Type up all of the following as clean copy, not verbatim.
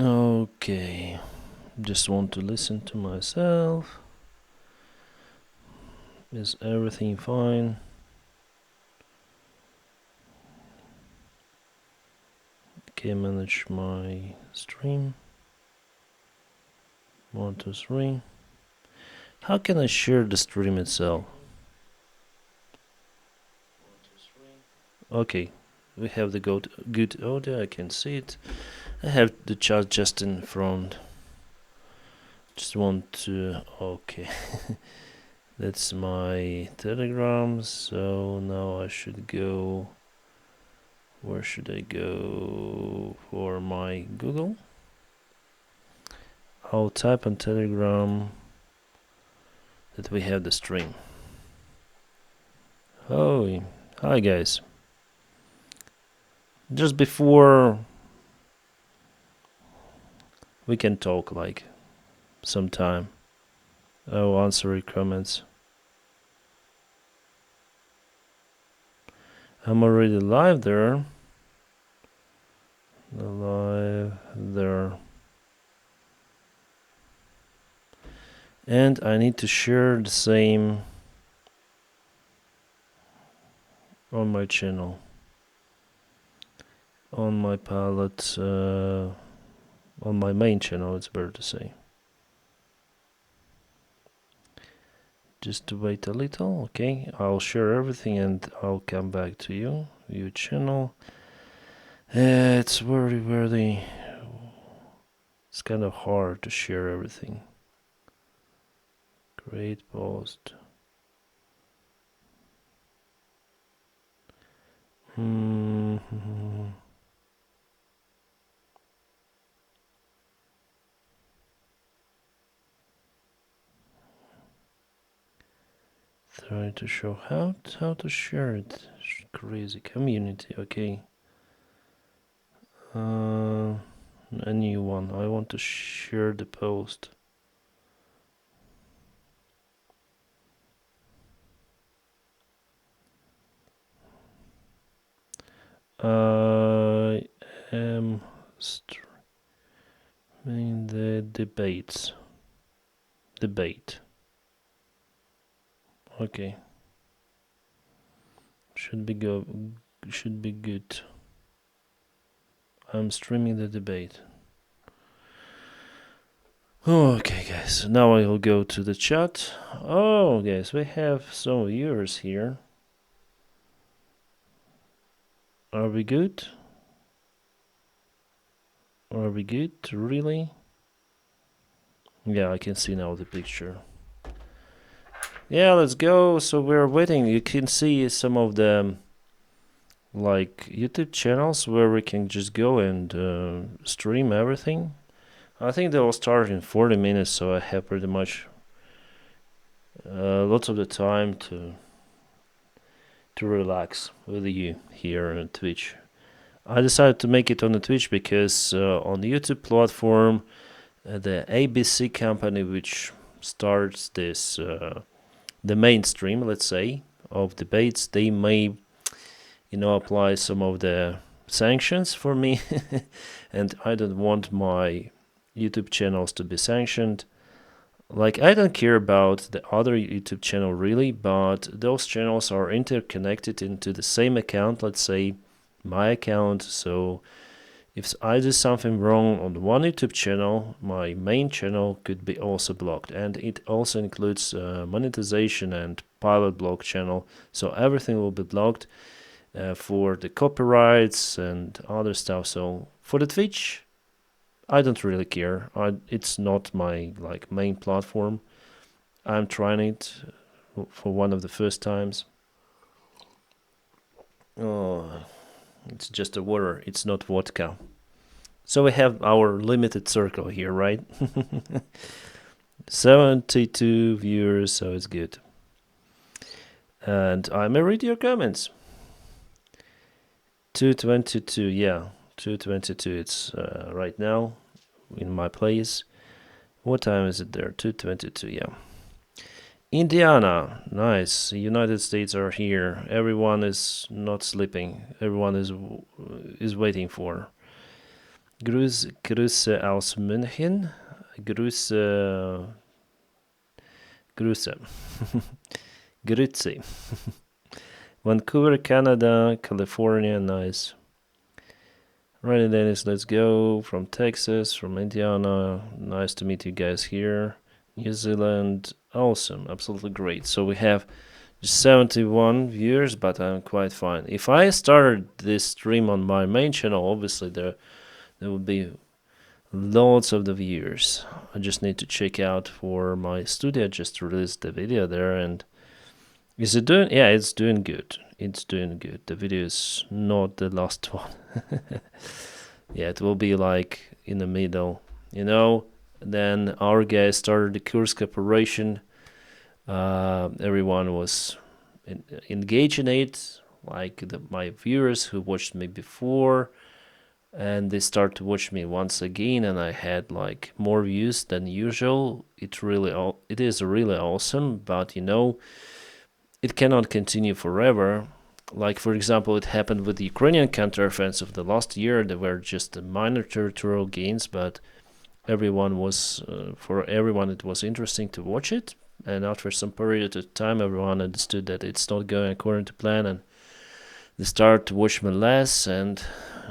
Okay, just want to listen to myself. Is everything fine? Okay, manage my stream. 1, 2, 3. How can I share the stream itself? Okay, we have the good audio, I can see it. I have the chat just in front. Just want to... Okay. That's my Telegram, so now I should go... Where should I go for my Google? I'll type on Telegram that we have the stream. Oh, hi guys. Just before we can talk like sometime. I'll answer your comments. I'm already live there. Live there. And I need to share the same on my channel. On my palette, on my main channel, it's better to say. Just to wait a little, okay? I'll share everything and I'll come back to you. View channel. It's very... It's kind of hard to share everything. Create post. Trying to show how to share it. Crazy community, okay. A new one. I want to share the post. I am streaming the debates. Debate. Okay. Should be good. I'm streaming the debate. Okay, guys. Now I will go to the chat. Oh, guys, we have some viewers here. Are we good? Are we good? Really? Yeah, I can see now the picture. Yeah, let's go. So we're waiting. You can see some of the like YouTube channels where we can just go and stream everything. I think they will start in 40 minutes, so I have pretty much lots of the time to relax with you here on Twitch. I decided to make it on the Twitch because on the YouTube platform, the ABC company, which starts this the mainstream, let's say, of debates, they may, apply some of the sanctions for me, and I don't want my YouTube channels to be sanctioned. Like, I don't care about the other YouTube channel really, but those channels are interconnected into the same account, let's say my account. So if I do something wrong on one YouTube channel, my main channel could be also blocked. And it also includes monetization and pilot block channel. So everything will be blocked for the copyrights and other stuff. So for the Twitch, I don't really care. It's not my main platform. I'm trying it for one of the first times. Oh, it's just a water. It's not vodka. So we have our limited circle here, right? 72 viewers, so it's good. And I may read your comments. 222, yeah, 222. It's right now in my place. What time is it there? 222, yeah. Indiana, nice. The United States are here. Everyone is not sleeping. Everyone is waiting for. Grüße aus München. Grüße, Grüße. Grüezi. Vancouver, Canada, California, nice. Right, Dennis, let's go. From Texas, from Indiana. Nice to meet you guys here. New Zealand, awesome, absolutely great. So we have 71 viewers, but I'm quite fine. If I started this stream on my main channel, obviously there would be lots of the viewers. I just need to check out for my studio. I just released the video there, and is it doing? Yeah, it's doing good. It's doing good. The video is not the last one. Yeah, it will be like in the middle, you know. Then our guys started the Kursk operation. Everyone was engaged in it, like my viewers who watched me before, and they start to watch me once again, and I had like more views than usual. It is really awesome, but you know, it cannot continue forever. Like, for example, it happened with the Ukrainian counteroffensive the last year. There were just minor territorial gains, but for everyone it was interesting to watch it. And after some period of time, everyone understood that it's not going according to plan, and they started to watch me less. And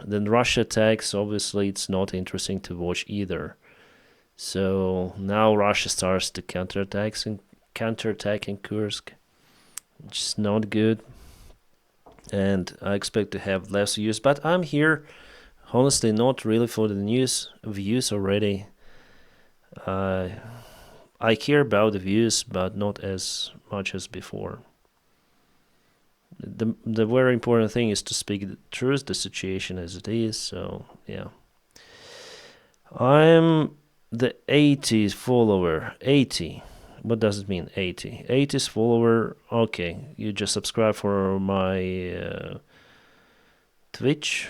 then Russia attacks. Obviously, it's not interesting to watch either. So now Russia starts to counterattack in Kursk, which is not good. And I expect to have less views, but I'm here honestly not really for the news views already. I care about the views, but not as much as before. The very important thing is to speak the truth, the situation as it is. So yeah, I'm the 80 follower. 80. What does it mean? 80. 80's follower. Okay, you just subscribe for my Twitch.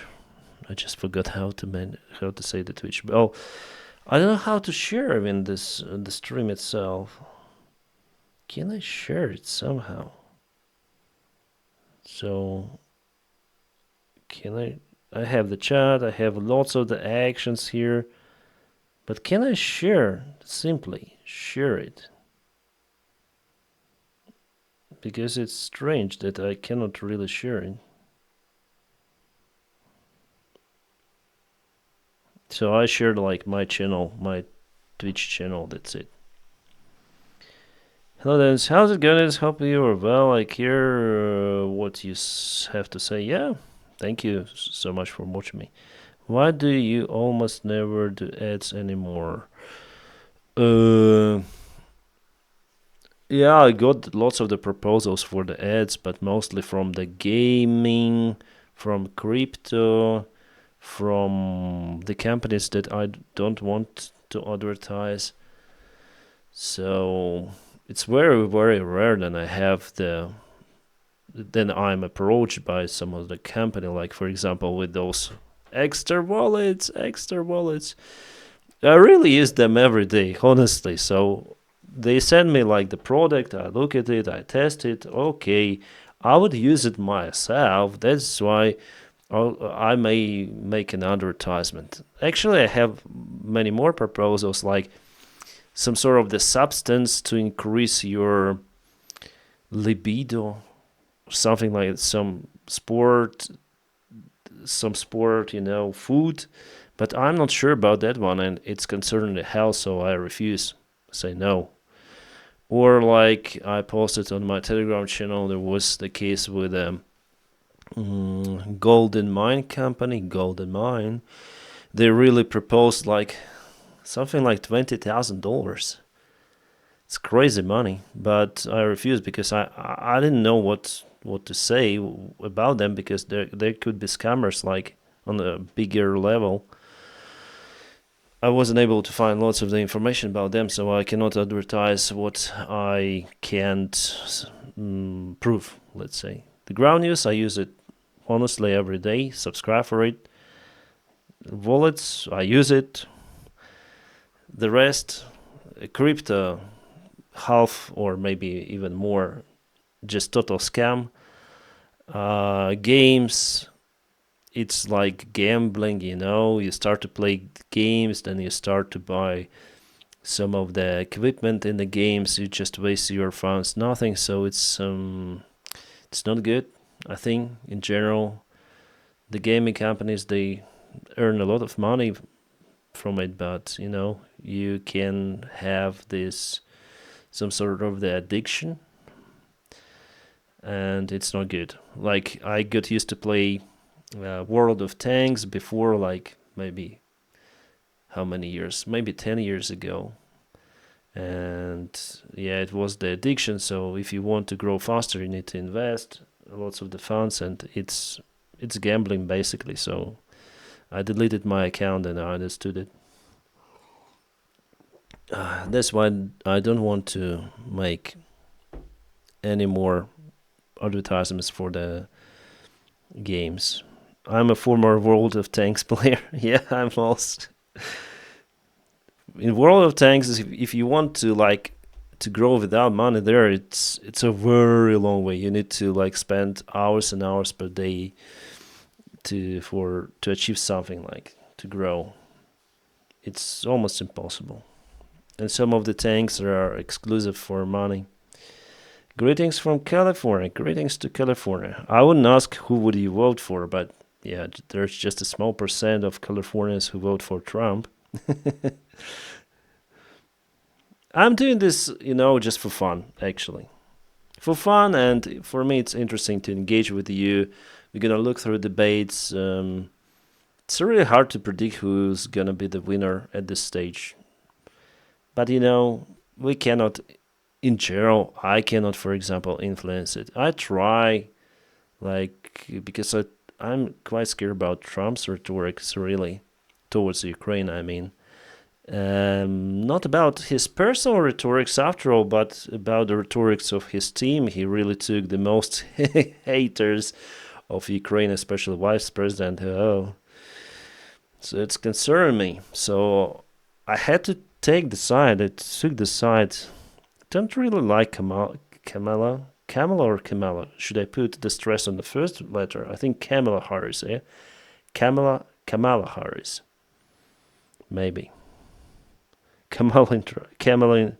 I just forgot how to say the Twitch. Oh, I don't know how to share even the stream itself. Can I share it somehow? So can I have the chat, I have lots of the actions here, but can I simply share it? Because it's strange that I cannot really share it. So I shared like my channel, my Twitch channel, that's it. Hello Dennis, how's it going? Hope you are well. I hear what you have to say. Yeah, thank you so much for watching me. Why do you almost never do ads anymore? Yeah, I got lots of the proposals for the ads, but mostly from the gaming, from crypto, from the companies that I don't want to advertise. So it's very, very rare that then I'm approached by some of the company, like for example with those extra wallets. I really use them every day, honestly. So they send me like the product, I look at it, I test it. Okay, I would use it myself. That's why I may make an advertisement. Actually, I have many more proposals, like some sort of the substance to increase your libido, something like some sport, food. But I'm not sure about that one, and it's concerning the health, so I refuse. Say no. Or like I posted on my Telegram channel, there was the case with Golden Mine company, Golden Mine. They really proposed like something like $20,000. It's crazy money, but I refused because I didn't know what to say about them, because there could be scammers like on a bigger level. I wasn't able to find lots of the information about them, so I cannot advertise what I can't prove, let's say. The ground news, I use it honestly every day, subscribe for it. Wallets, I use it. The rest, crypto, half or maybe even more, just total scam. Games, it's like gambling, you know. You start to play games, then you start to buy some of the equipment in the games. You just waste your funds, nothing. So it's not good. I think in general, the gaming companies, they earn a lot of money from it, but you know, you can have this some sort of the addiction, and it's not good. Like I got used to play World of Tanks before, like maybe how many years? Maybe 10 years ago. And yeah, it was the addiction. So if you want to grow faster, you need to invest lots of the funds, and it's gambling basically. So I deleted my account and I understood it. That's why I don't want to make any more advertisements for the games. I'm a former World of Tanks player. Yeah, I'm also in World of Tanks. If you want to like to grow without money there, it's a very long way. You need to like spend hours and hours per day to achieve something, like to grow. It's almost impossible. And some of the tanks are exclusive for money. Greetings from California. Greetings to California. I wouldn't ask who would you vote for, but yeah, there's just a small percent of Californians who vote for Trump. I'm doing this, you know, just for fun, actually. For fun, and for me, it's interesting to engage with you. We're gonna look through debates. It's really hard to predict who's gonna be the winner at this stage. But you know, we cannot, in general, I cannot, for example, influence it. I try, like, because I'm quite scared about Trump's rhetoric, really, towards Ukraine, I mean. Not about his personal rhetorics after all, but about the rhetorics of his team. He really took the most haters of Ukraine, especially Vice President. Oh, so it's concerning me. So I had to take the side. I took the side. Don't really like Kamala. Kamala or Kamala? Should I put the stress on the first letter? I think Kamala Harris, eh? Kamala Harris. Maybe. Kamala.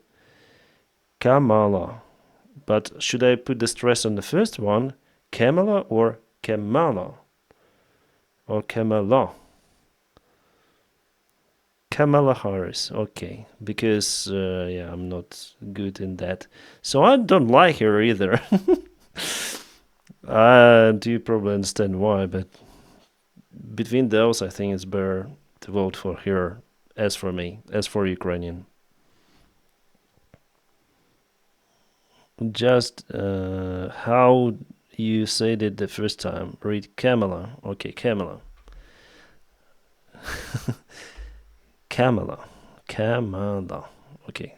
But should I put the stress on the first one? Kamala or Kamala? Or Kamala? Kamala Harris, okay, because yeah, I'm not good in that, so I don't like her either. Do you probably understand why? But between those, I think it's better to vote for her. As for me, as for Ukrainian, just how you said it the first time. Read Kamala. Okay, Kamala. Kamala. Kamala. Okay.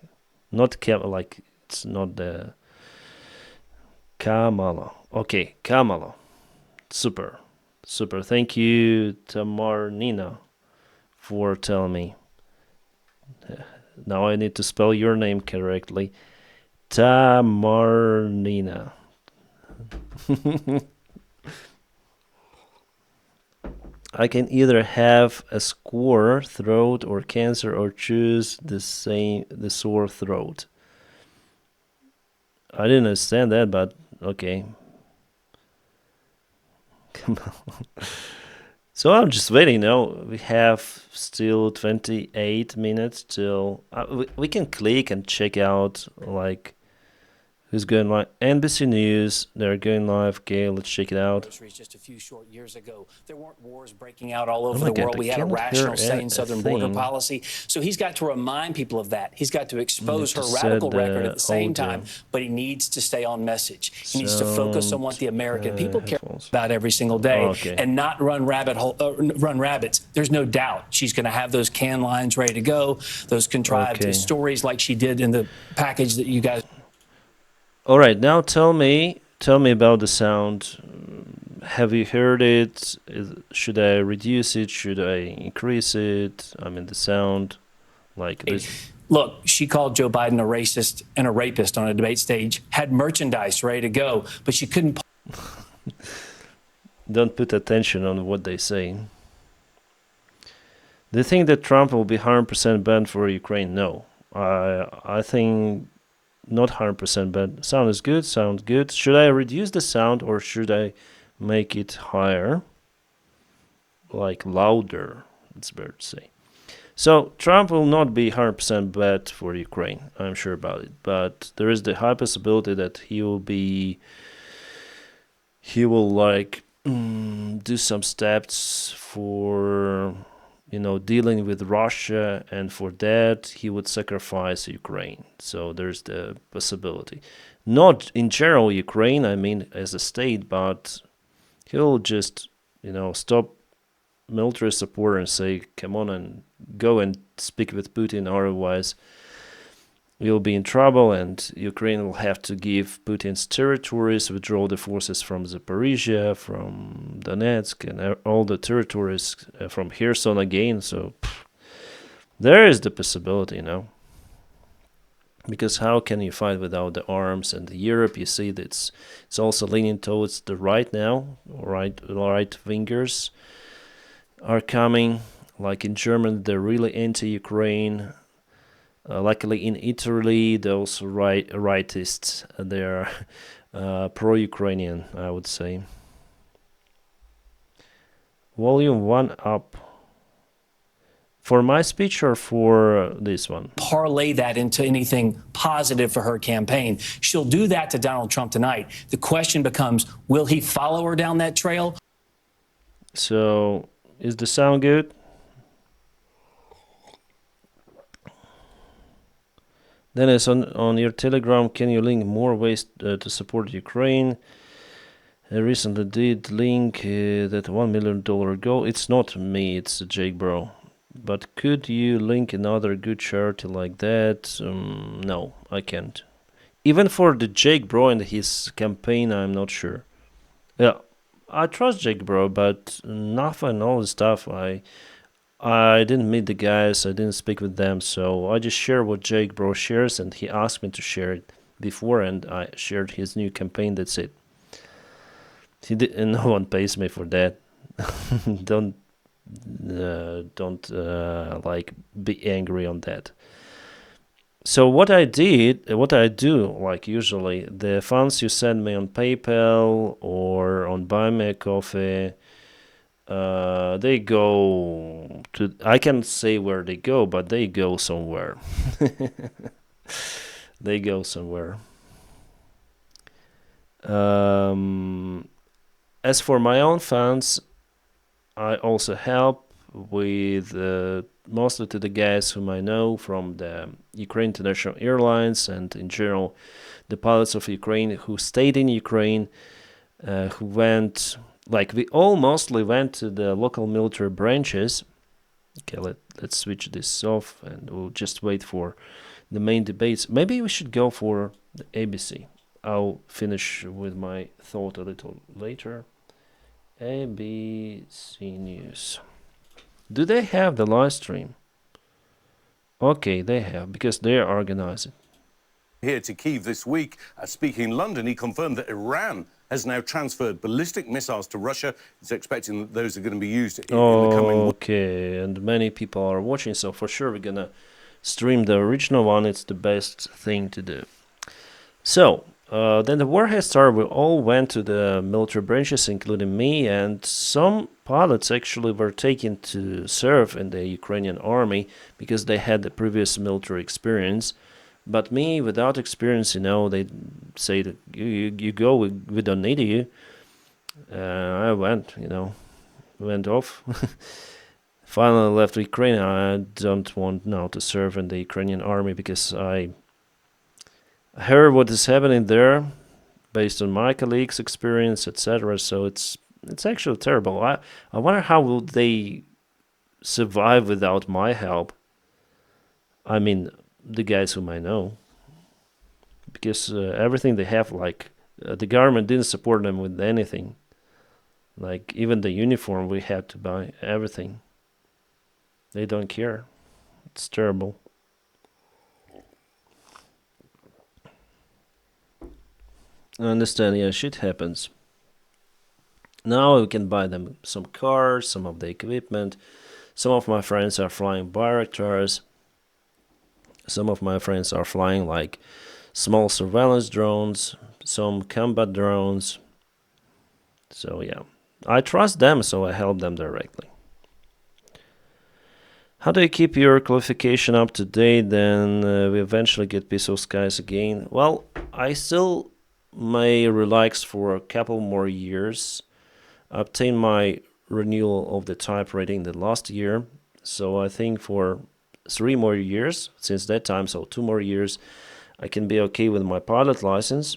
Not Kamala, like it's not the Kamala. Okay, Kamala. Super. Super. Thank you, Tamarnina, for telling me. Now I need to spell your name correctly. Tamarnina. I can either have a sore throat or cancer or choose the sore throat. I didn't understand that, but okay. So I'm just waiting now. We have still 28 minutes till we can click and check out like who's going live. NBC News, they're going live. Okay, let's check it out. Just a few short years ago, there weren't wars breaking out all over the world. We had a rational, sane southern border policy. So he's got to remind people of that. He's got to expose her radical record at the same time, but he needs to stay on message. He needs to focus on what the American people care about every single day and not run rabbits. There's no doubt she's going to have those can lines ready to go, those contrived stories like she did in the package that you guys. All right, now tell me about the sound. Have you heard it? Should I reduce it? Should I increase it? I mean, the sound, like this. Look, she called Joe Biden a racist and a rapist on a debate stage, had merchandise ready to go, but she couldn't. don't put attention on what they say. Do you think that Trump will be 100% bad for Ukraine? No. I think not 100% bad. Sounds good. Should I reduce the sound or should I make it higher? Like louder, it's better to say. So Trump will not be 100% bad for Ukraine. I'm sure about it. But there is the high possibility that he will do some steps for dealing with Russia, and for that he would sacrifice Ukraine. So there's the possibility. Not in general Ukraine, I mean as a state, but he'll just stop military support and say, come on and go and speak with Putin, otherwise you'll be in trouble, and Ukraine will have to give Putin's territories, withdraw the forces from Zaporizhia, from Donetsk, and all the territories from Kherson again. So there is the possibility, because how can you fight without the arms? And Europe, you see, that it's also leaning towards the right now. Right wingers are coming. Like in Germany, they're really anti-Ukraine. Luckily, in Italy, those rightists, they're pro-Ukrainian, I would say. Volume 1 up. For my speech or for this one? Parlay that into anything positive for her campaign. She'll do that to Donald Trump tonight. The question becomes, will he follow her down that trail? So, is the sound good? Dennis, on your Telegram, can you link more ways to support Ukraine? I recently did link that $1 million goal. It's not me, it's Jake Bro. But could you link another good charity like that? No, I can't. Even for the Jake Bro and his campaign, I'm not sure. Yeah, I trust Jake Bro, but nothing, all the stuff, I didn't meet the guys, I didn't speak with them, so I just share what Jake Bro shares, and he asked me to share it before, and I shared his new campaign. That's it. No one pays me for that. don't be angry on that. So what I do, like usually, the funds you send me on PayPal or on Buy Me a Coffee, they go to, I can't say where they go, but they go somewhere. They go somewhere. As for my own funds, I also help with mostly to the guys whom I know from the Ukraine International Airlines, and in general the pilots of Ukraine who stayed in Ukraine, who went, like we all mostly went to the local military branches. Okay, let's switch this off and we'll just wait for the main debates. Maybe we should go for the ABC. I'll finish with my thought a little later. ABC News. Do they have the live stream? Okay, they have, because they are organizing. Here to Kyiv this week, speaking in London, he confirmed that Iran has now transferred ballistic missiles to Russia. He's expecting that those are going to be used in the coming weeks. Okay, and many people are watching, so for sure we're going to stream the original one. It's the best thing to do. So, then the war has started. We all went to the military branches, including me, and some pilots actually were taken to serve in the Ukrainian army because they had the previous military experience. But me, without experience, they say that you go, we don't need you. I went off. Finally left Ukraine. I don't want now to serve in the Ukrainian army because I heard what is happening there based on my colleagues' experience, etc. So it's actually terrible. I wonder how will they survive without my help. I mean, the guys whom I know, because everything they have, like the government didn't support them with anything. Like even the uniform we had to buy, everything. They don't care. It's terrible. I understand, yeah, shit happens. Now we can buy them some cars, some of the equipment. Some of my friends are flying Bayraktars. Some of my friends are flying like small surveillance drones, some combat drones. So yeah, I trust them, so I help them directly. How do you keep your qualification up to date? Then we eventually get peaceful skies again. Well, I still may relax for a couple more years. I obtained my renewal of the type rating the last year, so I think for 3 more years since that time, so 2 more years, I can be okay with my pilot license.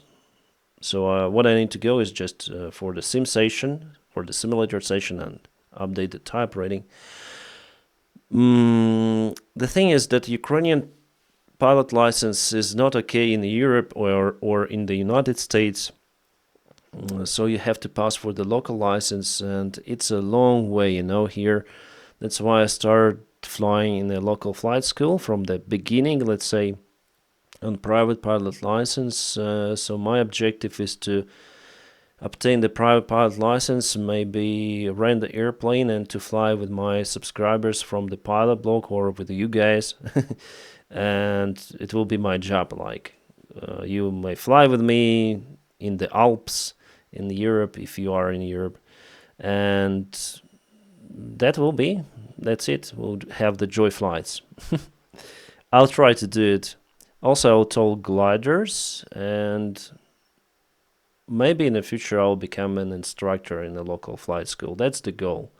So what I need to go is just for the sim station, for the simulator station, and update the type rating. The thing is that Ukrainian pilot license is not okay in Europe or in the United States. So you have to pass for the local license, and it's a long way, here. That's why I started flying in a local flight school from the beginning, let's say, on private pilot license. So my objective is to obtain the private pilot license, maybe rent the airplane and to fly with my subscribers from the pilot blog or with you guys. And it will be my job. Like you may fly with me in the Alps in Europe if you are in Europe, and that's it. We'll have the joy flights. I'll try to do it. Also, I'll tow gliders, and maybe in the future I'll become an instructor in a local flight school. That's the goal.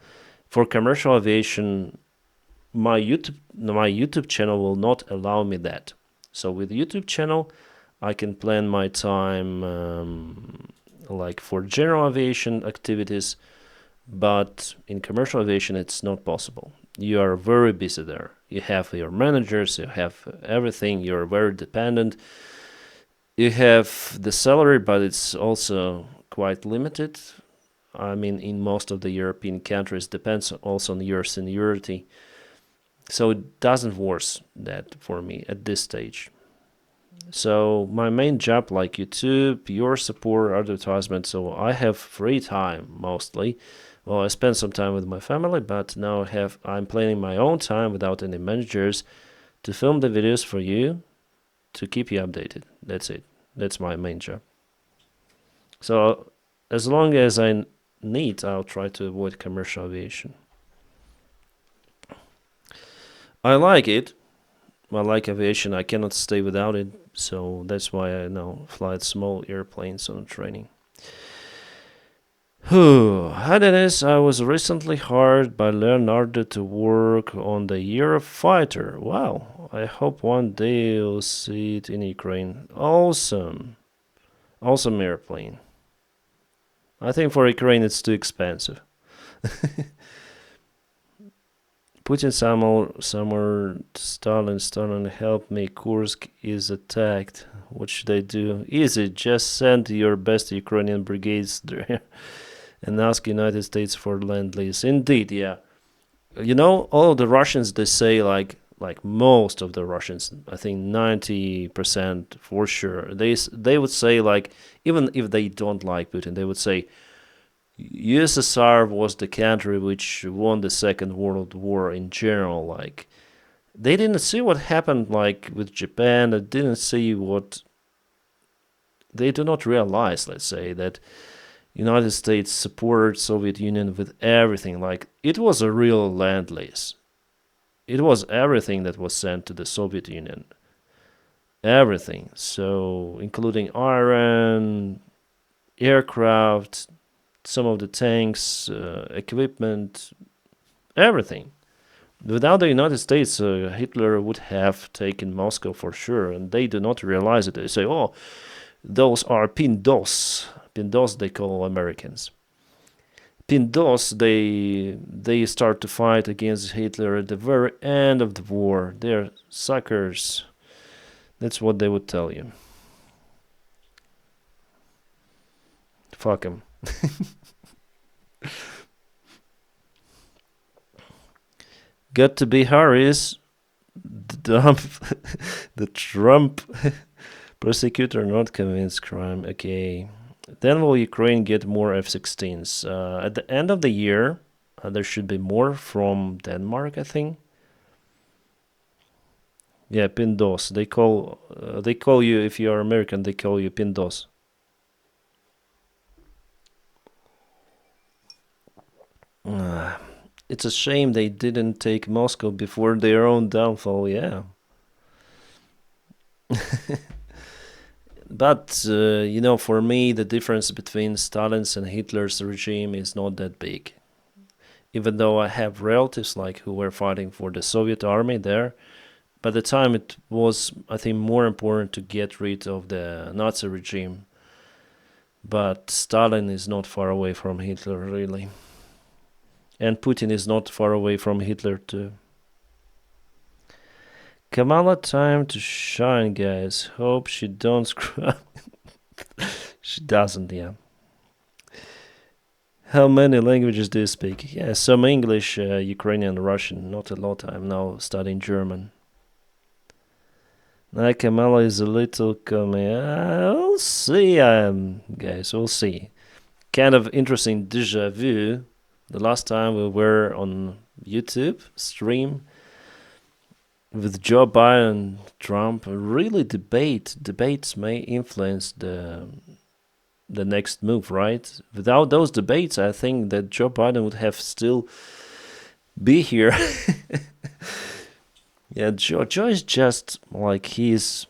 For commercial aviation, my YouTube channel will not allow me that. So with YouTube channel, I can plan my time like for general aviation activities, but in commercial aviation it's not possible. You are very busy there. You have your managers, you have everything, you're very dependent. You have the salary, but it's also quite limited. I mean, in most of the European countries, depends also on your seniority. So it doesn't worth that for me at this stage. So my main job, like YouTube, your support, advertisement, so I have free time mostly. Well, I spend some time with my family, but now I'm planning my own time without any managers to film the videos for you, to keep you updated. That's it. That's my main job. So as long as I need, I'll try to avoid commercial aviation. I like it. I like aviation. I cannot stay without it. So that's why I now fly small airplanes on training. How that is, I was recently hired by Leonardo to work on the Eurofighter. Wow, I hope one day you'll see it in Ukraine. Awesome. Awesome airplane. I think for Ukraine it's too expensive. Putin summer Stalin help me. Kursk is attacked. What should I do? Easy, just send your best Ukrainian brigades there and ask United States for Lend-Lease. Indeed, yeah. All of the Russians, they say like most of the Russians, I think 90% for sure, they would say, like, even if they don't like Putin, they would say USSR was the country which won the Second World War in general. Like, they didn't see what happened, like, with Japan. They didn't see what... They do not realize, let's say, that United States supported Soviet Union with everything. Like, it was a real Lend-Lease. It was everything that was sent to the Soviet Union. Everything. So, including iron, aircraft, some of the tanks, equipment, everything. Without the United States, Hitler would have taken Moscow for sure, and they do not realize it. They say, oh, those are Pindos. Pindos, they call Americans. Pindos, they start to fight against Hitler at the very end of the war. They're suckers. That's what they would tell you. Fuck them. Got to be Harris. The Trump prosecutor not convinced crime. Okay. Then will Ukraine get more F-16s? At the end of the year, there should be more from Denmark, I think. Yeah, Pindos. They call you, if you are American, they call you Pindos. It's a shame they didn't take Moscow before their own downfall. Yeah. But, for me, the difference between Stalin's and Hitler's regime is not that big. Even though I have relatives who were fighting for the Soviet army there, by the time it was, I think, more important to get rid of the Nazi regime. But Stalin is not far away from Hitler, really. And Putin is not far away from Hitler, too. Kamala, time to shine, guys. Hope she don't screw up. She doesn't, yeah. How many languages do you speak? Yeah, some English, Ukrainian, Russian. Not a lot. I'm now studying German. Kamala is a little we'll see, guys. We'll see. Kind of interesting déjà vu. The last time we were on YouTube stream with Joe Biden, Trump, really debates may influence the next move, right? Without those debates, I think that Joe Biden would have still be here. Yeah, Joe is just he's,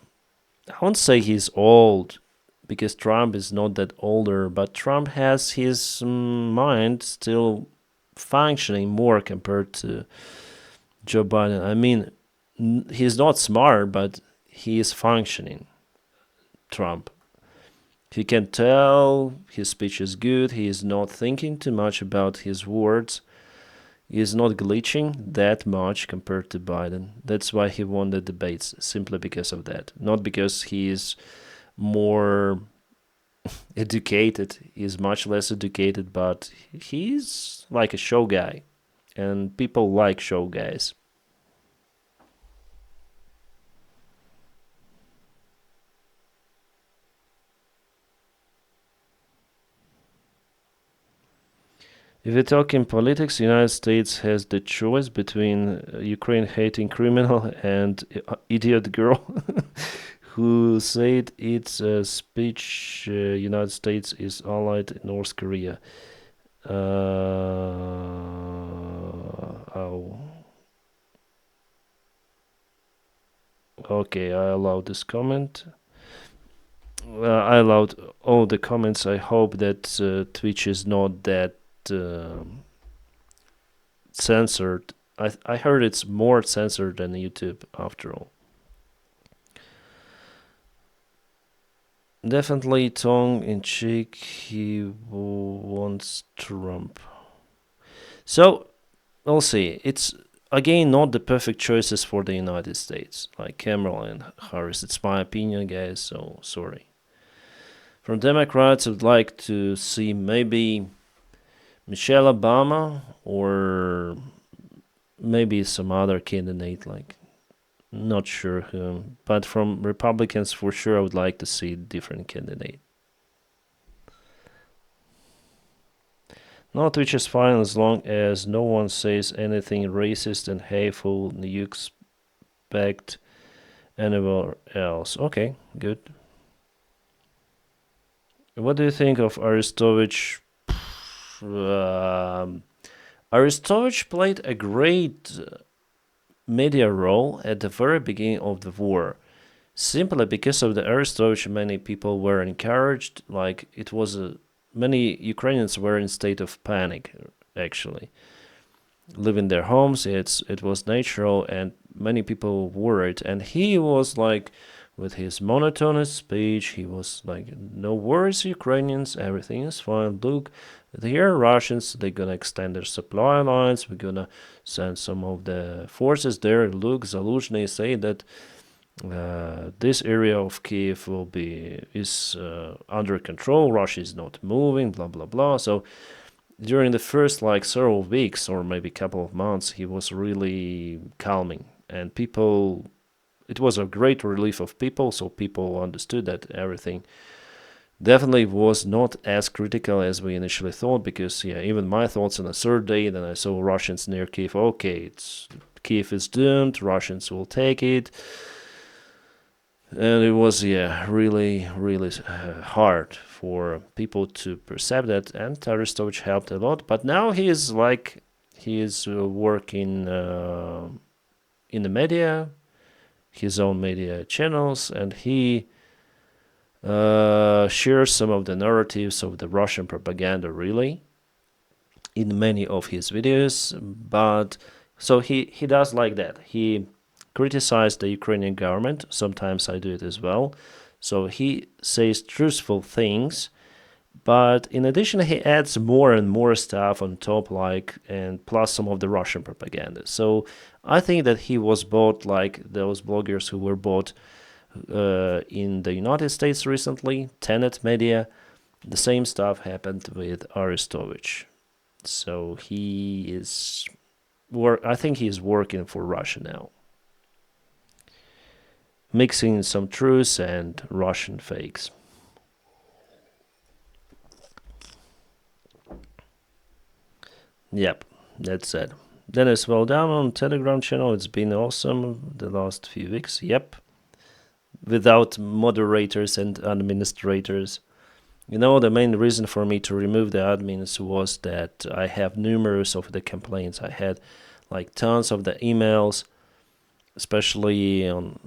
I won't say he's old, because Trump is not that older, but Trump has his mind still functioning more compared to Joe Biden. I mean, he's not smart, but he is functioning, Trump. He can tell his speech is good, he is not thinking too much about his words, he is not glitching that much compared to Biden. That's why he won the debates, simply because of that. Not because he is more educated, he is much less educated, but he's like a show guy, and people like show guys. If we're talking politics, the United States has the choice between Ukraine-hating criminal and idiot girl who said its speech United States is allied in North Korea. Okay, I allowed this comment. I allowed all the comments. I hope that Twitch is not that censored. I heard it's more censored than YouTube after all. Definitely tongue in cheek. He wants Trump. So we'll see. It's again not the perfect choices for the United States, like Kamala and Harris. It's my opinion, guys. So sorry. From Democrats, I would like to see maybe Michelle Obama or maybe some other candidate, not sure whom. But from Republicans, for sure, I would like to see a different candidate. No, Twitch is fine as long as no one says anything racist and hateful you expect anywhere else. Okay, good. What do you think of Arestovich? Arestovich played a great media role at the very beginning of the war. Simply because of the Arestovich, many people were encouraged. Many Ukrainians were in state of panic, actually. Leaving their homes, it was natural, and many people worried. And he was with his monotonous speech, he was no worries, Ukrainians, everything is fine. Look, here Russians, they're gonna extend their supply lines, we're gonna send some of the forces there. Look, Zaluzhny say that this area of Kiev is under control, Russia is not moving, blah blah blah. So during the first several weeks or maybe couple of months, he was really calming, and it was a great relief of people, so people understood that everything definitely was not as critical as we initially thought, because even my thoughts on the third day, then I saw Russians near Kiev. Okay, Kiev is doomed, Russians will take it. And it was, really, really hard for people to perceive that, and Arestovich helped a lot. But now he is working in the media, his own media channels, and he shares some of the narratives of the Russian propaganda, really, in many of his videos. But so he does like that. He criticized the Ukrainian government. Sometimes I do it as well. So he says truthful things, but in addition, he adds more and more stuff on top, and plus some of the Russian propaganda. So I think that he was bought like those bloggers who were bought in the United States recently, Tenet Media. The same stuff happened with Arestovich. So I think he is working for Russia now, mixing some truths and Russian fakes. Yep, that's it. Dennis, well done on Telegram channel. It's been awesome the last few weeks. Yep. Without moderators and administrators. The main reason for me to remove the admins was that I have numerous of the complaints. I had like tons of the emails, especially on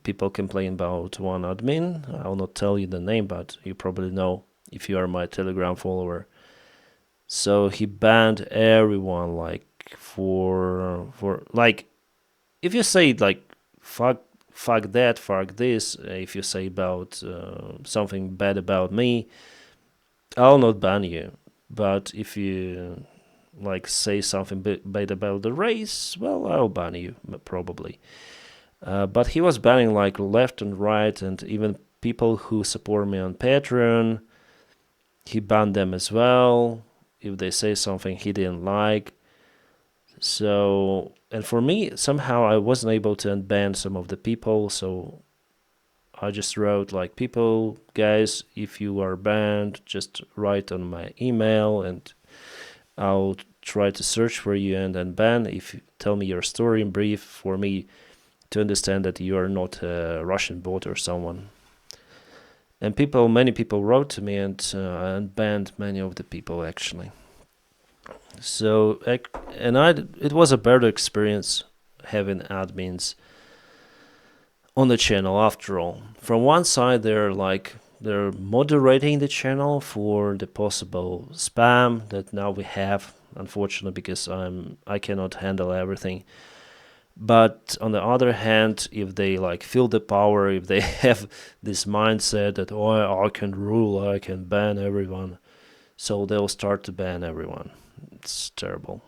people complain about one admin. I will not tell you the name, but you probably know if you are my Telegram follower. So he banned everyone, like for like, if you say like fuck that, fuck this, if you say about something bad about me, I'll not ban you. But if you like say something bad about the race, well, I'll ban you probably. But he was banning like left and right, and even people who support me on Patreon, he banned them as well if they say something he didn't like. So, and for me, somehow I wasn't able to unban some of the people, so I just wrote like, people, guys, if you are banned, just write on my email and I'll try to search for you and unban. If you tell me your story in brief for me to understand that you are not a Russian bot or someone. And many people wrote to me and unbanned many of the people actually. So, it was a better experience having admins on the channel after all. From one side, they're moderating the channel for the possible spam that now we have, unfortunately, because I cannot handle everything. But on the other hand, if they feel the power, if they have this mindset that I can rule, I can ban everyone, so they'll start to ban everyone. It's terrible.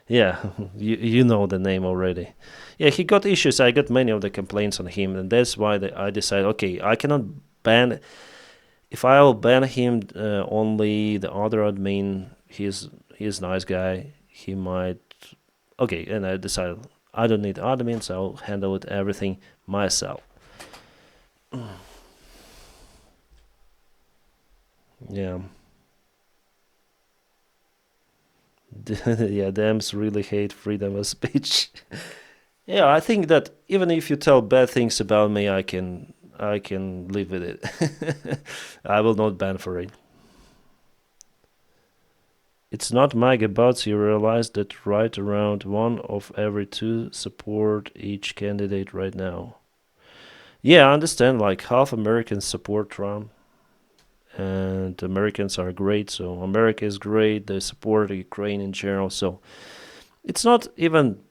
Yeah, you know the name already. Yeah, he got issues. I got many of the complaints on him, and that's why I decided, okay, I cannot ban. If I'll ban him, only the other admin, he's a nice guy. He might. Okay, and I decided I don't need admins. I'll handle everything myself. Yeah. Yeah, Dems really hate freedom of speech. Yeah, I think that even if you tell bad things about me, I can live with it. I will not ban for it. It's not MAGA bots. You realize that right around 1 of every 2 support each candidate right now. Yeah, I understand. Like half Americans support Trump, and Americans are great. So America is great. They support Ukraine in general. So it's not even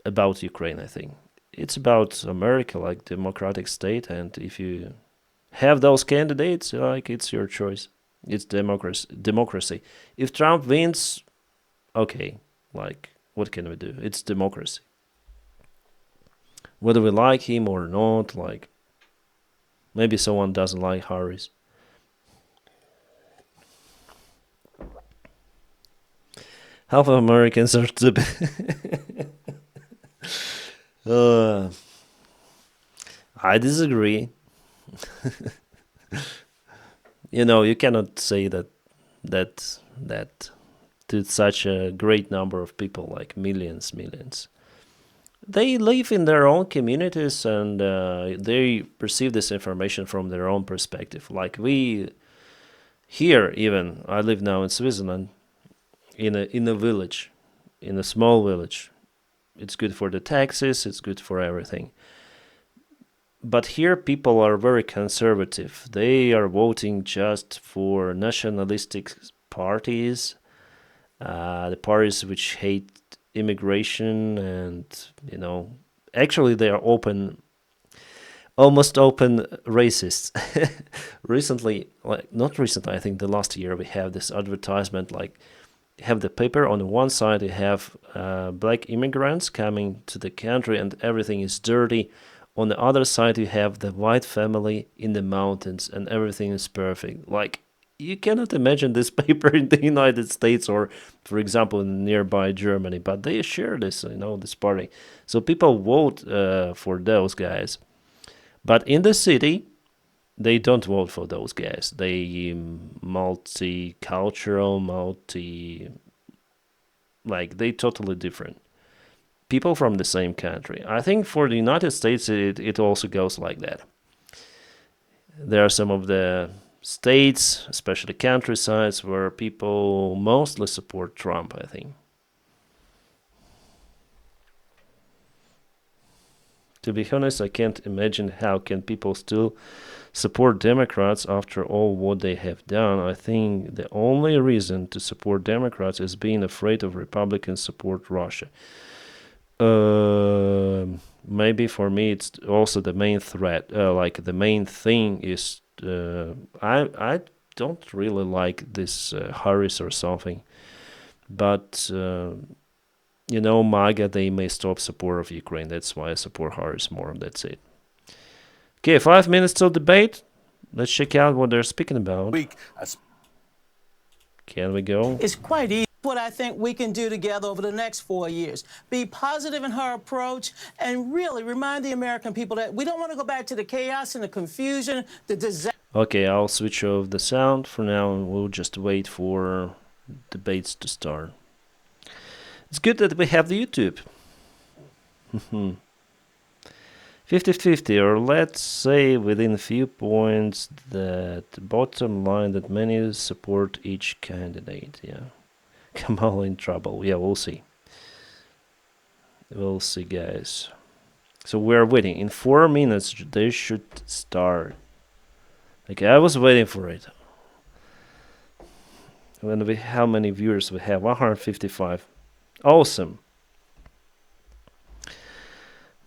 about Ukraine, I think. It's about America, like democratic state, and if you have those candidates, it's your choice. It's democracy. If Trump wins, okay, what can we do? It's democracy. Whether we like him or not, maybe someone doesn't like Harris. Half of Americans are stupid. I disagree. You cannot say that to such a great number of people, like millions. They live in their own communities, and they perceive this information from their own perspective. Like we here, even I live now in Switzerland, in a village, in a small village. It's good for the taxes. It's good for everything. But here people are very conservative. They are voting just for nationalistic parties, the parties which hate immigration, and actually they are almost open racists. Not recently, I think the last year we have this advertisement, like have the paper on the one side, you have black immigrants coming to the country and everything is dirty. On the other side, you have the white family in the mountains and everything is perfect. Like, you cannot imagine this paper in the United States or, for example, in nearby Germany, but they share this, this party. So people vote for those guys. But in the city, they don't vote for those guys. They multicultural, they totally different. People from the same country. I think for the United States, it also goes like that. There are some of the states, especially countrysides, where people mostly support Trump, I think. To be honest, I can't imagine how can people still support Democrats after all what they have done. I think the only reason to support Democrats is being afraid of Republicans support Russia. Maybe for me it's also the main threat. The main thing is I don't really like this Harris or something, but MAGA, they may stop support of Ukraine. That's why I support Harris more. That's it. Okay, 5 minutes till debate. Let's check out what they're speaking about. Can we go? It's quite easy. What I think we can do together over the next 4 years. Be positive in her approach and really remind the American people that we don't want to go back to the chaos and the confusion, the disaster. Okay, I'll switch off the sound for now and we'll just wait for debates to start. It's good that we have the YouTube. 50-50, or let's say within a few points that bottom line that many support each candidate. Yeah. Kamala in trouble. Yeah, we'll see. We'll see, guys. So we're waiting. In 4 minutes, they should start. I was waiting for it. How many viewers we have? 155. Awesome.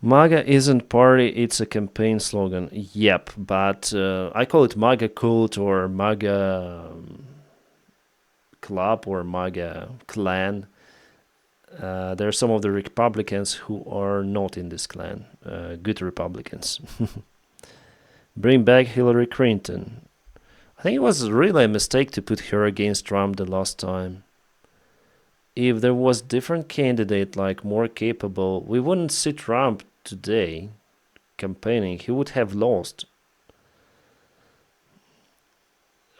MAGA isn't party, it's a campaign slogan. Yep, but I call it MAGA cult or MAGA club or MAGA clan. There are some of the Republicans who are not in this clan. Good Republicans. Bring back Hillary Clinton. I think it was really a mistake to put her against Trump the last time. If there was different candidate, more capable, we wouldn't see Trump today campaigning. He would have lost.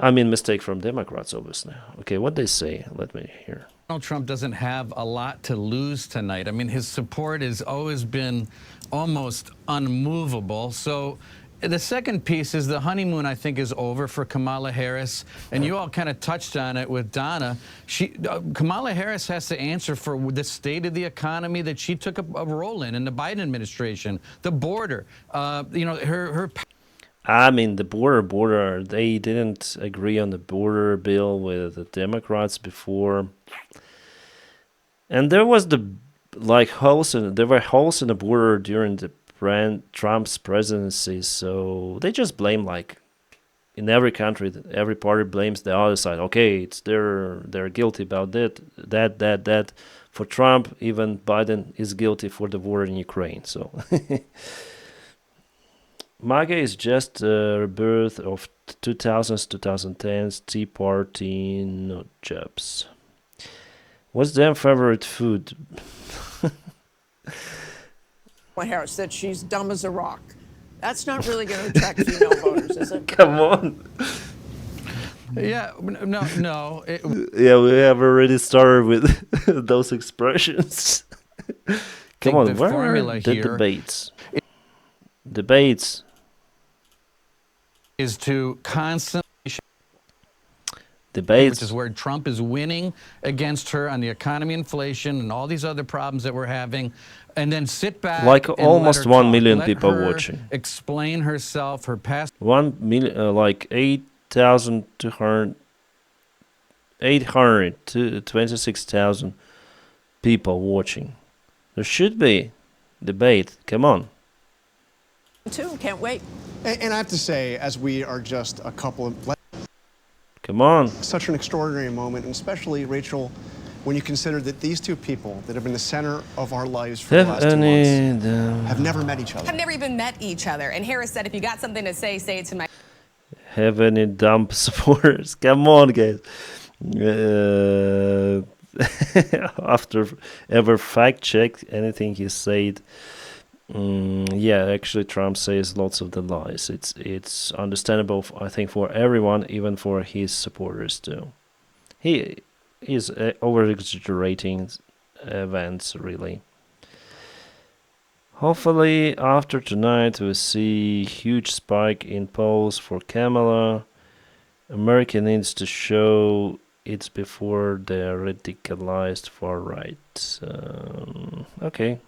I mean, mistake from Democrats, obviously. Okay, what they say? Let me hear. Donald Trump doesn't have a lot to lose tonight. I mean, his support has always been almost unmovable. So the second piece is the honeymoon, I think, is over for Kamala Harris. And you all kind of touched on it with Donna. Kamala Harris has to answer for the state of the economy that she took a role in the Biden administration, the border, her. I mean, the border, they didn't agree on the border bill with the Democrats before. And there was there were holes in the border during the Trump's presidency, so they just blame, in every country, every party blames the other side. Okay, it's they're guilty about that. For Trump, even Biden is guilty for the war in Ukraine, so... MAGA is just a rebirth of 2000s, 2010s Tea Party nut jobs. What's their favorite food? Harris said she's dumb as a rock. That's not really going to attract female voters, is it? Come on. Yeah, no. Yeah, we have already started with those expressions. Come on, where are the debates? Debates is to constantly debates, which is where Trump is winning against her on the economy, inflation, and all these other problems that we're having, and then sit back. Like and almost let her 1 talk. million Let people her watching. Explain herself, her past. 1 million, like 826,000 people watching. There should be debate. Come on. Too. Can't wait. And I have to say, as we are just a couple of... Come on. Such an extraordinary moment, and especially, Rachel, when you consider that these two people that have been the center of our lives for the last 2 months have never met each other. Have never even met each other. And Harris said, if you got something to say it to my... Have any dumb supporters? Come on, guys. After ever fact checked anything he said, yeah, actually Trump says lots of the lies. It's understandable, I think, for everyone, even for his supporters too. He is over-exaggerating events, really. Hopefully, after tonight, we see huge spike in polls for Kamala. America needs to show it's before the radicalized far right. Okay.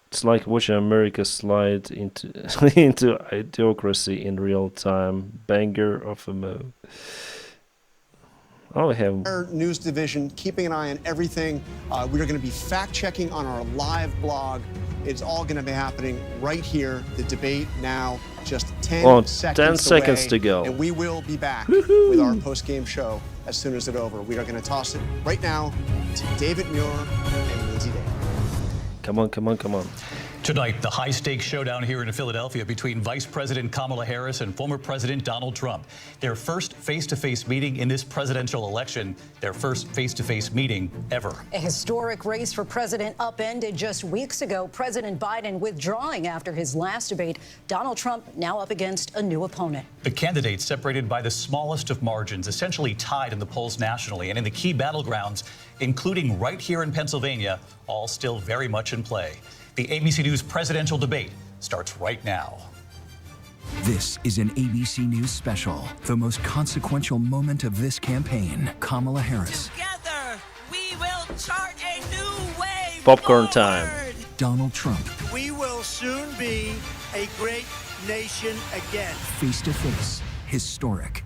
It's like watching America slide into into idiocracy in real time. Banger of a move. Oh, we have our news division keeping an eye on everything. We are going to be fact-checking on our live blog. It's all going to be happening right here. The debate now just 10 seconds to go. And we will be back with our post-game show as soon as it's over. We are going to toss it right now to David Muir and Linsey Davis. Come on, come on, come on. Tonight, the high-stakes showdown here in Philadelphia between Vice President Kamala Harris and former President Donald Trump. Their first face-to-face meeting in this presidential election, their first face-to-face meeting ever. A historic race for president upended just weeks ago. President Biden withdrawing after his last debate. Donald Trump now up against a new opponent. The candidates separated by the smallest of margins, essentially tied in the polls nationally and in the key battlegrounds, including right here in Pennsylvania, all still very much in play. The ABC News presidential debate starts right now. This is an ABC News special, the most consequential moment of this campaign. Kamala Harris. Together, we will chart a new way Popcorn forward. time. Donald Trump. We will soon be a great nation again. Face to face, historic.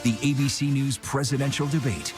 The ABC News presidential debate.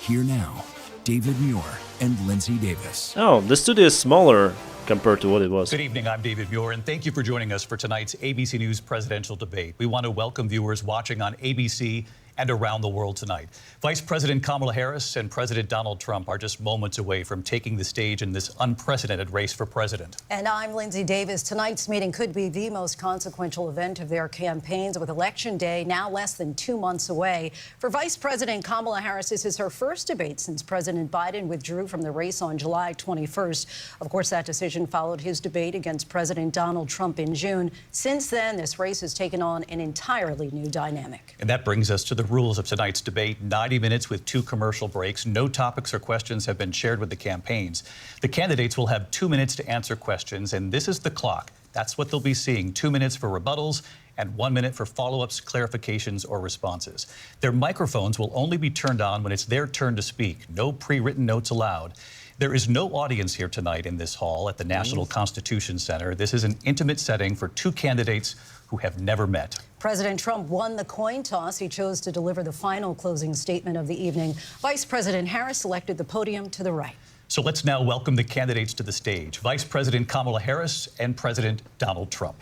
Here now, David Muir and Linsey Davis. Oh, the studio is smaller compared to what it was. Good evening, I'm David Muir, and thank you for joining us for tonight's ABC News presidential debate. We want to welcome viewers watching on ABC and around the world tonight. Vice President Kamala Harris and President Donald Trump are just moments away from taking the stage in this unprecedented race for president. And I'm Linsey Davis. Tonight's meeting could be the most consequential event of their campaigns, with Election Day now less than 2 months away. For Vice President Kamala Harris, this is her first debate since President Biden withdrew from the race on July 21st. Of course, that decision followed his debate against President Donald Trump in June. Since then, this race has taken on an entirely new dynamic. And that brings us to the rules of tonight's debate. 90 minutes with 2 commercial breaks. No topics or questions have been shared with the campaigns. The candidates will have 2 minutes to answer questions, and this is the clock. That's what they'll be seeing. 2 minutes for rebuttals and 1 minute for follow-ups, clarifications, or responses. Their microphones will only be turned on when it's their turn to speak. No pre-written notes allowed. There is no audience here tonight in this hall at the National Constitution Center. This is an intimate setting for 2 candidates who have never met. President Trump won the coin toss. He chose to deliver the final closing statement of the evening. Vice President Harris selected the podium to the right. So let's now welcome the candidates to the stage. Vice President Kamala Harris and President Donald Trump.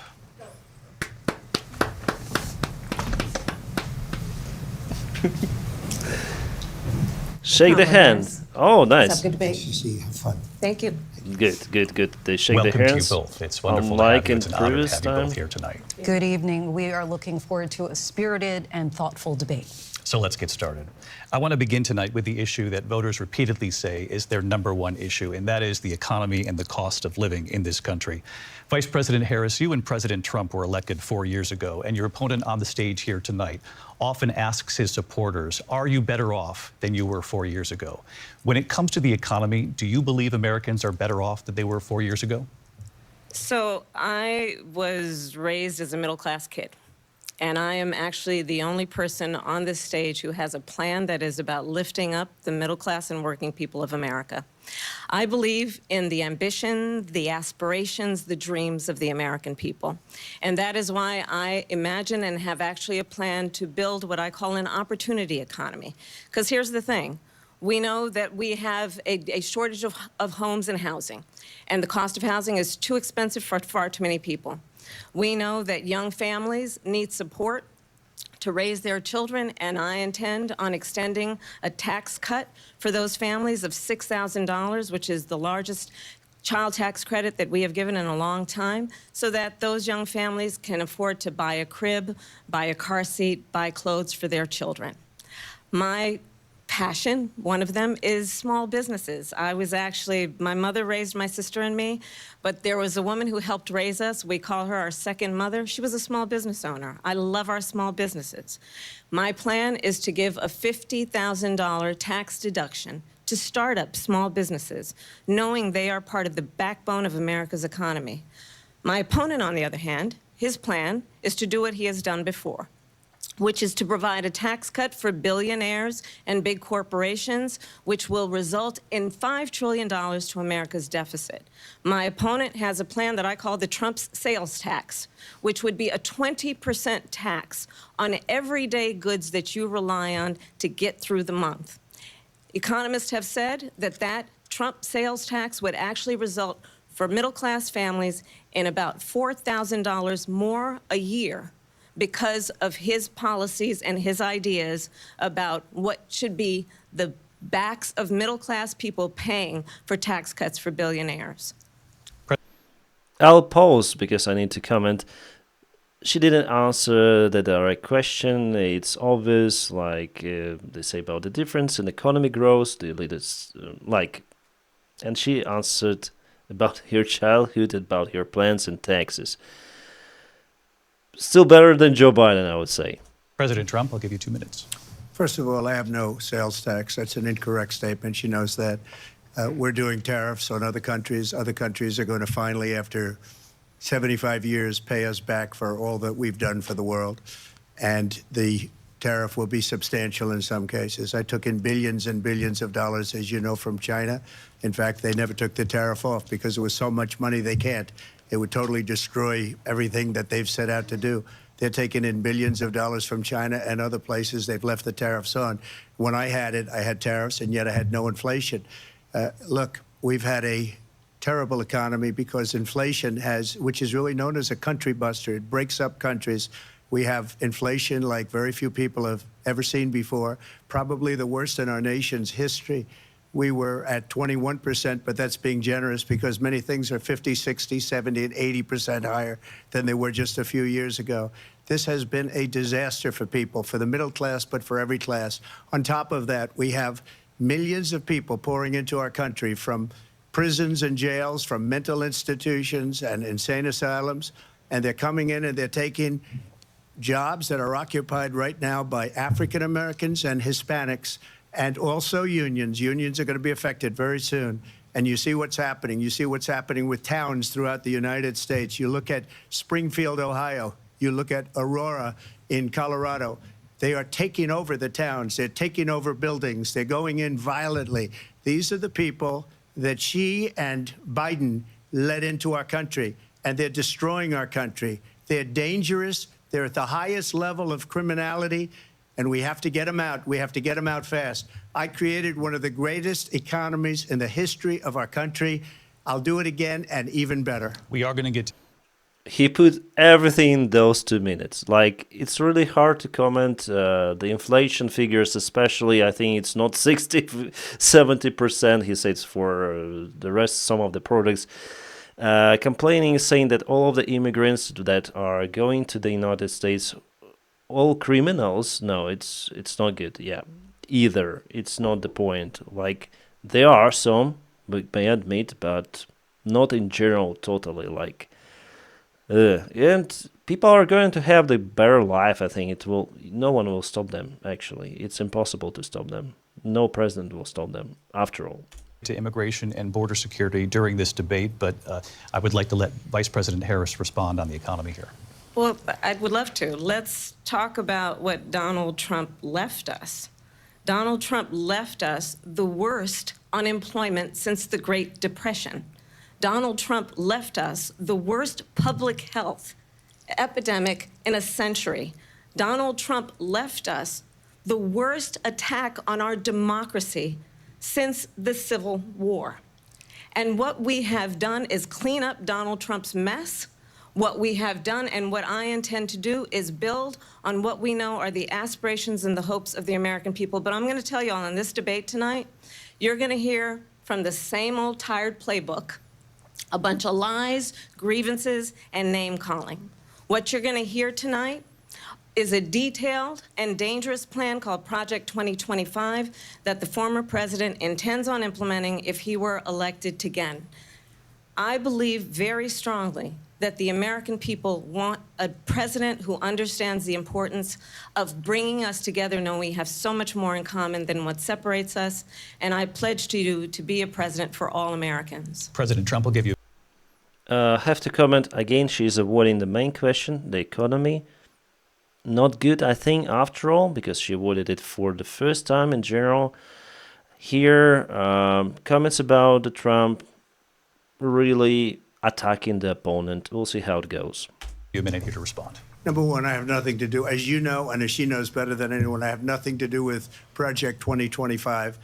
Shake the hand. Oh, nice. Good to see you. Have fun. Thank you. Good. They shake Welcome their hands. to you both. It's wonderful to have you. It's an honor to previous have you time. both here tonight. Good evening. We are looking forward to a spirited and thoughtful debate. So let's get started. I want to begin tonight with the issue that voters repeatedly say is their #1 issue, and that is the economy and the cost of living in this country. Vice President Harris, you and President Trump were elected 4 years ago, and your opponent on the stage here tonight often asks his supporters, are you better off than you were 4 years ago? When it comes to the economy, do you believe Americans are better off than they were 4 years ago? So I was raised as a middle-class kid. And I am actually the only person on this stage who has a plan that is about lifting up the middle class and working people of America. I believe in the ambition, the aspirations, the dreams of the American people. And that is why I imagine and have actually a plan to build what I call an opportunity economy. Because here's the thing. We know that we have a shortage of homes and housing. And the cost of housing is too expensive for far too many people. We know that young families need support to raise their children, and I intend on extending a tax cut for those families of $6,000, which is the largest child tax credit that we have given in a long time, so that those young families can afford to buy a crib, buy a car seat, buy clothes for their children. My passion, one of them, is small businesses. My mother raised my sister and me, but there was a woman who helped raise us. We call her our second mother. She was a small business owner. I love our small businesses. My plan is to give a $50,000 tax deduction to start up small businesses, knowing they are part of the backbone of America's economy. My opponent, on the other hand, his plan is to do what he has done before, which is to provide a tax cut for billionaires and big corporations, which will result in $5 trillion to America's deficit. My opponent has a plan that I call the Trump's sales tax, which would be a 20% tax on everyday goods that you rely on to get through the month. Economists have said that Trump sales tax would actually result for middle-class families in about $4,000 more a year because of his policies and his ideas about what should be the backs of middle-class people paying for tax cuts for billionaires. I'll pause because I need to comment. She didn't answer the direct question. It's obvious, like they say about the difference in economic growth, the leaders and she answered about her childhood, about her plans and taxes. Still better than Joe Biden, I would say. President Trump, I'll give you 2 minutes. First of all, I have no sales tax. That's an incorrect statement. She knows that. We're doing tariffs on other countries. Other countries are going to finally, after 75 years, pay us back for all that we've done for the world. And the tariff will be substantial in some cases. I took in billions and billions of dollars, as you know, from China. In fact, they never took the tariff off because it was so much money they can't. It would totally destroy everything that they've set out to do. They're taking in billions of dollars from China and other places. They've left the tariffs on. When I had it, I had tariffs, and yet I had no inflation. Look, we've had a terrible economy because inflation which is really known as a country buster. It breaks up countries. We have inflation like very few people have ever seen before, probably the worst in our nation's history. We were at 21%, but that's being generous because many things are 50, 60, 70, and 80% higher than they were just a few years ago. This has been a disaster for people, for the middle class, but for every class. On top of that, we have millions of people pouring into our country from prisons and jails, from mental institutions and insane asylums, and they're coming in and they're taking jobs that are occupied right now by African Americans and Hispanics, and also unions. Unions are going to be affected very soon. And you see what's happening. You see what's happening with towns throughout the United States. You look at Springfield, Ohio. You look at Aurora in Colorado. They are taking over the towns. They're taking over buildings. They're going in violently. These are the people that she and Biden led into our country, and they're destroying our country. They're dangerous. They're at the highest level of criminality, and we have to get them out. We have to get them out fast. I created one of the greatest economies in the history of our country. I'll do it again and even better. We are going to get he put everything in those 2 minutes. Like, it's really hard to comment the inflation figures, especially. I think it's not 60-70%. He says for the rest, some of the products. Complaining, saying that all of the immigrants that are going to the United States, all criminals. No, it's not good. Yeah, either. It's not the point. Like, there are some, we may admit, but not in general totally. Like, and people are going to have the better life. I think it will. No one will stop them. Actually, it's impossible to stop them. No president will stop them. After all. To immigration and border security during this debate, but I would like to let Vice President Harris respond on the economy here. Well, I would love to. Let's talk about what Donald Trump left us. Donald Trump left us the worst unemployment since the Great Depression. Donald Trump left us the worst public health epidemic in a century. Donald Trump left us the worst attack on our democracy since the Civil War. And what we have done is clean up Donald Trump's mess. What we have done and what I intend to do is build on what we know are the aspirations and the hopes of the American people. But I'm going to tell you all in this debate tonight, you're going to hear from the same old tired playbook, a bunch of lies, grievances, and name-calling. What you're going to hear tonight is a detailed and dangerous plan called Project 2025 that the former president intends on implementing if he were elected again. I believe very strongly that the American people want a president who understands the importance of bringing us together, knowing we have so much more in common than what separates us, and I pledge to you to be a president for all Americans. President Trump will give you... have to comment, again, she's avoiding the main question, the economy. Not good, I think, after all, because she avoided it for the first time in general. Here, comments about the Trump really attacking the opponent. We'll see how it goes. You have a minute here to respond. Number one, I have nothing to do, as you know, and as she knows better than anyone, I have nothing to do with Project 2025.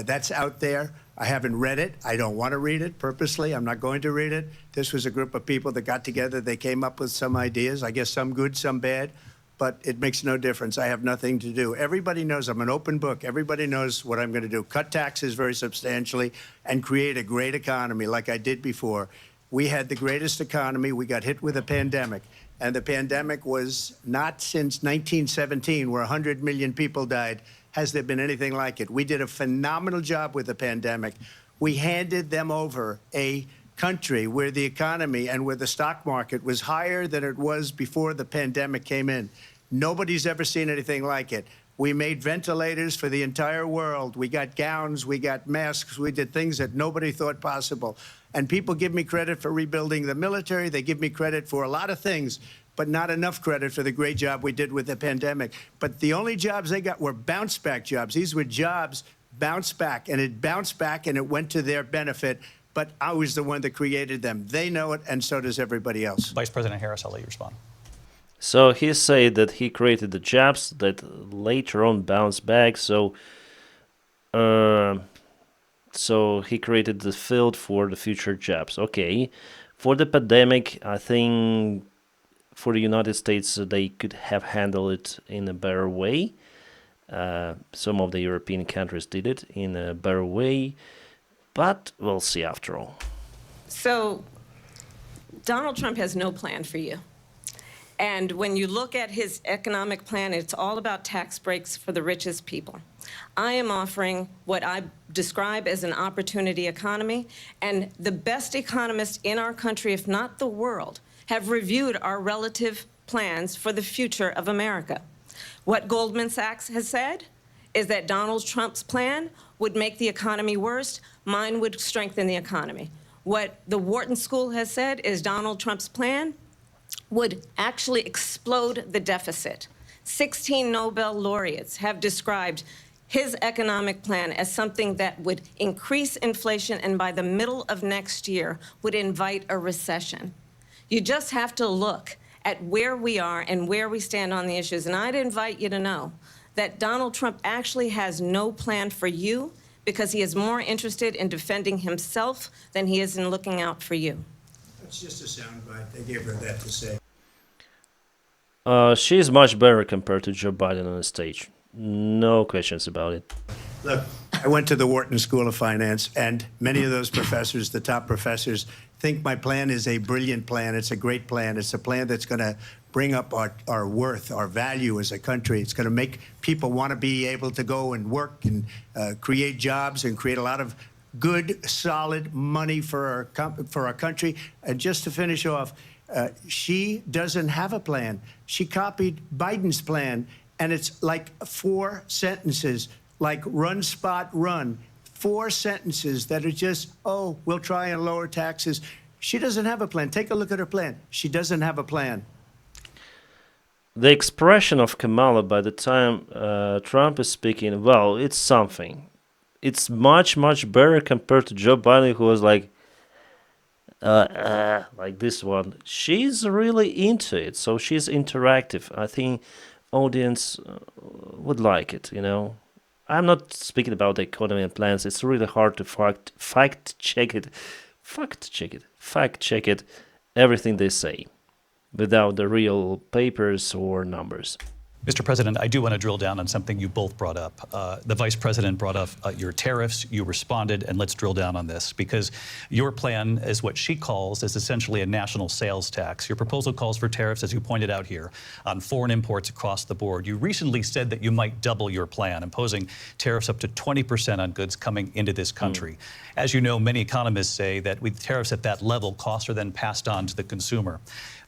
That's out there. I haven't read it. I don't want to read it purposely. I'm not going to read it. This was a group of people that got together. They came up with some ideas, I guess some good, some bad. But it makes no difference. I have nothing to do. Everybody knows I'm an open book. Everybody knows what I'm going to do. Cut taxes very substantially and create a great economy like I did before. We had the greatest economy. We got hit with a pandemic. And the pandemic was not since 1917, where 100 million people died, has there been anything like it. We did a phenomenal job with the pandemic. We handed them over a country where the economy and where the stock market was higher than it was before the pandemic came in. Nobody's ever seen anything like it. We made ventilators for the entire world. We got gowns, we got masks, we did things that nobody thought possible. And people give me credit for rebuilding the military. They give me credit for a lot of things, but not enough credit for the great job we did with the pandemic. But the only jobs they got were bounce back jobs. These were jobs bounce back, and it bounced back and it went to their benefit. But I was the one that created them. They know it, and so does everybody else. Vice President Harris, I'll let you respond. So he said that he created the jobs that later on bounced back. So he created the field for the future jobs. Okay. For the pandemic, I think for the United States, they could have handled it in a better way. Some of the European countries did it in a better way. But we'll see after all. So Donald Trump has no plan for you. And when you look at his economic plan, it's all about tax breaks for the richest people. I am offering what I describe as an opportunity economy, and the best economists in our country, if not the world, have reviewed our relative plans for the future of America. What Goldman Sachs has said is that Donald Trump's plan would make the economy worse. Mine would strengthen the economy. What the Wharton School has said is Donald Trump's plan would actually explode the deficit. 16 Nobel laureates have described his economic plan as something that would increase inflation and by the middle of next year would invite a recession. You just have to look at where we are and where we stand on the issues. And I'd invite you to know that Donald Trump actually has no plan for you because he is more interested in defending himself than he is in looking out for you. It's just a soundbite. They gave her that to say. She's much better compared to Joe Biden on the stage. No questions about it. Look, I went to the Wharton School of Finance, and many of those professors, the top professors, think my plan is a brilliant plan. It's a great plan. It's a plan that's going to bring up our worth, our value as a country. It's going to make people want to be able to go and work and create jobs and create a lot of good, solid money for our country. And just to finish off, she doesn't have a plan. She copied Biden's plan, and it's like 4 sentences, like run, spot, run. 4 sentences that are just, oh, we'll try and lower taxes. She doesn't have a plan. Take a look at her plan. She doesn't have a plan. The expression of Kamala by the time Trump is speaking, well, it's something. It's much, much better compared to Joe Biden, who was like this one. She's really into it, so she's interactive. I think audience would like it, you know. I'm not speaking about the economy and plans. It's really hard to fact check it, everything they say, without the real papers or numbers. Mr. President, I do want to drill down on something you both brought up. The Vice President brought up your tariffs. You responded, and let's drill down on this, because your plan is what she calls is essentially a national sales tax. Your proposal calls for tariffs, as you pointed out here, on foreign imports across the board. You recently said that you might double your plan, imposing tariffs up to 20% on goods coming into this country. As you know, many economists say that with tariffs at that level, costs are then passed on to the consumer.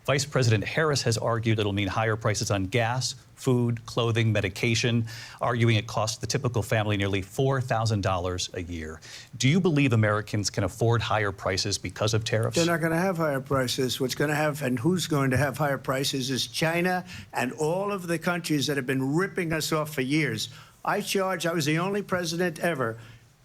Vice President Harris has argued it'll mean higher prices on gas, food, clothing, medication, arguing it costs the typical family nearly $4,000 a year. Do you believe Americans can afford higher prices because of tariffs? They're not going to have higher prices. What's going to have, and who's going to have higher prices, is China and all of the countries that have been ripping us off for years. I was the only president ever.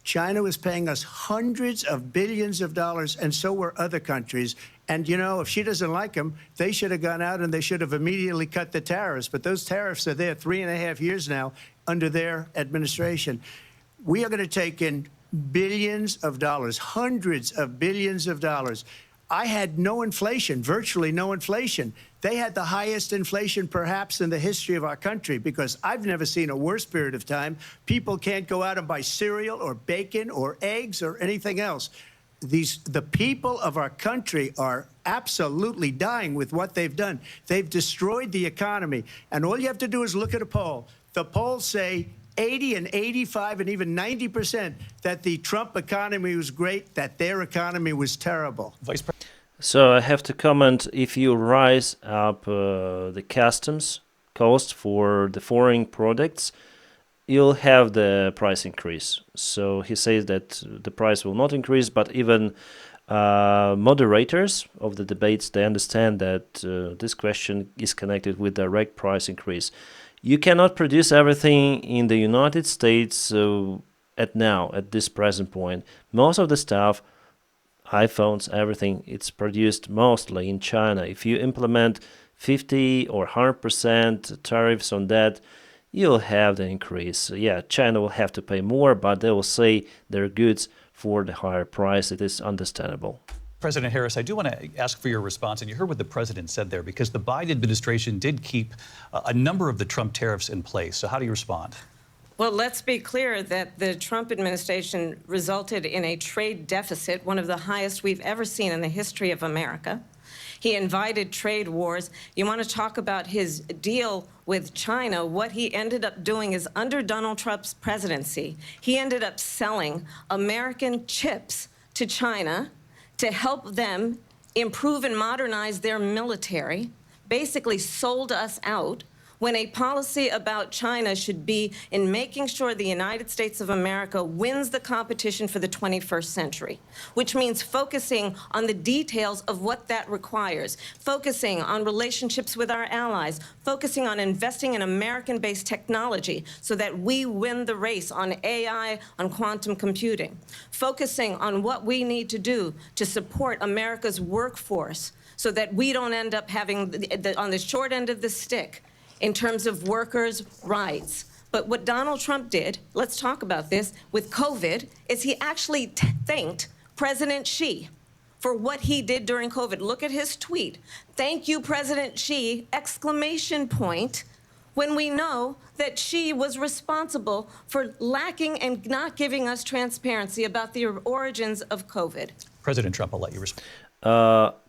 China was paying us hundreds of billions of dollars, and so were other countries. And, you know, if she doesn't like them, they should have gone out and they should have immediately cut the tariffs. But those tariffs are there 3.5 years now under their administration. We are going to take in billions of dollars, hundreds of billions of dollars. I had no inflation, virtually no inflation. They had the highest inflation perhaps in the history of our country, because I've never seen a worse period of time. People can't go out and buy cereal or bacon or eggs or anything else. The people of our country are absolutely dying with what they've done. They've destroyed the economy. And all you have to do is look at a poll. The polls say 80 and 85 and even 90% that the Trump economy was great, that their economy was terrible. So I have to comment, if you rise up the customs cost for the foreign products, you'll have the price increase. So he says that the price will not increase, but even moderators of the debates, they understand that this question is connected with direct price increase. You cannot produce everything in the United States at this present point. Most of the stuff, iPhones, everything, it's produced mostly in China. If you implement 50 or 100% tariffs on that, you'll have the increase. Yeah, China will have to pay more, but they will say their goods for the higher price. It is understandable. President Harris, I do want to ask for your response, and you heard what the president said there, because the Biden administration did keep a number of the Trump tariffs in place. So how do you respond? Well, let's be clear that the Trump administration resulted in a trade deficit, one of the highest we've ever seen in the history of America. He invited trade wars. You want to talk about his deal with China? What he ended up doing is, under Donald Trump's presidency, he ended up selling American chips to China to help them improve and modernize their military, basically sold us out, when a policy about China should be in making sure the United States of America wins the competition for the 21st century, which means focusing on the details of what that requires, focusing on relationships with our allies, focusing on investing in American-based technology so that we win the race on AI, on quantum computing, focusing on what we need to do to support America's workforce so that we don't end up having, on the short end of the stick, in terms of workers' rights. But what Donald Trump did, let's talk about this, with COVID, is he actually thanked President Xi for what he did during COVID. Look at his tweet. Thank you, President Xi, exclamation point, when we know that Xi was responsible for lacking and not giving us transparency about the origins of COVID. President Trump, I'll let you respond.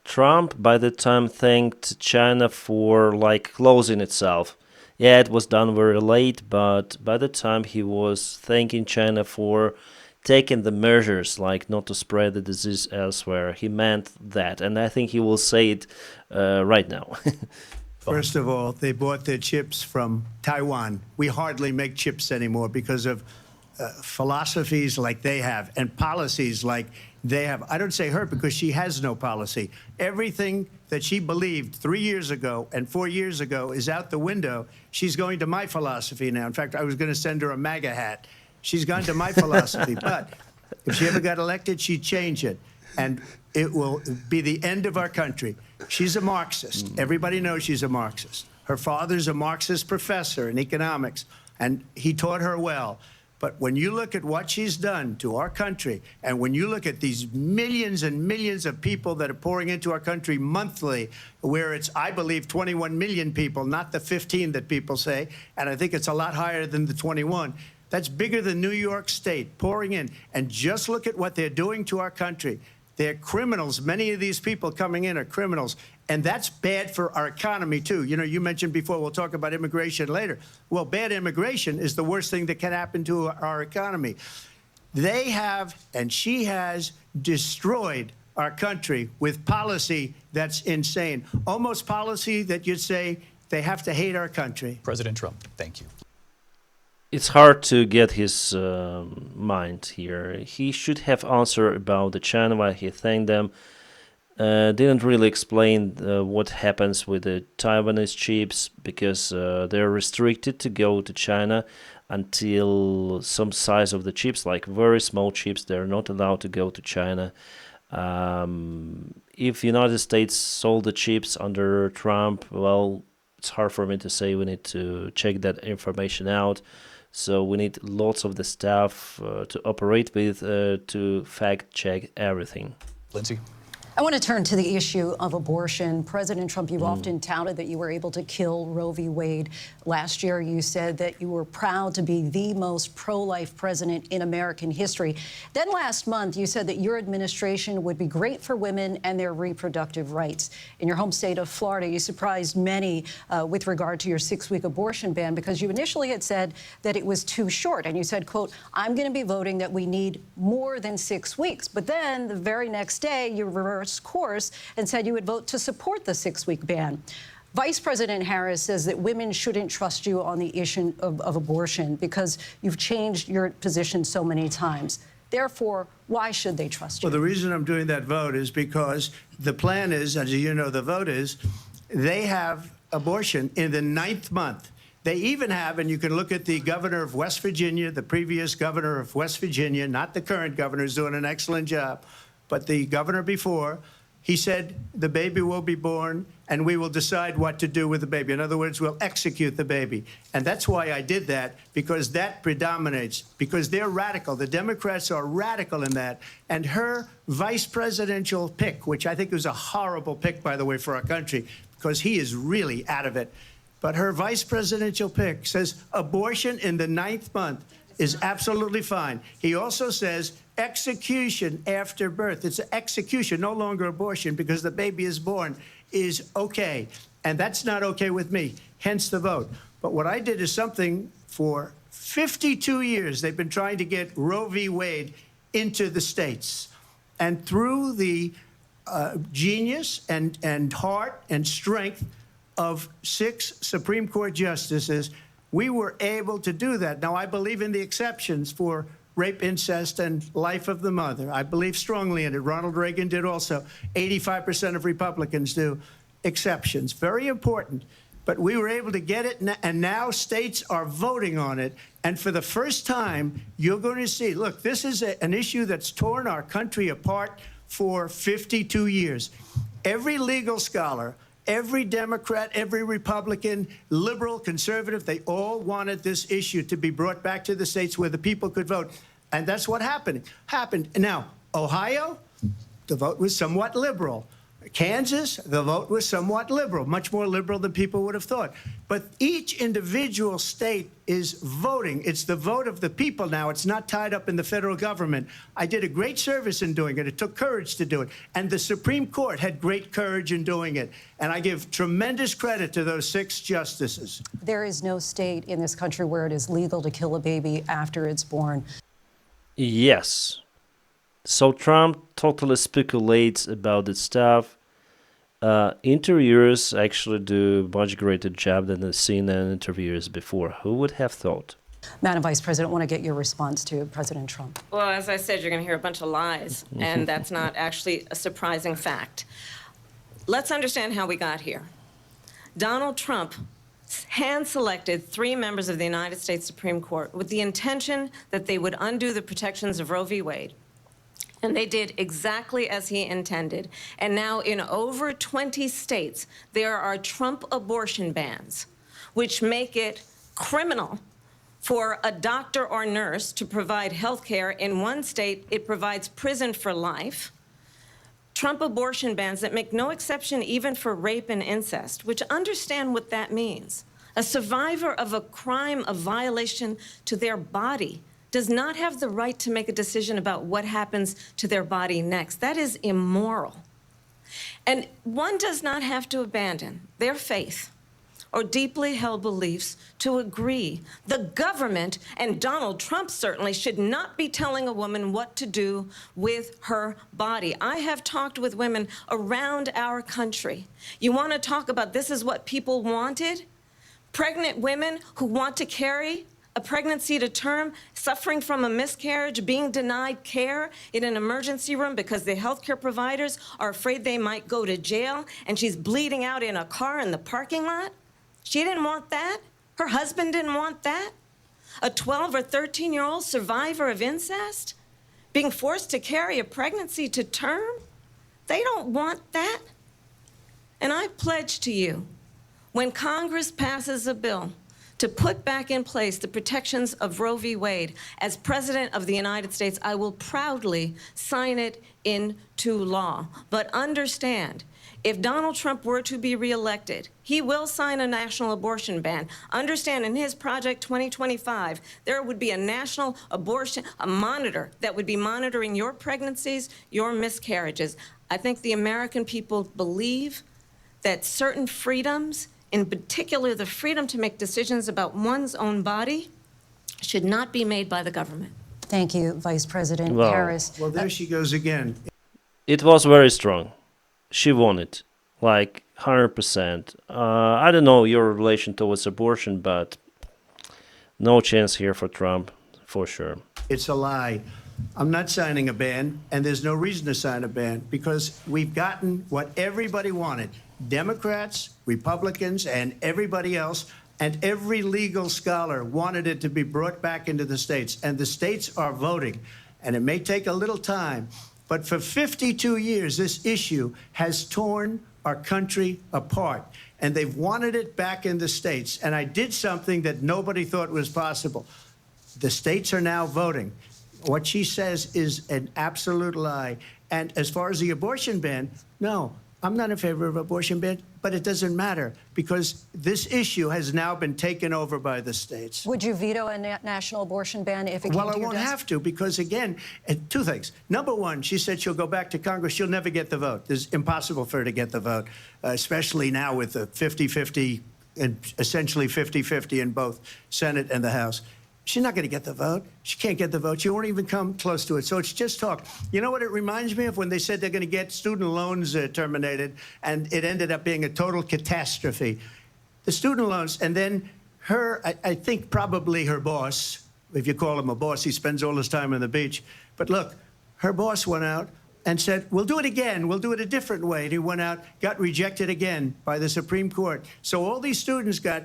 Trump, by the time, thanked China for, like, closing itself. Yeah, it was done very late, but by the time he was thanking China for taking the measures, like not to spread the disease elsewhere, he meant that. And I think he will say it right now. First of all, they bought their chips from Taiwan. We hardly make chips anymore because of philosophies like they have and policies like they have. I don't say her because she has no policy. Everything that she believed 3 years ago and 4 years ago is out the window. She's going to my philosophy now. In fact, I was going to send her a MAGA hat. She's gone to my philosophy. But if she ever got elected, she'd change it. And it will be the end of our country. She's a Marxist. Everybody knows she's a Marxist. Her father's a Marxist professor in economics, and he taught her well. But when you look at what she's done to our country, and when you look at these millions and millions of people that are pouring into our country monthly, where it's, I believe, 21 million people, not the 15 that people say, and I think it's a lot higher than the 21, that's bigger than New York State pouring in. And just look at what they're doing to our country. They're criminals. Many of these people coming in are criminals. And that's bad for our economy, too. You know, you mentioned before, we'll talk about immigration later. Well, bad immigration is the worst thing that can happen to our economy. They have, and she has, destroyed our country with policy that's insane. Almost policy that you'd say they have to hate our country. President Trump, thank you. It's hard to get his mind here. He should have answered about the China while he thanked them. Didn't really explain what happens with the Taiwanese chips, because they're restricted to go to China until some size of the chips, like very small chips, they're not allowed to go to China. If United States sold the chips under Trump, well, it's hard for me to say. We need to check that information out. So we need lots of the staff to operate with to fact check everything. Linsey? I want to turn to the issue of abortion. President Trump, you've often touted that you were able to kill Roe v. Wade. Last year, you said that you were proud to be the most pro-life president in American history. Then last month, you said that your administration would be great for women and their reproductive rights. In your home state of Florida, you surprised many with regard to your 6-week abortion ban, because you initially had said that it was too short. And you said, quote, I'm going to be voting that we need more than 6 weeks. But then the very next day, you reversed course and said you would vote to support the 6-week ban. Vice President Harris says that women shouldn't trust you on the issue of abortion because you've changed your position so many times. Therefore, why should they trust you? Well, the reason I'm doing that vote is because the plan is, as you know, the vote is, they have abortion in the 9th month. They even have, and you can look at the governor of West Virginia, the previous governor of West Virginia, not the current governor, who's doing an excellent job, but the governor before, he said the baby will be born and we will decide what to do with the baby. In other words, we'll execute the baby. And that's why I did that, because that predominates, because they're radical. The Democrats are radical in that. And her vice presidential pick, which I think was a horrible pick, by the way, for our country, because he is really out of it. But her vice presidential pick says abortion in the 9th month is absolutely fine. He also says execution after birth. It's execution, no longer abortion, because the baby is born, is okay. And that's not okay with me, hence the vote. But what I did is something for 52 years. They've been trying to get Roe v. Wade into the states. And through the genius and heart and strength of 6 Supreme Court justices, we were able to do that. Now, I believe in the exceptions for rape, incest, and life of the mother. I believe strongly in it. Ronald Reagan did also. 85% of Republicans do. Exceptions. Very important. But we were able to get it, and now states are voting on it. And for the first time, you're going to see, look, this is an issue that's torn our country apart for 52 years. Every legal scholar, every Democrat, every Republican, liberal, conservative, they all wanted this issue to be brought back to the states where the people could vote. And that's what happened. Now, Ohio, the vote was somewhat liberal. Kansas, the vote was somewhat liberal, much more liberal than people would have thought. But each individual state is voting. It's the vote of the people now. It's not tied up in the federal government. I did a great service in doing it. It took courage to do it. And the Supreme Court had great courage in doing it. And I give tremendous credit to those 6 justices. There is no state in this country where it is legal to kill a baby after it's born. Yes. So Trump totally speculates about this stuff. Interviewers actually do much greater job than the CNN interviewers before. Who would have thought? Madam Vice President, I want to get your response to President Trump. Well, as I said, you're going to hear a bunch of lies, and that's not actually a surprising fact. Let's understand how we got here. Donald Trump hand-selected 3 members of the United States Supreme Court with the intention that they would undo the protections of Roe v. Wade. And they did exactly as he intended. And now in over 20 states, there are Trump abortion bans, which make it criminal for a doctor or nurse to provide health care. In one state, it provides prison for life. Trump abortion bans that make no exception even for rape and incest, which understand what that means. A survivor of a crime of violation to their body does not have the right to make a decision about what happens to their body next. That is immoral. And one does not have to abandon their faith or deeply held beliefs to agree. The government, and Donald Trump certainly, should not be telling a woman what to do with her body. I have talked with women around our country. You want to talk about this is what people wanted? Pregnant women who want to carry a pregnancy to term, suffering from a miscarriage, being denied care in an emergency room because the healthcare providers are afraid they might go to jail, and she's bleeding out in a car in the parking lot. She didn't want that. Her husband didn't want that. A 12 or 13-year-old survivor of incest being forced to carry a pregnancy to term. They don't want that. And I pledge to you, when Congress passes a bill to put back in place the protections of Roe v. Wade, as President of the United States, I will proudly sign it into law. But understand, if Donald Trump were to be reelected, he will sign a national abortion ban. Understand, in his Project 2025, there would be a national abortion, a monitor that would be monitoring your pregnancies, your miscarriages. I think the American people believe that certain freedoms, in particular the freedom to make decisions about one's own body, should not be made by the government. Thank you, Vice President Harris. Well, there she goes again. It was very strong. She won it, like 100%. I don't know your relation towards abortion, but no chance here for Trump, for sure. It's a lie. I'm not signing a ban, and there's no reason to sign a ban, because we've gotten what everybody wanted. Democrats, Republicans, and everybody else, and every legal scholar wanted it to be brought back into the states. And the states are voting. And it may take a little time, but for 52 years, this issue has torn our country apart. And they've wanted it back in the states. And I did something that nobody thought was possible. The states are now voting. What she says is an absolute lie. And as far as the abortion ban, no, I'm not in favor of abortion ban, but it doesn't matter because this issue has now been taken over by the states. Would you veto a national abortion ban if it came to your desk? Well, I won't have to because, again, 2 things. Number one, she said she'll go back to Congress. She'll never get the vote. It's impossible for her to get the vote, especially now with the 50-50 and essentially 50-50 in both Senate and the House. She's not going to get the vote. She can't get the vote. She won't even come close to it. So it's just talk. You know what it reminds me of? When they said they're going to get student loans terminated, and it ended up being a total catastrophe. The student loans, and then her, I think probably her boss, if you call him a boss, he spends all his time on the beach. But look, her boss went out and said, we'll do it again. We'll do it a different way. And he went out, got rejected again by the Supreme Court. So all these students got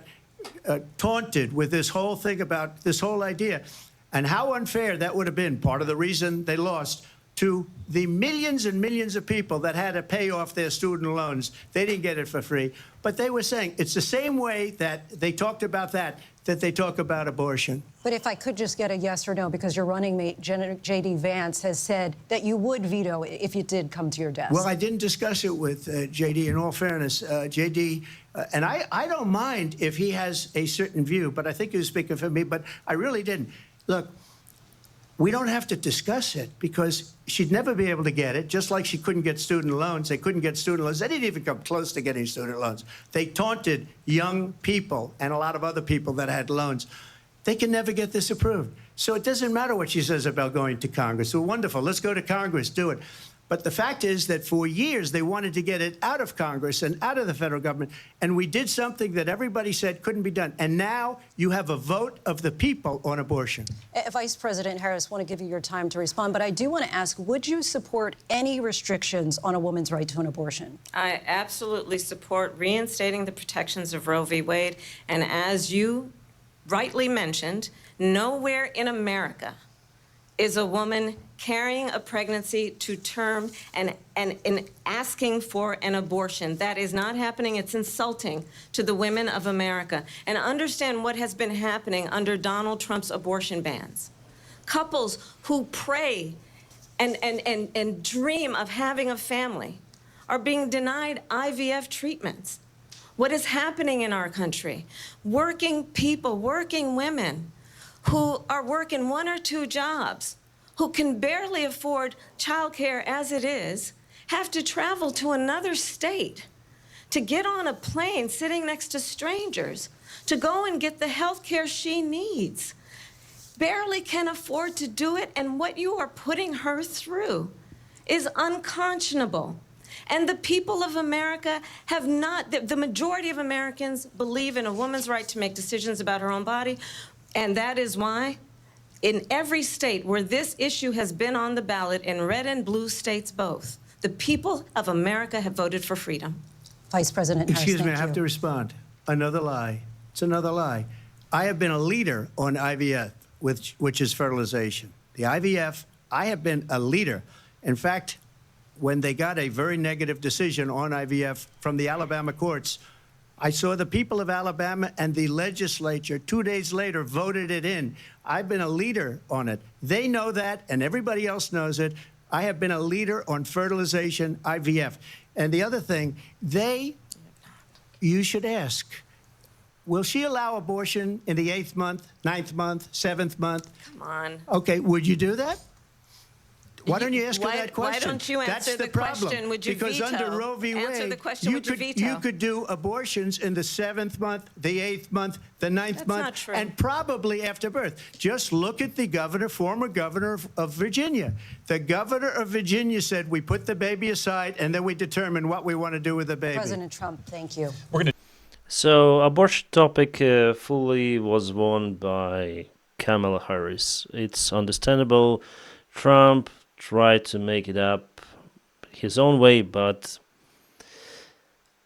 taunted with this whole thing about this whole idea. And how unfair that would have been, part of the reason they lost, to the millions and millions of people that had to pay off their student loans. They didn't get it for free. But they were saying it's the same way that they talked about that. that they talk about abortion. But if I could just get a yes or no, because your running mate, J.D. Vance, has said that you would veto it if it did come to your desk. Well, I didn't discuss it with J.D. In all fairness, J.D., and I don't mind if he has a certain view, but I think he was speaking for me, but I really didn't. Look, we don't have to discuss it because she'd never be able to get it, just like she couldn't get student loans. They couldn't get student loans. They didn't even come close to getting student loans. They taunted young people and a lot of other people that had loans. They can never get this approved. So it doesn't matter what she says about going to Congress. Well, wonderful. Let's go to Congress. Do it. But the fact is that for years, they wanted to get it out of Congress and out of the federal government. And we did something that everybody said couldn't be done. And now you have a vote of the people on abortion. Vice President Harris, I want to give you your time to respond. But I do want to ask, would you support any restrictions on a woman's right to an abortion? I absolutely support reinstating the protections of Roe v. Wade. And as you rightly mentioned, nowhere in America is a woman carrying a pregnancy to term and asking for an abortion. That is not happening. It's insulting to the women of America. And understand what has been happening under Donald Trump's abortion bans. Couples who pray and dream of having a family are being denied IVF treatments. What is happening in our country? Working people, working women who are working 1 or 2 jobs, who can barely afford childcare as it is, have to travel to another state to get on a plane sitting next to strangers to go and get the health care she needs. Barely can afford to do it, and what you are putting her through is unconscionable. And the people of America have not, the majority of Americans believe in a woman's right to make decisions about her own body, and that is why in every state where this issue has been on the ballot, in red and blue states both, the people of America have voted for freedom. Vice President Harris, excuse me, I have to respond. Another lie. It's another lie. I have been a leader on IVF, which is fertilization. The IVF, I have been a leader. In fact, when they got a very negative decision on IVF from the Alabama courts, I saw the people of Alabama and the legislature 2 days later voted it in. I've been a leader on it. They know that, and everybody else knows it. I have been a leader on fertilization, IVF. And the other thing, you should ask, will she allow abortion in the 8th month, 9th month, 7th month? Come on. Okay, would you do that? Why don't you ask her that question? Why don't you answer the question? Would you because veto? Under Roe v. Wade, answer the question, would you veto? You could do abortions in the 7th month, the 8th month, the 9th month, not true. and probably after birth. Just look at the governor, former governor of Virginia. The governor of Virginia said, we put the baby aside, and then we determine what we want to do with the baby. President Trump, thank you. So, abortion topic fully was won by Kamala Harris. It's understandable. Trump tried to make it up his own way, but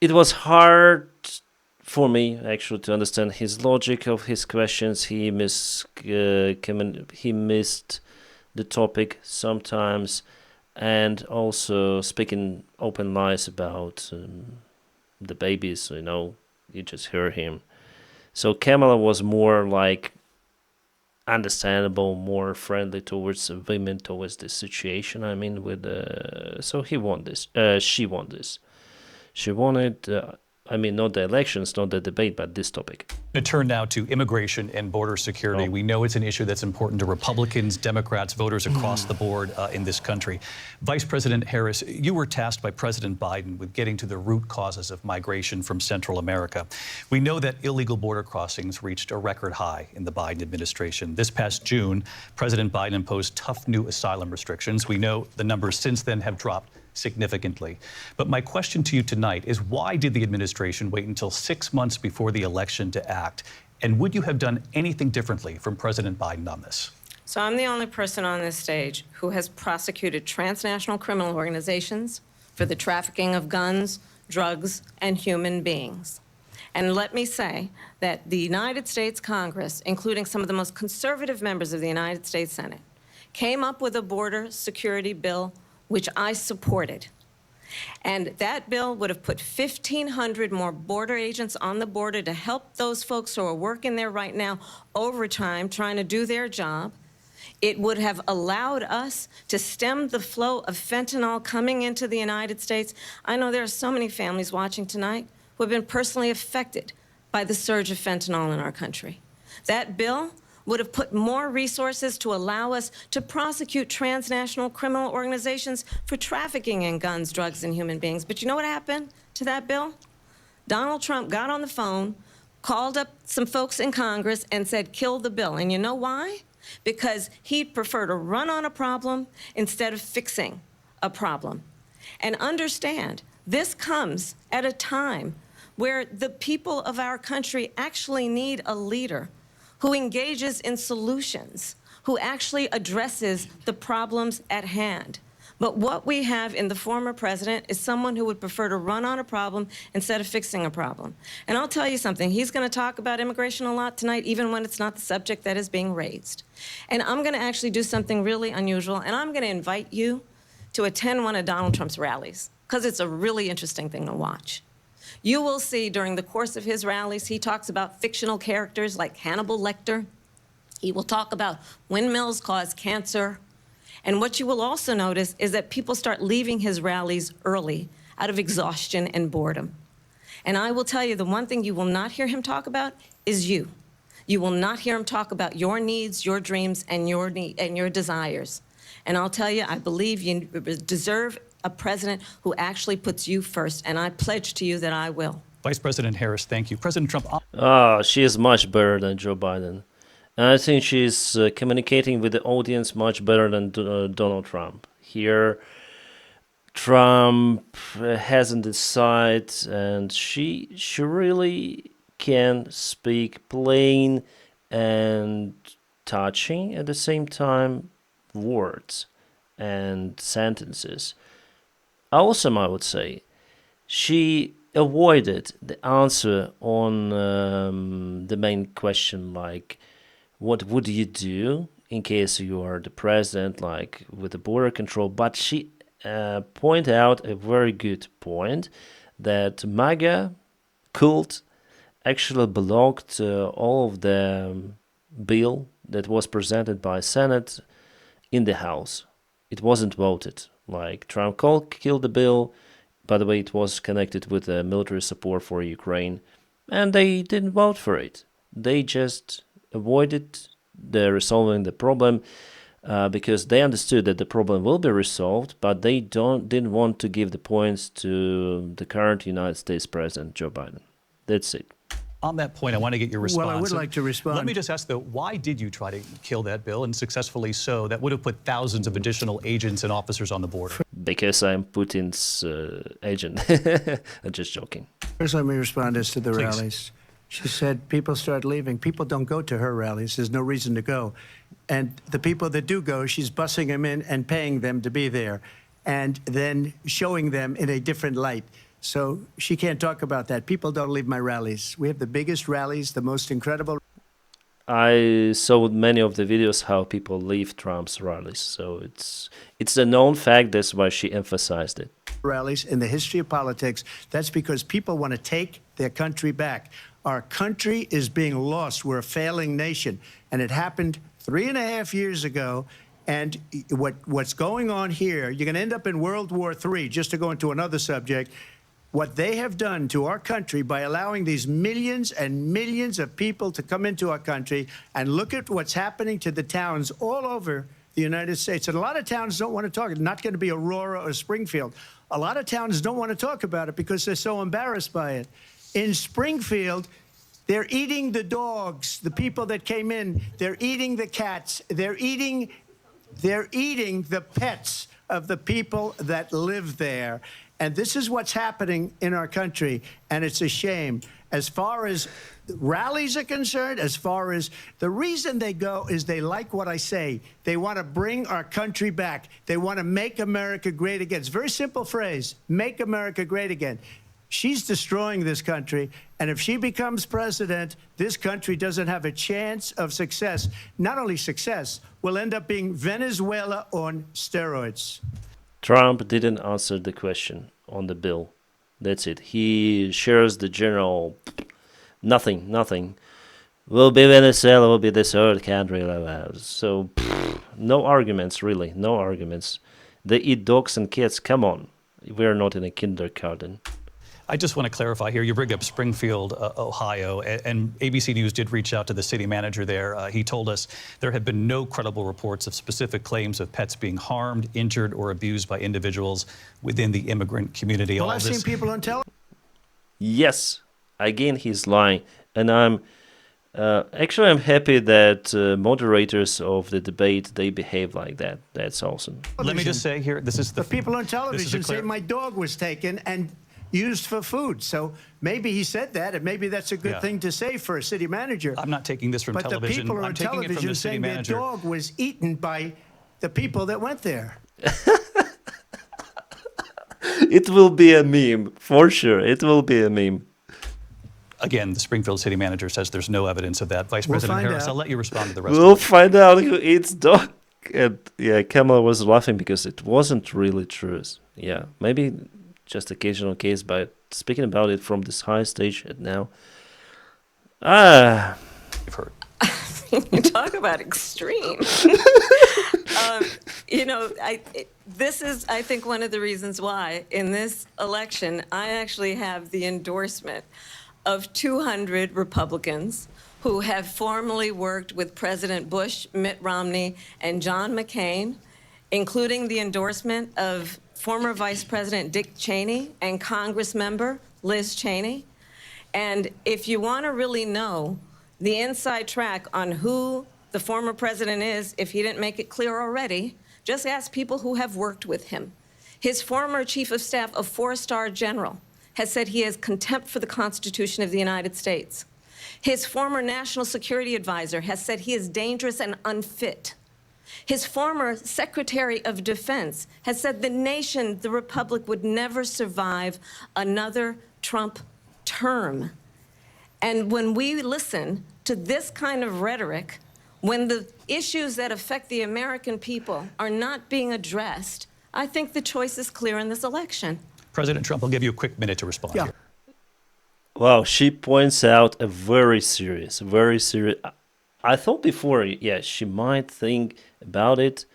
it was hard for me actually to understand his logic of his questions. He missed the topic sometimes, and also speaking open lies about the babies. You just hear him. So Kamala was more like understandable, more friendly towards women, towards this situation. I mean, so he won this. She won this. She won it. Not the elections, not the debate, but this topic. To turn now to immigration and border security. We know it's an issue that's important to Republicans, Democrats, voters across the board in this country. Vice President Harris, you were tasked by President Biden with getting to the root causes of migration from Central America. We know that illegal border crossings reached a record high in the Biden administration. This past June, President Biden imposed tough new asylum restrictions. We know the numbers since then have dropped significantly. But my question to you tonight is, why did the administration wait until 6 months before the election to act? And would you have done anything differently from President Biden on this? So I'm the only person on this stage who has prosecuted transnational criminal organizations for the trafficking of guns, drugs, and human beings. And let me say that the United States Congress, including some of the most conservative members of the United States Senate, came up with a border security bill which I supported. And that bill would have put 1,500 more border agents on the border to help those folks who are working there right now overtime, trying to do their job. It would have allowed us to stem the flow of fentanyl coming into the United States. I know there are so many families watching tonight who have been personally affected by the surge of fentanyl in our country. That bill would have put more resources to allow us to prosecute transnational criminal organizations for trafficking in guns, drugs, and human beings. But you know what happened to that bill? Donald Trump got on the phone, called up some folks in Congress, and said, kill the bill. And you know why? Because he'd prefer to run on a problem instead of fixing a problem. And understand, this comes at a time where the people of our country actually need a leader who engages in solutions, who actually addresses the problems at hand. But what we have in the former president is someone who would prefer to run on a problem instead of fixing a problem. And I'll tell you something, he's going to talk about immigration a lot tonight, even when it's not the subject that is being raised. And I'm going to actually do something really unusual, and I'm going to invite you to attend one of Donald Trump's rallies, because it's a really interesting thing to watch. You will see during the course of his rallies, he talks about fictional characters like Hannibal Lecter. He will talk about windmills cause cancer. And what you will also notice is that people start leaving his rallies early out of exhaustion and boredom. And I will tell you, the one thing you will not hear him talk about is you. You will not hear him talk about your needs, your dreams, and your desires. And I'll tell you, I believe you deserve a president who actually puts you first, and I pledge to you that I will. Vice President Harris, thank you. President Trump. She is much better than Joe Biden. And I think she's communicating with the audience much better than Donald Trump. Here, Trump hasn't decided, and she really can speak plain and touching at the same time words and sentences. Awesome, I would say. She avoided the answer on the main question, like, what would you do in case you are the president, like with the border control? But she pointed out a very good point, that MAGA cult actually blocked all of the bill that was presented by Senate in the House. It wasn't voted. Like, Trump killed the bill. By the way, it was connected with military support for Ukraine, and they didn't vote for it. They just avoided resolving the problem because they understood that the problem will be resolved, but they didn't want to give the points to the current United States President, Joe Biden. That's it. On that point, I want to get your response. Well, I would like to respond. Let me just ask, though, why did you try to kill that bill, and successfully so? That would have put thousands of additional agents and officers on the border. Because I'm Putin's agent. I'm just joking. First, let me respond as to the Please. rallies. She said people start leaving. People don't go to her rallies. There's no reason to go. And the people that do go, she's bussing them in and paying them to be there, and then showing them in a different light. So she can't talk about that. People don't leave my rallies. We have the biggest rallies, the most incredible. I saw many of the videos how people leave Trump's rallies. So it's a known fact. That's why she emphasized it. Rallies in the history of politics. That's because people want to take their country back. Our country is being lost. We're a failing nation. And it happened 3.5 years ago. And what's going on here, you're going to end up in World War III, just to go into another subject. What they have done to our country by allowing these millions and millions of people to come into our country, and look at what's happening to the towns all over the United States. And a lot of towns don't want to talk. It's not going to be Aurora or Springfield. A lot of towns don't want to talk about it because they're so embarrassed by it. In Springfield, they're eating the dogs, the people that came in. They're eating the cats. They're eating the pets of the people that live there. And this is what's happening in our country, and it's a shame. As far as rallies are concerned, as far as the reason they go is they like what I say. They want to bring our country back. They want to make America great again. It's a very simple phrase, make America great again. She's destroying this country, and if she becomes president, this country doesn't have a chance of success. Not only success, we'll end up being Venezuela on steroids. Trump didn't answer the question. on the bill. That's it. He shares the general nothing. Will be Venezuela, will be the third country. So no arguments, really, no arguments. They eat dogs and cats. Come on, we're not in a kindergarten. I just want to clarify here. You bring up Springfield, Ohio, and ABC News did reach out to the city manager there. He told us there had been no credible reports of specific claims of pets being harmed, injured, or abused by individuals within the immigrant community. Well, I've seen people on television. Yes, again, he's lying. And I'm happy that moderators of the debate, they behave like that. That's awesome. Let me just say here, this is the people on television say my dog was taken and used for food. So maybe he said that, and maybe that's a good thing to say for a city manager. I'm not taking this from television. But the people I'm on taking it from television the city saying their manager. dog was eaten by the people that went there. It will be a meme, for sure. It will be a meme. Again, the Springfield city manager says there's no evidence of that. Vice President Harris, I'll let you respond to the rest We'll of it. find out who eats dog. And yeah, Kamala was laughing because it wasn't really true. Yeah, maybe just occasional case, but speaking about it from this high stage now. You've heard. You talk about extreme. This is, I think, one of the reasons why in this election, I actually have the endorsement of 200 Republicans who have formerly worked with President Bush, Mitt Romney, and John McCain, including the endorsement of former Vice President Dick Cheney and Congress member Liz Cheney. And if you want to really know the inside track on who the former president is, if he didn't make it clear already, just ask people who have worked with him. His former chief of staff, a four-star general, has said he has contempt for the Constitution of the United States. His former national security advisor has said he is dangerous and unfit. His former Secretary of Defense has said the nation, the Republic, would never survive another Trump term. And when we listen to this kind of rhetoric, when the issues that affect the American people are not being addressed, I think the choice is clear in this election. President Trump, I'll give you a quick minute to respond here. Wow, she points out a very serious. I thought before, yeah, she might think about it,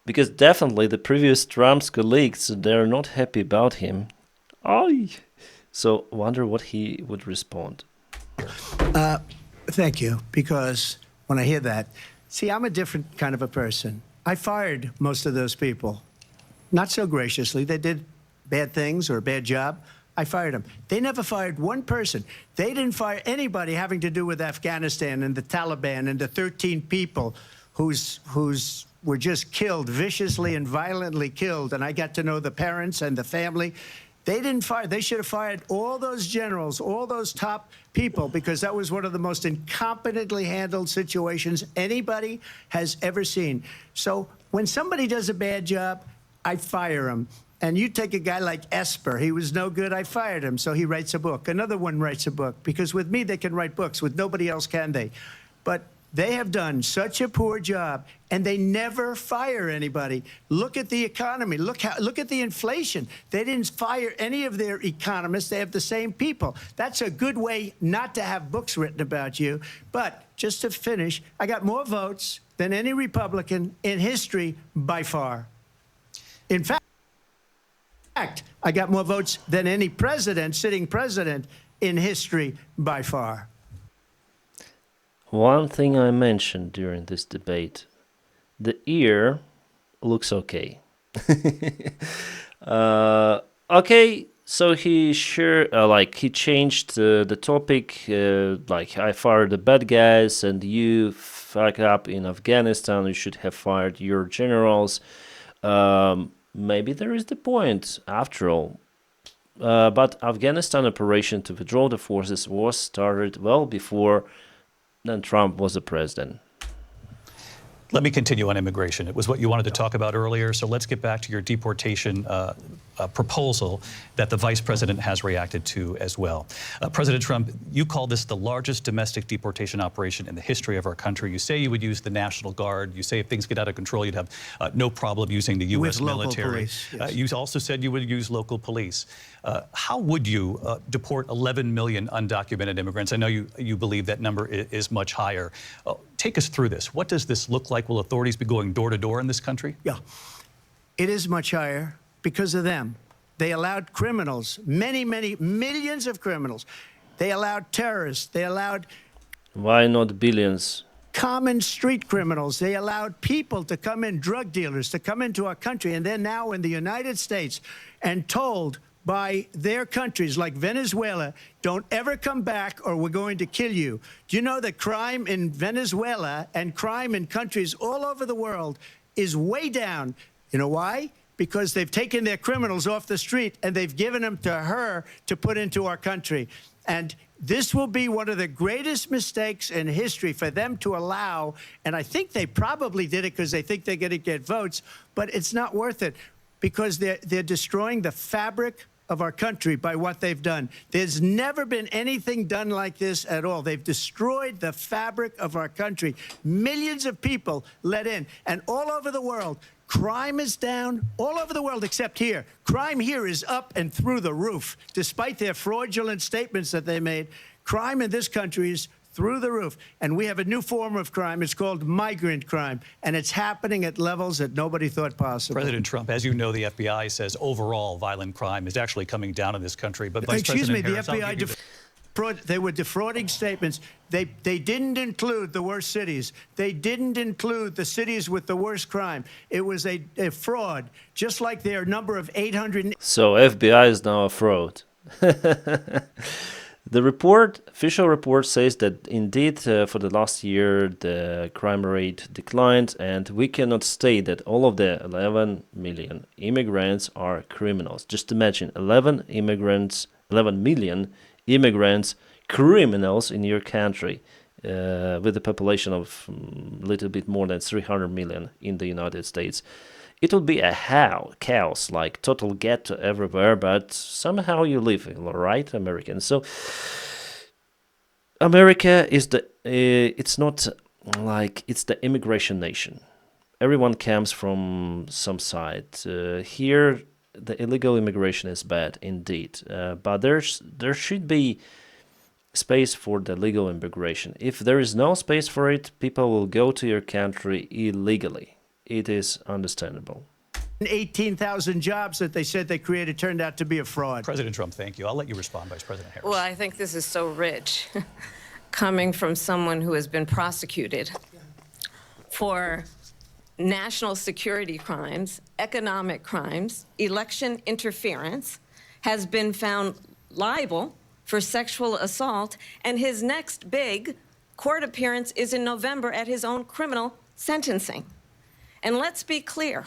because definitely the previous Trump's colleagues, they're not happy about him. So wonder what he would respond. Thank you, because when I hear that, see, I'm a different kind of a person. I fired most of those people. Not so graciously. They did bad things or a bad job. I fired them. They never fired one person. They didn't fire anybody having to do with Afghanistan and the Taliban and the 13 people who's were just killed, viciously and violently killed. And I got to know the parents and the family. They didn't fire. They should have fired all those generals, all those top people, because that was one of the most incompetently handled situations anybody has ever seen. So when somebody does a bad job, I fire him. And you take a guy like Esper. He was no good. I fired him. So he writes a book. Another one writes a book. Because with me, they can write books. With nobody else can they. But they have done such a poor job, and they never fire anybody. Look at the economy. Look at the inflation. They didn't fire any of their economists. They have the same people. That's a good way not to have books written about you. But just to finish, I got more votes than any Republican in history by far. In fact, I got more votes than any president, sitting president, in history by far. One thing I mentioned during this debate, the ear looks okay. Okay, so he he changed the topic, like I fired the bad guys and you fuck up in Afghanistan, you should have fired your generals. Maybe there is the point, after all. But Afghanistan operation to withdraw the forces was started well before then Trump was the president. Let me continue on immigration. It was what you wanted to talk about earlier, so let's get back to your deportation proposal that the vice president has reacted to as well. President Trump, you call this the largest domestic deportation operation in the history of our country. You say you would use the National Guard. You say if things get out of control, you'd have no problem using the U.S. military. Police, yes. You also said you would use local police. How would you deport 11 million undocumented immigrants? I know you believe that number is much higher. Take us through this. What does this look like? Will authorities be going door to door in this country? Yeah, it is much higher because of them. They allowed criminals, many millions of criminals. They allowed terrorists. They allowed... Why not billions? Common street criminals. They allowed people to come in, drug dealers, to come into our country, and they're now in the United States and told by their countries like Venezuela, don't ever come back or we're going to kill you. Do you know that crime in Venezuela and crime in countries all over the world is way down? You know why? Because they've taken their criminals off the street and they've given them to her to put into our country. And this will be one of the greatest mistakes in history for them to allow. And I think they probably did it because they think they're going to get votes, but it's not worth it because they're destroying the fabric of our country by what they've done. There's never been anything done like this at all. They've destroyed the fabric of our country. Millions of people let in, and all over the world, crime is down all over the world except here. Crime here is up and through the roof. Despite their fraudulent statements that they made, crime in this country is through the roof. And we have a new form of crime. It's called migrant crime. And it's happening at levels that nobody thought possible. President Trump, as you know, the FBI says overall violent crime is actually coming down in this country. But Vice President Harris, the FBI they were defrauding statements. They didn't include the worst cities. They didn't include the cities with the worst crime. It was a fraud, just like their number of 800. So FBI is now a fraud. The official report says that indeed for the last year the crime rate declined, and we cannot state that all of the 11 million immigrants are criminals. Just imagine 11 million immigrants, criminals in your country, with a population of a little bit more than 300 million in the United States. It would be a chaos, like total ghetto everywhere, but somehow you live, right, Americans? So America is it's not like it's the immigration nation. Everyone comes from some side. Here, the illegal immigration is bad indeed, but there should be space for the legal immigration. If there is no space for it, people will go to your country illegally. It is understandable. 18,000 jobs that they said they created turned out to be a fraud. President Trump, thank you. I'll let you respond, Vice President Harris. Well, I think this is so rich, coming from someone who has been prosecuted for national security crimes, economic crimes, election interference, has been found liable for sexual assault, and his next big court appearance is in November at his own criminal sentencing. And let's be clear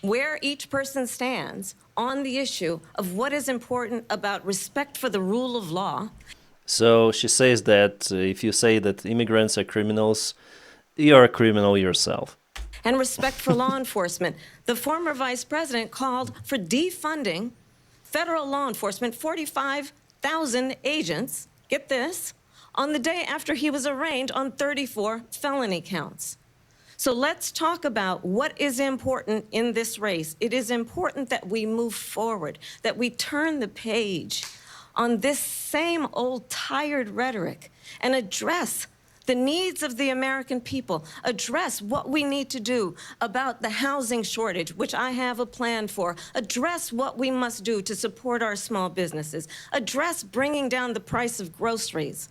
where each person stands on the issue of what is important about respect for the rule of law. So she says that if you say that immigrants are criminals, you're a criminal yourself. And respect for law enforcement. The former vice president called for defunding federal law enforcement, 45,000 agents, get this, on the day after he was arraigned on 34 felony counts. So let's talk about what is important in this race. It is important that we move forward, that we turn the page on this same old tired rhetoric and address the needs of the American people, address what we need to do about the housing shortage, which I have a plan for, address what we must do to support our small businesses, address bringing down the price of groceries.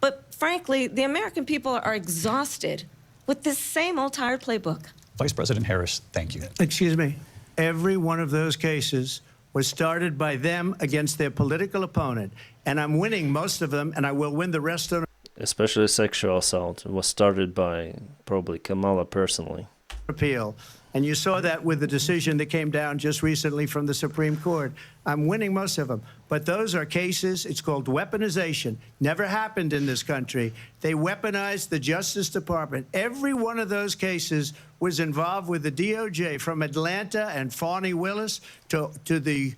But frankly, the American people are exhausted with this same old tired playbook. Vice President Harris, thank you. Excuse me. Every one of those cases was started by them against their political opponent. And I'm winning most of them, and I will win the rest of them. Especially sexual assault. It was started by probably Kamala personally. appeal. And you saw that with the decision that came down just recently from the Supreme Court. I'm winning most of them. But those are cases, it's called weaponization. Never happened in this country. They weaponized the Justice Department. Every one of those cases was involved with the DOJ, from Atlanta and Fani Willis to the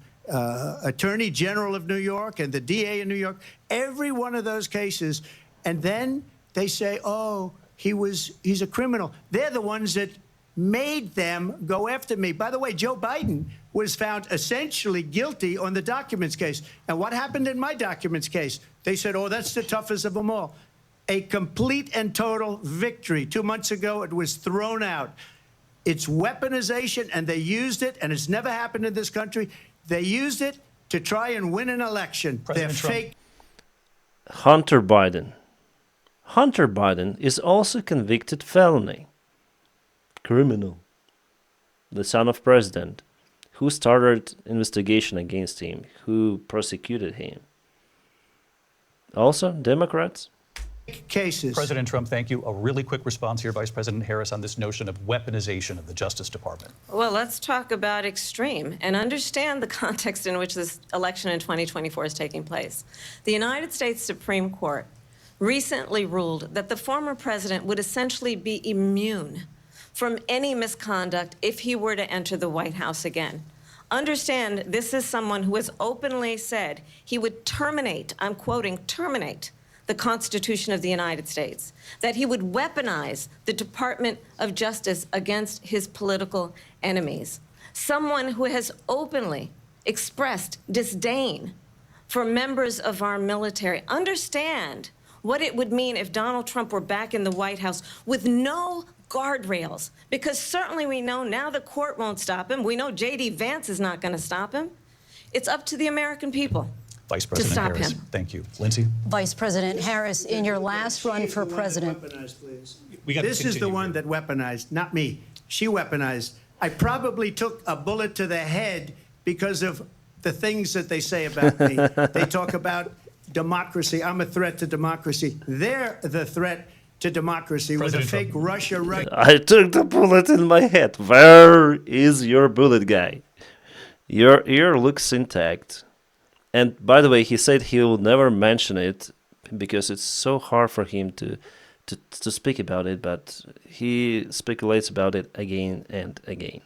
Attorney General of New York and the DA in New York. Every one of those cases. And then they say, oh, he's a criminal. They're the ones that made them go after me. By the way, Joe Biden was found essentially guilty on the documents case. And what happened in my documents case? They said, oh, that's the toughest of them all. A complete and total victory. 2 months ago, it was thrown out. It's weaponization, and they used it, and it's never happened in this country. They used it to try and win an election. President They're Trump. fake. Hunter Biden. Hunter Biden is also a convicted felony. Criminal. The son of president. Who started investigation against him? Who prosecuted him? Also, Democrats. Cases. President Trump, thank you. A really quick response here, Vice President Harris, on this notion of weaponization of the Justice Department. Well, let's talk about extreme and understand the context in which this election in 2024 is taking place. The United States Supreme Court recently ruled that the former president would essentially be immune from any misconduct if he were to enter the White House again. Understand, this is someone who has openly said he would terminate, I'm quoting, terminate the Constitution of the United States, that he would weaponize the Department of Justice against his political enemies. Someone who has openly expressed disdain for members of our military. Understand what it would mean if Donald Trump were back in the White House with no guardrails, because certainly we know now the court won't stop him. We know J.D. Vance is not going to stop him. It's up to the American people. Vice President stop Harris, him. Thank you. Lindsey? Vice President Harris, in your last run for president. This is the one that weaponized, not me. She weaponized. I probably took a bullet to the head because of the things that they say about me. They talk about democracy. I'm a threat to democracy. They're the threat to democracy with a fake Russia. I took the bullet in my head. Where is your bullet, guy? Your ear looks intact. And by the way, he said he'll never mention it because it's so hard for him to speak about it, but he speculates about it again and again.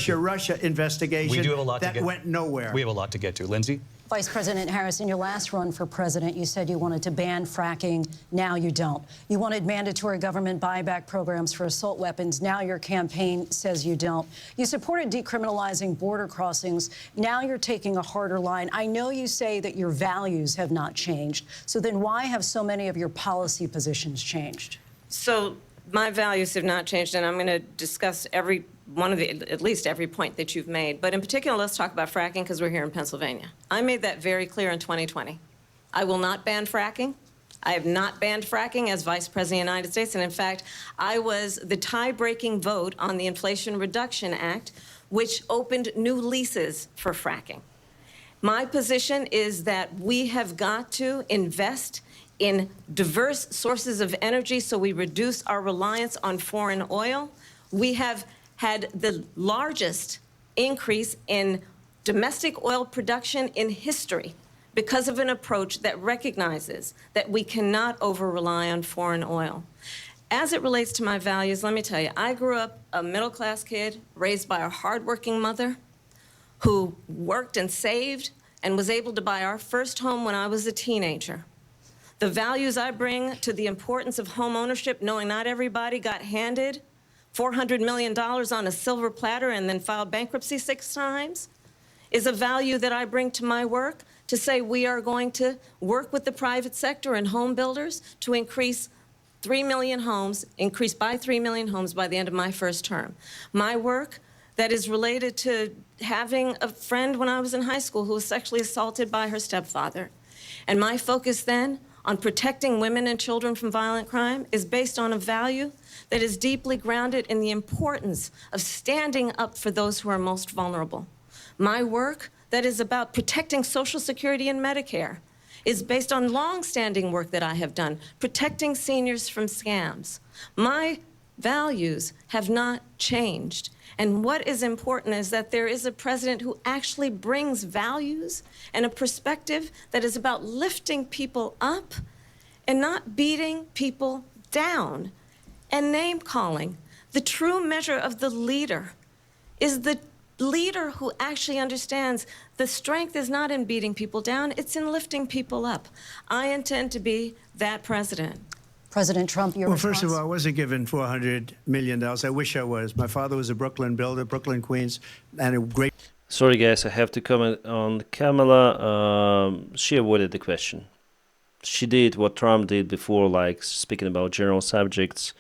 Russia investigation We do have a lot that to get, went nowhere. We have a lot to get to. Lindsey? Vice President Harris, in your last run for president, you said you wanted to ban fracking. Now you don't. You wanted mandatory government buyback programs for assault weapons. Now your campaign says you don't. You supported decriminalizing border crossings. Now you're taking a harder line. I know you say that your values have not changed. So then why have so many of your policy positions changed? So my values have not changed, and I'm going to discuss every one of the, at least every point that you've made. But in particular, let's talk about fracking because we're here in Pennsylvania. I made that very clear in 2020. I will not ban fracking. I have not banned fracking as Vice President of the United States. And in fact, I was the tie-breaking vote on the Inflation Reduction Act, which opened new leases for fracking. My position is that we have got to invest in diverse sources of energy so we reduce our reliance on foreign oil. We have had the largest increase in domestic oil production in history because of an approach that recognizes that we cannot over-rely on foreign oil. As it relates to my values, let me tell you, I grew up a middle-class kid raised by a hardworking mother who worked and saved and was able to buy our first home when I was a teenager. The values I bring to the importance of home ownership, knowing not everybody got handed $400 million on a silver platter and then filed bankruptcy 6 times, is a value that I bring to my work to say we are going to work with the private sector and home builders to increase 3 million homes, increase by 3 million homes by the end of my first term. My work that is related to having a friend when I was in high school who was sexually assaulted by her stepfather. And my focus then on protecting women and children from violent crime is based on a value that is deeply grounded in the importance of standing up for those who are most vulnerable. My work that is about protecting Social Security and Medicare is based on long-standing work that I have done, protecting seniors from scams. My values have not changed. And what is important is that there is a president who actually brings values and a perspective that is about lifting people up and not beating people down and name-calling. The true measure of the leader is the leader who actually understands the strength is not in beating people down, it's in lifting people up. I intend to be that president. President Trump, your response? First of all, I wasn't given $400 million. I wish I was. My father was a Brooklyn builder, Brooklyn, Queens, and a great... Sorry, guys, I have to comment on Kamala. She avoided the question. She did what Trump did before, like speaking about general subjects.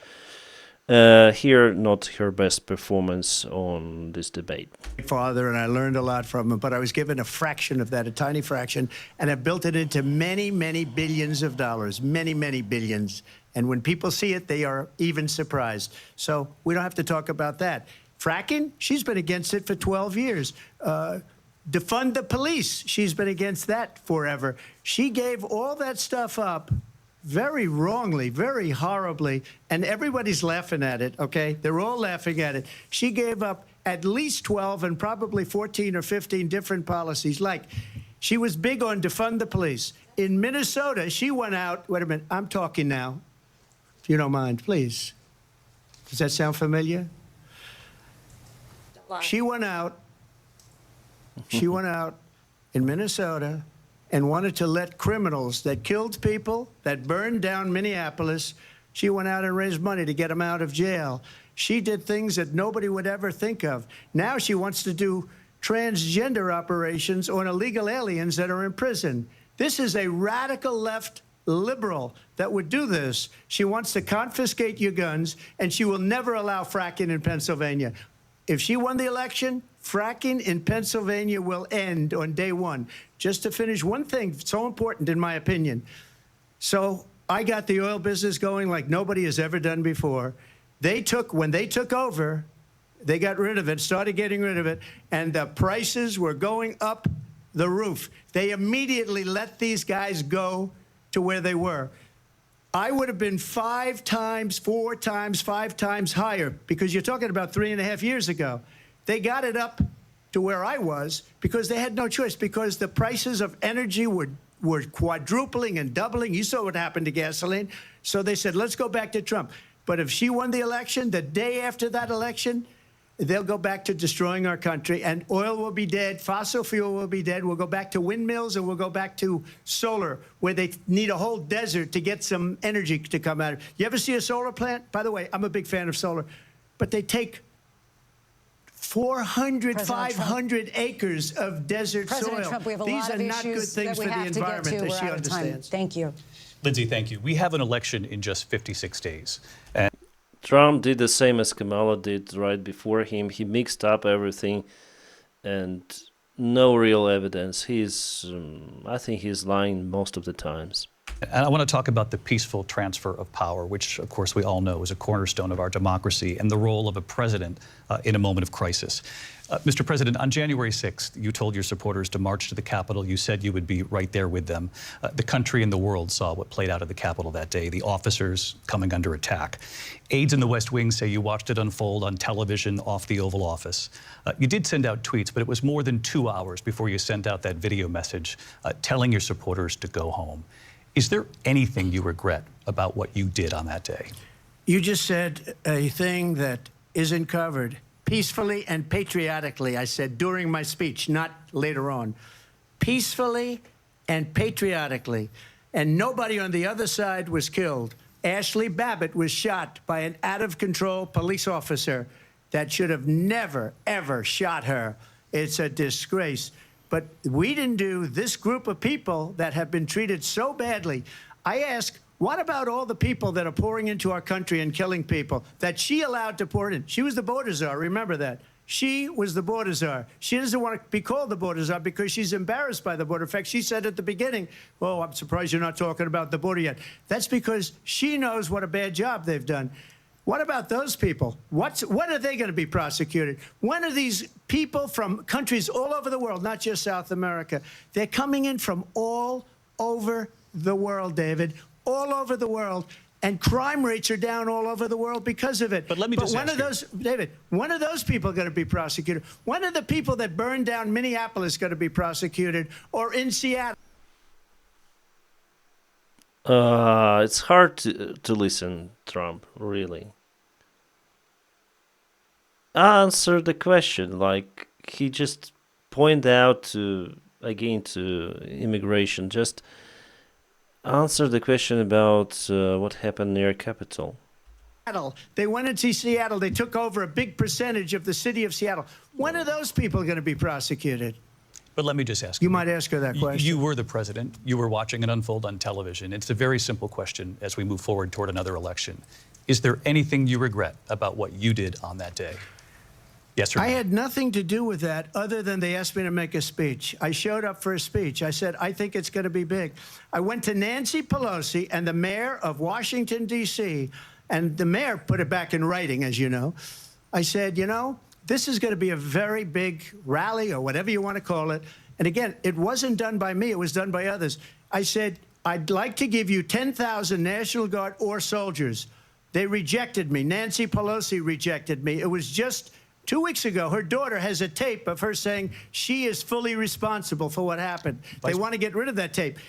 Here, not her best performance on this debate. My father, and I learned a lot from him, but I was given a fraction of that, a tiny fraction, and I built it into many, many billions of dollars, many, many billions. And when people see it, they are even surprised. So we don't have to talk about that. Fracking, she's been against it for 12 years. Defund the police, she's been against that forever. She gave all that stuff up very wrongly, very horribly, and everybody's laughing at it, okay? They're all laughing at it. She gave up at least 12 and probably 14 or 15 different policies. Like, she was big on defund the police. In Minnesota, she went out, wait a minute, I'm talking now, if you don't mind, please. Does that sound familiar? She went out in Minnesota and wanted to let criminals that killed people, that burned down Minneapolis, she went out and raised money to get them out of jail. She did things that nobody would ever think of. Now she wants to do transgender operations on illegal aliens that are in prison. This is a radical left liberal that would do this. She wants to confiscate your guns, and she will never allow fracking in Pennsylvania. If she won the election, fracking in Pennsylvania will end on day one. Just to finish one thing so important, in my opinion. So I got the oil business going like nobody has ever done before. When they took over, they got rid of it, started getting rid of it, and the prices were going up the roof. They immediately let these guys go to where they were. I would have been 5 times, 4 times, 5 times higher, because you're talking about 3.5 years ago. They got it up to where I was because they had no choice, because the prices of energy were quadrupling and doubling. You saw what happened to gasoline. So they said, let's go back to Trump. But if she won the election, the day after that election, they'll go back to destroying our country, and oil will be dead, fossil fuel will be dead, we'll go back to windmills, and we'll go back to solar, where they need a whole desert to get some energy to come out of. You ever see a solar plant? By the way, I'm a big fan of solar, but they take 400, 500 acres of desert President soil. Trump, we have a These lot are of not good issues things that for we the have to get environment, to. as We're she out of time. understands. Thank you. Linsey, thank you. We have an election in just 56 days. And Trump did the same as Kamala did right before him. He mixed up everything and no real evidence. I think he's lying most of the times. I want to talk about the peaceful transfer of power, which, of course, we all know is a cornerstone of our democracy, and the role of a president in a moment of crisis. Mr. President, on January 6th, you told your supporters to march to the Capitol. You said you would be right there with them. The country and the world saw what played out at the Capitol that day, the officers coming under attack. Aides in the West Wing say you watched it unfold on television off the Oval Office. You did send out tweets, but it was more than 2 hours before you sent out that video message telling your supporters to go home. Is there anything you regret about what you did on that day? You just said a thing that isn't covered. Peacefully and patriotically, I said during my speech, not later on. Peacefully and patriotically. And nobody on the other side was killed. Ashley Babbitt was shot by an out-of-control police officer that should have never, ever shot her. It's a disgrace. But we didn't do this group of people that have been treated so badly. I ask, what about all the people that are pouring into our country and killing people that she allowed to pour in? She was the border czar, remember that. She was the border czar. She doesn't want to be called the border czar because she's embarrassed by the border. In fact, she said at the beginning, well, I'm surprised you're not talking about the border yet. That's because she knows what a bad job they've done. What about those people? When are they going to be prosecuted? When are these people from countries all over the world, not just South America? They're coming in from all over the world, David, all over the world. And crime rates are down all over the world because of it. But let me just ask you. David, one of those people are going to be prosecuted. One of the people that burned down Minneapolis is going to be prosecuted, or in Seattle. It's hard to listen, Trump, really. Answer the question, like he just pointed out to immigration. Just answer the question about what happened near Capitol. They went into Seattle. They took over a big percentage of the city of Seattle. When are those people going to be prosecuted? But let me just ask you. You might ask her that question. You were the president. You were watching it unfold on television. It's a very simple question as we move forward toward another election. Is there anything you regret about what you did on that day? Yes or no? I had nothing to do with that other than they asked me to make a speech. I showed up for a speech. I said, I think it's going to be big. I went to Nancy Pelosi and the mayor of Washington, D.C., and the mayor put it back in writing, as you know. I said, you know, this is going to be a very big rally or whatever you want to call it. And again, it wasn't done by me. It was done by others. I said, I'd like to give you 10,000 National Guard or soldiers. They rejected me. Nancy Pelosi rejected me. It was just 2 weeks ago, her daughter has a tape of her saying she is fully responsible for what happened. They want to get rid of that tape.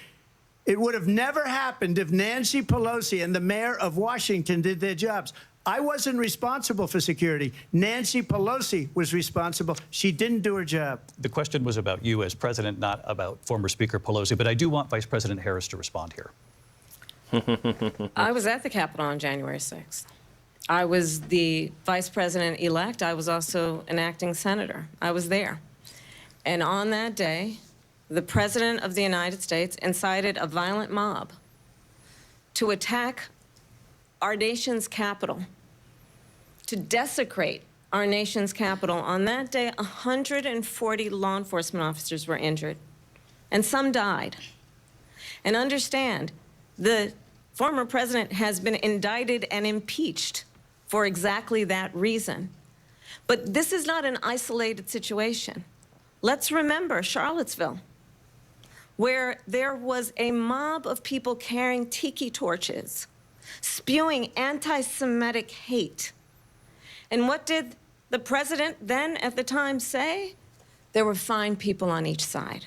It would have never happened if Nancy Pelosi and the mayor of Washington did their jobs. I wasn't responsible for security. Nancy Pelosi was responsible. She didn't do her job. The question was about you as president, not about former Speaker Pelosi, but I do want Vice President Harris to respond here. I was at the Capitol on January 6th. I was the vice president-elect. I was also an acting senator. I was there. And on that day, the President of the United States incited a violent mob to attack our nation's capital, to desecrate our nation's capital. On that day, 140 law enforcement officers were injured, and some died. And understand, the former president has been indicted and impeached for exactly that reason. But this is not an isolated situation. Let's remember Charlottesville, where there was a mob of people carrying tiki torches, spewing anti-Semitic hate. And what did the president then at the time say? There were fine people on each side.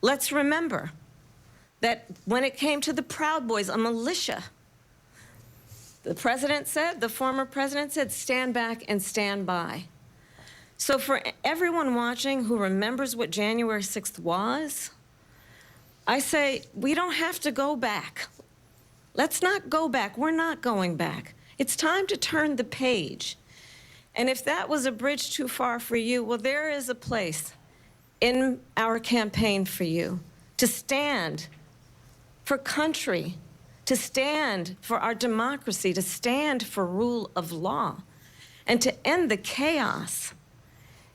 Let's remember that when it came to the Proud Boys, a militia, the president said, the former president said, stand back and stand by. So for everyone watching who remembers what January 6th was, I say, we don't have to go back. Let's not go back. We're not going back. It's time to turn the page. And if that was a bridge too far for you, well, there is a place in our campaign for you to stand for country, to stand for our democracy, to stand for rule of law, and to end the chaos,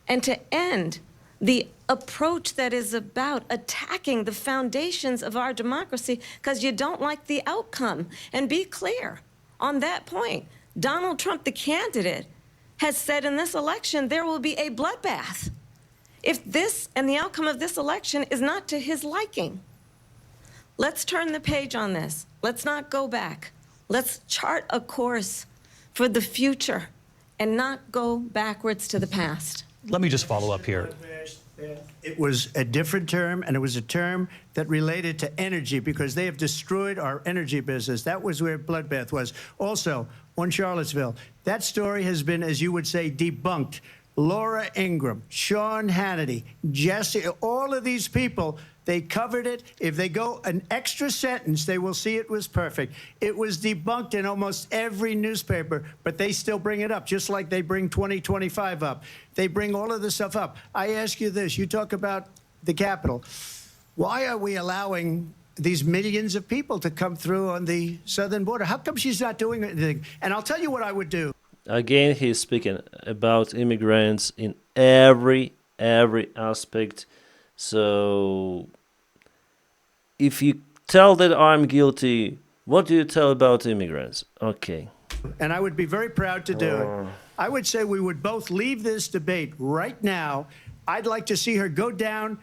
and to end the approach that is about attacking the foundations of our democracy because you don't like the outcome. And be clear on that point. Donald Trump, the candidate, has said in this election there will be a bloodbath if this and the outcome of this election is not to his liking. Let's turn the page on this. Let's not go back. Let's chart a course for the future and not go backwards to the past. Let me just follow up here. It was a different term, and it was a term that related to energy because they have destroyed our energy business. That was where bloodbath was. Also, on Charlottesville, that story has been, as you would say, debunked. Laura Ingraham, Sean Hannity, Jesse, all of these people, they covered it. If they go an extra sentence, they will see it was perfect. It was debunked in almost every newspaper, but they still bring it up, just like they bring 2025 up. They bring all of this stuff up. I ask you this. You talk about the Capitol. Why are we allowing these millions of people to come through on the southern border? How come she's not doing anything? And I'll tell you what I would do. Again, he's speaking about immigrants in every aspect. So if you tell that I'm guilty, what do you tell about immigrants? Okay. And I would be very proud to do it. I would say we would both leave this debate right now. I'd like to see her go down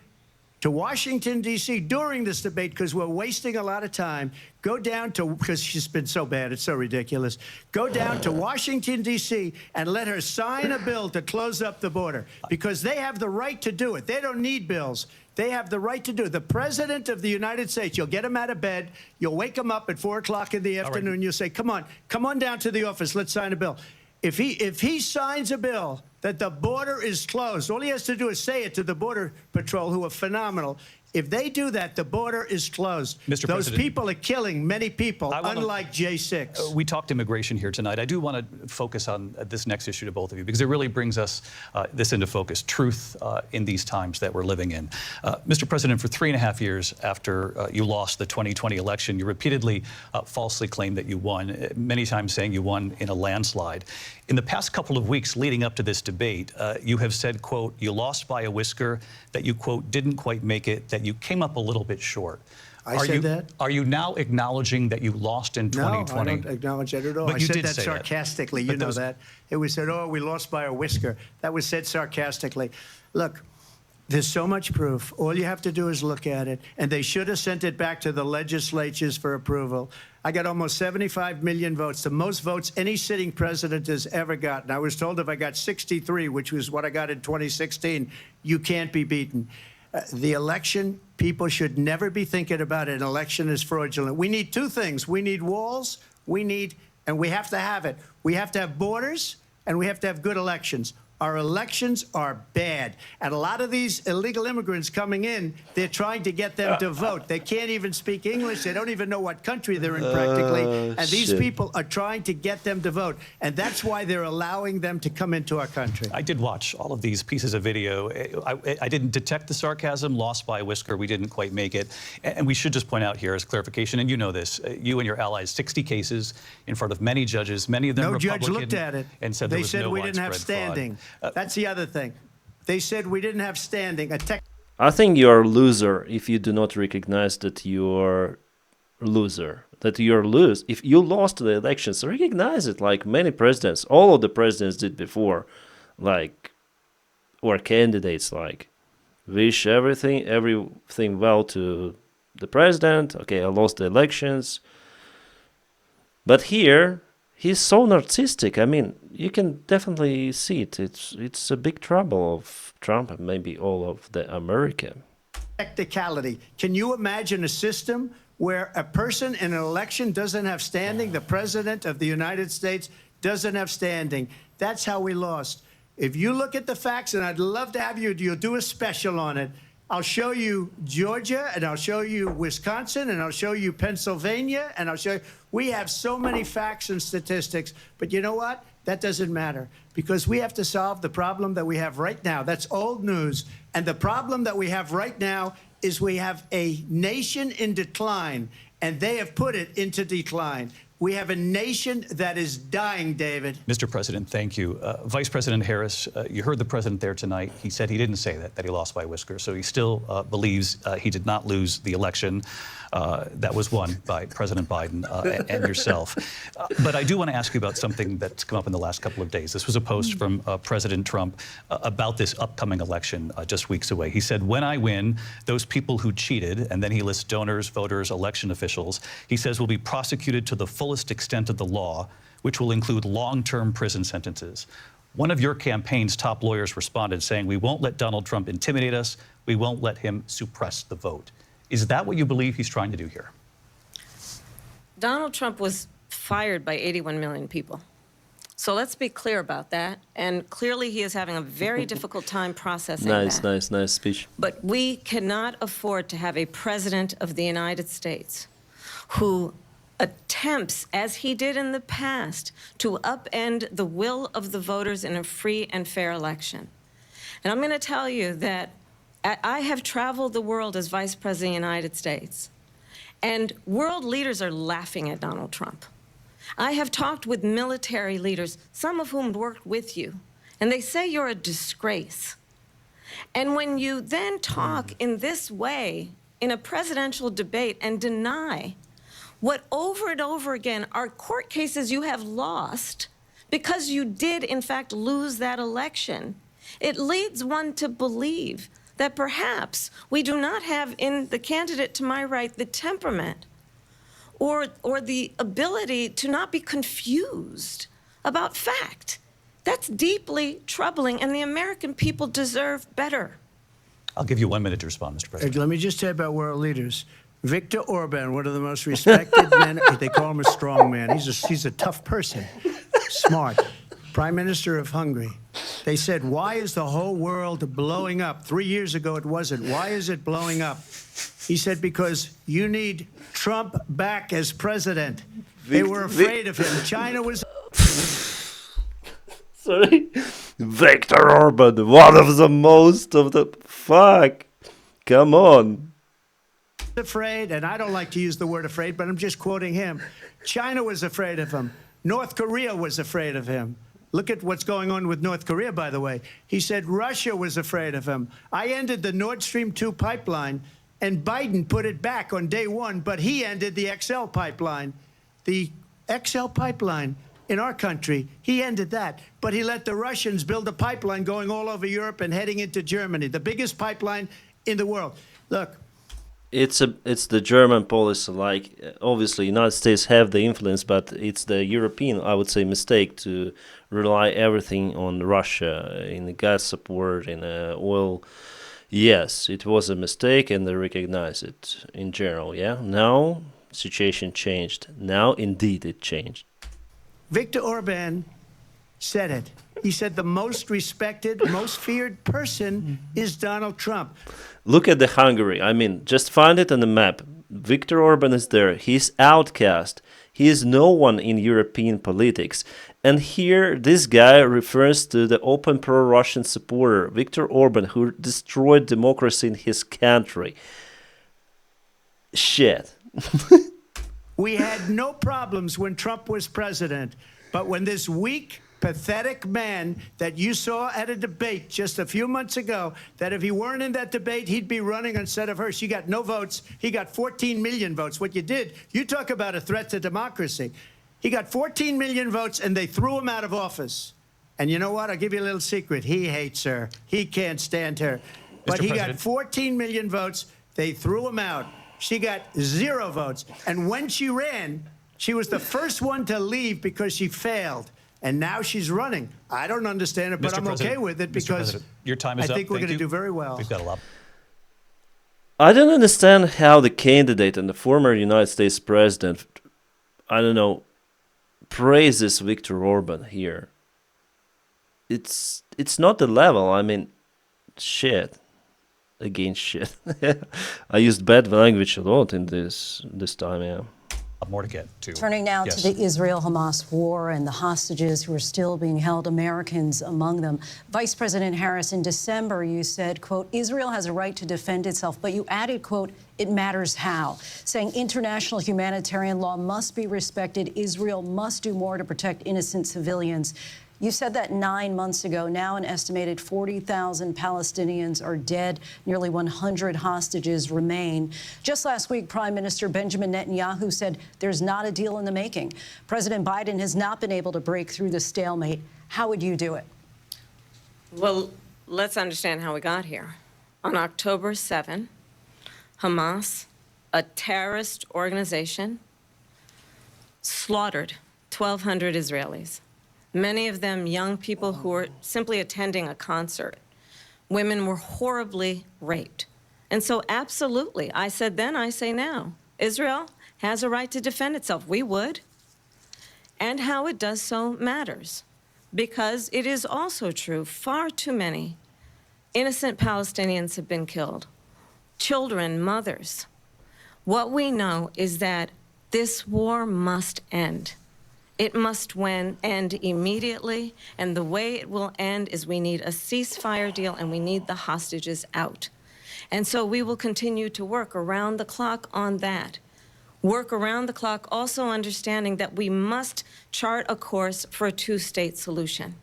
to Washington, D.C. during this debate, because we're wasting a lot of time. Go down to, because she's been so bad, it's so ridiculous. Go down to Washington, D.C. and let her sign a bill to close up the border, because they have the right to do it. They don't need bills. They have the right to do it. The President of the United States, you'll get him out of bed, you'll wake him up at 4 o'clock in the afternoon, you'll say, come on down to the office, let's sign a bill. If he signs a bill that the border is closed, all he has to do is say it to the Border Patrol, who are phenomenal. If they do that, the border is closed. Mr. Those President, people are killing many people, unlike J6. We talked immigration here tonight. I do want to focus on this next issue to both of you, because it really brings us this into focus, truth in these times that we're living in. Mr. President, for 3.5 years after you lost the 2020 election, you repeatedly falsely claimed that you won, many times saying you won in a landslide. In the past couple of weeks leading up to this debate, you have said, quote, you lost by a whisker, that you, quote, didn't quite make it, that you came up a little bit short. I said that? Are you now acknowledging that you lost in 2020? No, I don't acknowledge that at all. But I you said did that say sarcastically. You know that. It was said, oh, we lost by a whisker. That was said sarcastically. Look, there's so much proof. All you have to do is look at it. And they should have sent it back to the legislatures for approval. I got almost 75 million votes, the most votes any sitting president has ever gotten. I was told if I got 63, which was what I got in 2016, you can't be beaten. The election, people should never be thinking about an election as fraudulent. We need two things. We need walls, and we have to have it. We have to have borders, and we have to have good elections. Our elections are bad. And a lot of these illegal immigrants coming in, they're trying to get them to vote. They can't even speak English. They don't even know what country they're in practically. And these people are trying to get them to vote. And that's why they're allowing them to come into our country. I did watch all of these pieces of video. I didn't detect the sarcasm, lost by a whisker. We didn't quite make it. And we should just point out here as clarification, and you know this, you and your allies, 60 cases in front of many judges, many of them Republican. No judge looked at it. And said there was no we didn't have widespread fraud. standing. That's the other thing. They said we didn't have standing. I think you're a loser if you do not recognize that you're a loser. That you're lose. If you lost the elections, recognize it, like many presidents, all of the presidents did before, like, or candidates, like, wish everything well to the president. Okay, I lost the elections. But here, he's so narcissistic. I mean, you can definitely see it. It's a big trouble of Trump and maybe all of the America. Technicality. Can you imagine a system where a person in an election doesn't have standing? The president of the United States doesn't have standing. That's how we lost. If you look at the facts, and I'd love to have you'll do a special on it. I'll show you Georgia, and I'll show you Wisconsin, and I'll show you Pennsylvania, and I'll show you. We have so many facts and statistics, but you know what? That doesn't matter, because we have to solve the problem that we have right now. That's old news. And the problem that we have right now is we have a nation in decline, and they have put it into decline. We have a nation that is dying, David. Mr. President, thank you. Vice President Harris, you heard the president there tonight. He said he didn't say that he lost by a whisker. So he still believes he did not lose the election that was won by President Biden and yourself. But I do want to ask you about something that's come up in the last couple of days. This was a post from President Trump about this upcoming election just weeks away. He said, when I win, those people who cheated, and then he lists donors, voters, election officials, he says will be prosecuted to the fullest extent of the law, which will include long-term prison sentences. One of your campaign's top lawyers responded saying, we won't let Donald Trump intimidate us. We won't let him suppress the vote. Is that what you believe he's trying to do here? Donald Trump was fired by 81 million people. So let's be clear about that. And clearly he is having a very difficult time processing that. Nice speech. But we cannot afford to have a president of the United States who attempts, as he did in the past, to upend the will of the voters in a free and fair election. And I'm going to tell you that I have traveled the world as Vice President of the United States, and world leaders are laughing at Donald Trump. I have talked with military leaders, some of whom worked with you, and they say you're a disgrace. And when you then talk in this way in a presidential debate and deny what over and over again are court cases you have lost because you did, in fact, lose that election, it leads one to believe that perhaps we do not have in the candidate to my right the temperament or the ability to not be confused about fact. That's deeply troubling, and the American people deserve better. I'll give you 1 minute to respond, Mr. President. Let me just say about world leaders. Viktor Orban, one of the most respected men, they call him a strong man. He's a tough person, smart. Prime Minister of Hungary. They said, why is the whole world blowing up? 3 years ago, it wasn't. Why is it blowing up? He said, because you need Trump back as president. They were afraid of him. China was... Sorry? Viktor Orban, one of the most of the... Fuck. Come on. Afraid, and I don't like to use the word afraid, but I'm just quoting him. China was afraid of him. North Korea was afraid of him. Look at what's going on with North Korea, by the way. He said Russia was afraid of him. I ended the Nord Stream 2 pipeline, and Biden put it back on day one, but he ended the XL pipeline. The XL pipeline in our country, he ended that. But he let the Russians build a pipeline going all over Europe and heading into Germany, the biggest pipeline in the world. Look. It's the German policy. Like, obviously, United States have the influence, but it's the European, I would say, mistake to rely everything on Russia in the gas support, in oil. Yes, it was a mistake, and they recognize it in general. Yeah, now situation changed. Now, indeed, it changed. Viktor Orban said it. He said the most respected, most feared person is Donald Trump. Look at the Hungary. I mean, just find it on the map. Viktor Orban is there. He's outcast. He is no one in European politics. And here, this guy refers to the open pro-Russian supporter, Viktor Orban, who destroyed democracy in his country. Shit. We had no problems when Trump was president, but when this weak, pathetic man that you saw at a debate just a few months ago, that if he weren't in that debate, he'd be running instead of her. She got no votes. He got 14 million votes. What you did, you talk about a threat to democracy. He got 14 million votes, and they threw him out of office. And you know what? I'll give you a little secret. He hates her. He can't stand her. But he got 14 million votes. They threw him out. She got 0 votes. And when she ran, she was the first one to leave because she failed. And now she's running. I don't understand it, but I'm okay with it because your time is I think we're going to do very well. We've got a lot. I don't understand how the candidate and the former United States president, I don't know, praises Viktor Orban here. It's not the level. I mean, shit. Again, shit. I used bad language a lot in this time, yeah. More to get to. Turning now to the Israel-Hamas war and the hostages who are still being held, Americans among them. Vice President Harris, in December, you said, quote, Israel has a right to defend itself, but you added, quote, it matters how, saying international humanitarian law must be respected. Israel must do more to protect innocent civilians. You said that 9 months ago. Now an estimated 40,000 Palestinians are dead. Nearly 100 hostages remain. Just last week, Prime Minister Benjamin Netanyahu said there's not a deal in the making. President Biden has not been able to break through the stalemate. How would you do it? Well, let's understand how we got here. On October 7, Hamas, a terrorist organization, slaughtered 1,200 Israelis. Many of them young people who were simply attending a concert. Women were horribly raped. And so absolutely, I said then, I say now, Israel has a right to defend itself. We would. And how it does so matters. Because it is also true, far too many innocent Palestinians have been killed. Children, mothers. What we know is that this war must end. It must end immediately, and the way it will end is we need a ceasefire deal and we need the hostages out. And so we will continue to work around the clock on that. Work around the clock, also understanding that we must chart a course for a two-state solution.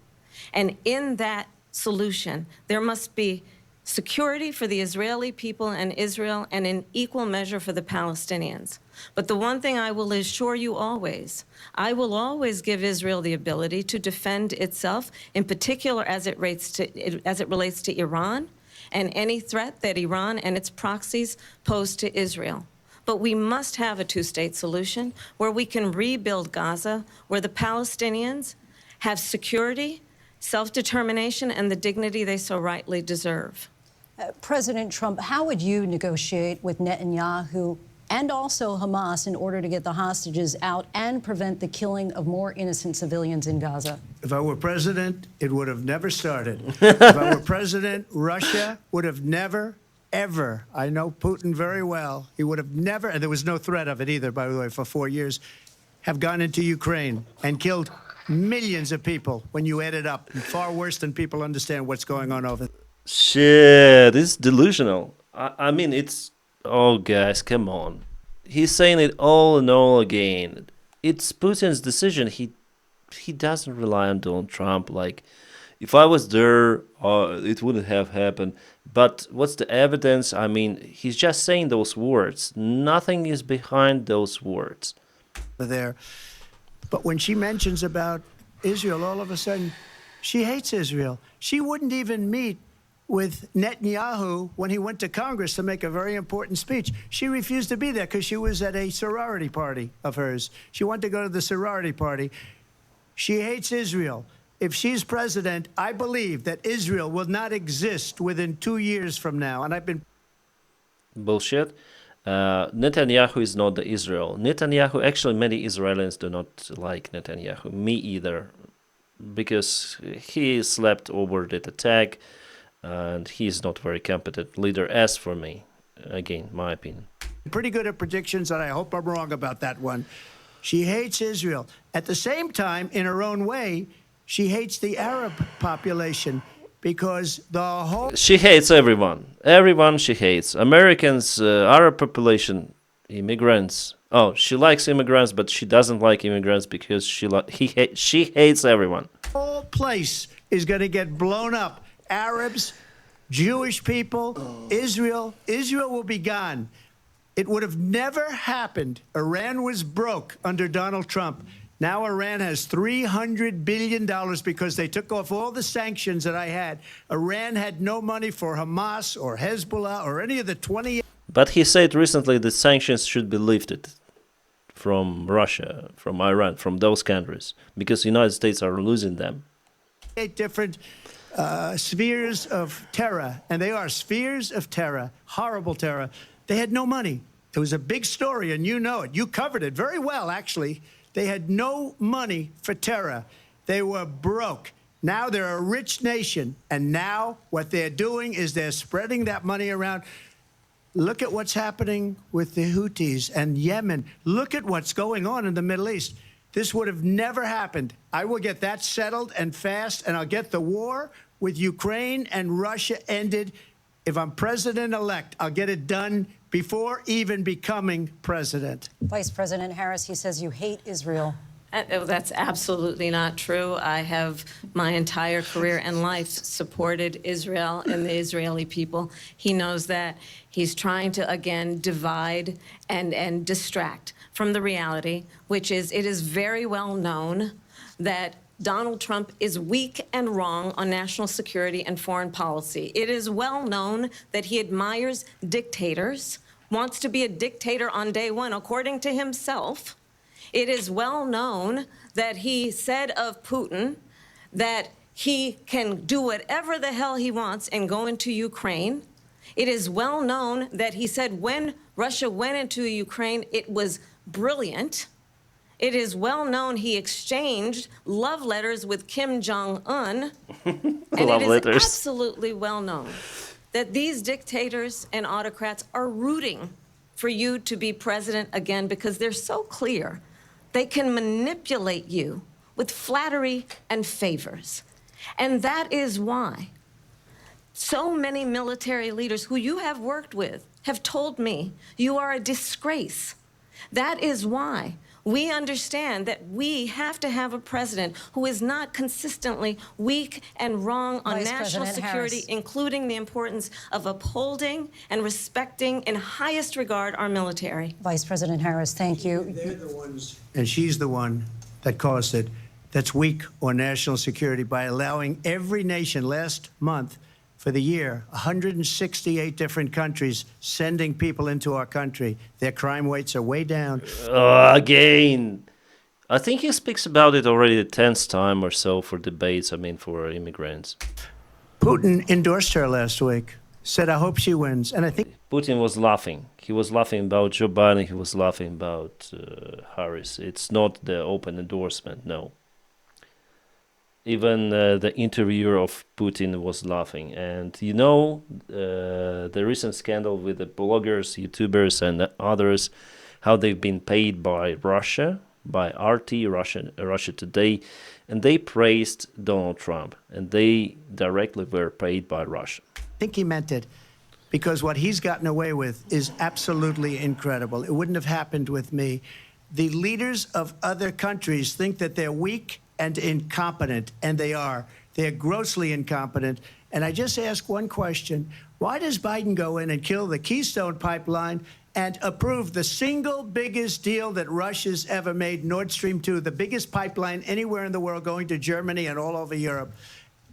And in that solution, there must be security for the Israeli people and Israel, and in equal measure for the Palestinians. But the one thing I will assure you always, I will always give Israel the ability to defend itself, in particular as it relates to Iran, and any threat that Iran and its proxies pose to Israel. But we must have a two-state solution where we can rebuild Gaza, where the Palestinians have security, self-determination, and the dignity they so rightly deserve. President Trump, how would you negotiate with Netanyahu and also Hamas in order to get the hostages out and prevent the killing of more innocent civilians in Gaza? If I were president, it would have never started. If I were president, Russia would have never, ever, I know Putin very well, he would have never, and there was no threat of it either, by the way, for 4 years, have gone into Ukraine and killed millions of people when you add it up. Far worse than people understand what's going on over there. Shit, this is delusional. I mean, it's... Oh, guys, come on. He's saying it all and all again. It's Putin's decision. He doesn't rely on Donald Trump. Like, if I was there, it wouldn't have happened. But what's the evidence? I mean, he's just saying those words. Nothing is behind those words. There. But when she mentions about Israel, all of a sudden, she hates Israel. She wouldn't even meet with Netanyahu when he went to Congress to make a very important speech. She refused to be there because she was at a sorority party of hers. She wanted to go to the sorority party. She hates Israel. If she's president, I believe that Israel will not exist within 2 years from now. And I've been... Bullshit. Netanyahu is not the Israel. Netanyahu, actually, many Israelis do not like Netanyahu. Me either. Because he slept over that attack. And he's not very competent leader, as for me. Again, my opinion. Pretty good at predictions, and I hope I'm wrong about that one. She hates Israel. At the same time, in her own way, she hates the Arab population because the whole... She hates everyone. Everyone she hates. Americans, Arab population, immigrants. Oh, she likes immigrants, but she doesn't like immigrants because she hates everyone. The whole place is going to get blown up. Arabs, Jewish people, Israel will be gone. It would have never happened. Iran was broke under Donald Trump. Now Iran has $300 billion because they took off all the sanctions that I had. Iran had no money for Hamas or Hezbollah or any of the 20... But he said recently that sanctions should be lifted from Russia, from Iran, from those countries, because the United States are losing them. 8 different spheres of terror, and they are spheres of terror, horrible terror. They had no money. It was a big story, and you know it. You covered it very well, actually. They had no money for terror. They were broke. Now they're a rich nation, and now what they're doing is they're spreading that money around. Look at what's happening with the Houthis and Yemen. Look at what's going on in the Middle East. This would have never happened. I will get that settled and fast, and I'll get the war with Ukraine and Russia ended. If I'm president-elect, I'll get it done before even becoming president. Vice President Harris, he says you hate Israel. That's absolutely not true. I have my entire career and life supported Israel and the Israeli people. He knows that. He's trying to, again, divide and distract from the reality, which is it is very well known that Donald Trump is weak and wrong on national security and foreign policy. It is well known that he admires dictators, wants to be a dictator on day one, according to himself. It is well known that he said of Putin that he can do whatever the hell he wants and go into Ukraine. It is well known that he said when Russia went into Ukraine, it was brilliant. It is well known he exchanged love letters with Kim Jong-un. And it is absolutely well known that these dictators and autocrats are rooting for you to be president again because they're so clear. They can manipulate you with flattery and favors. And that is why so many military leaders who you have worked with have told me you are a disgrace. That is why we understand that we have to have a president who is not consistently weak and wrong on national security, including the importance of upholding and respecting in highest regard our military. Vice President Harris, thank you. They're the ones, and she's the one that caused it, that's weak on national security by allowing every nation last month for the year, 168 different countries sending people into our country. Their crime rates are way down. Again, I think he speaks about it already the 10th time or so for debates, I mean, for immigrants. Putin endorsed her last week, said, I hope she wins. And I think Putin was laughing. He was laughing about Joe Biden. He was laughing about Harris. It's not the open endorsement, no. Even the interviewer of Putin was laughing. And you know, the recent scandal with the bloggers, YouTubers, and others, how they've been paid by Russia, by RT, Russia Today, and they praised Donald Trump, and they directly were paid by Russia. I think he meant it, because what he's gotten away with is absolutely incredible. It wouldn't have happened with me. The leaders of other countries think that they're weak and incompetent, and they are. They're grossly incompetent. And I just ask one question. Why does Biden go in and kill the Keystone Pipeline and approve the single biggest deal that Russia's ever made, Nord Stream 2, the biggest pipeline anywhere in the world going to Germany and all over Europe?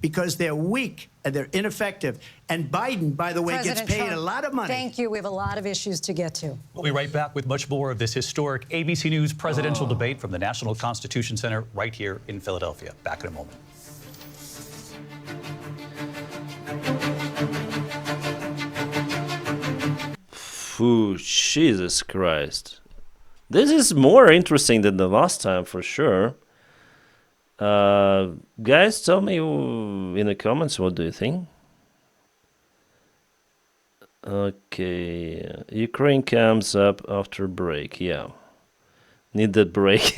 Because they're weak and they're ineffective. And Biden, by the way, President gets paid Trump, a lot of money. Thank you. We have a lot of issues to get to. We'll be right back with much more of this historic ABC News presidential debate from the National Constitution Center right here in Philadelphia. Back in a moment. Ooh, Jesus Christ. This is more interesting than the last time, for sure. Guys, tell me in the comments, what do you think? Okay, Ukraine comes up after break. Yeah, need that break.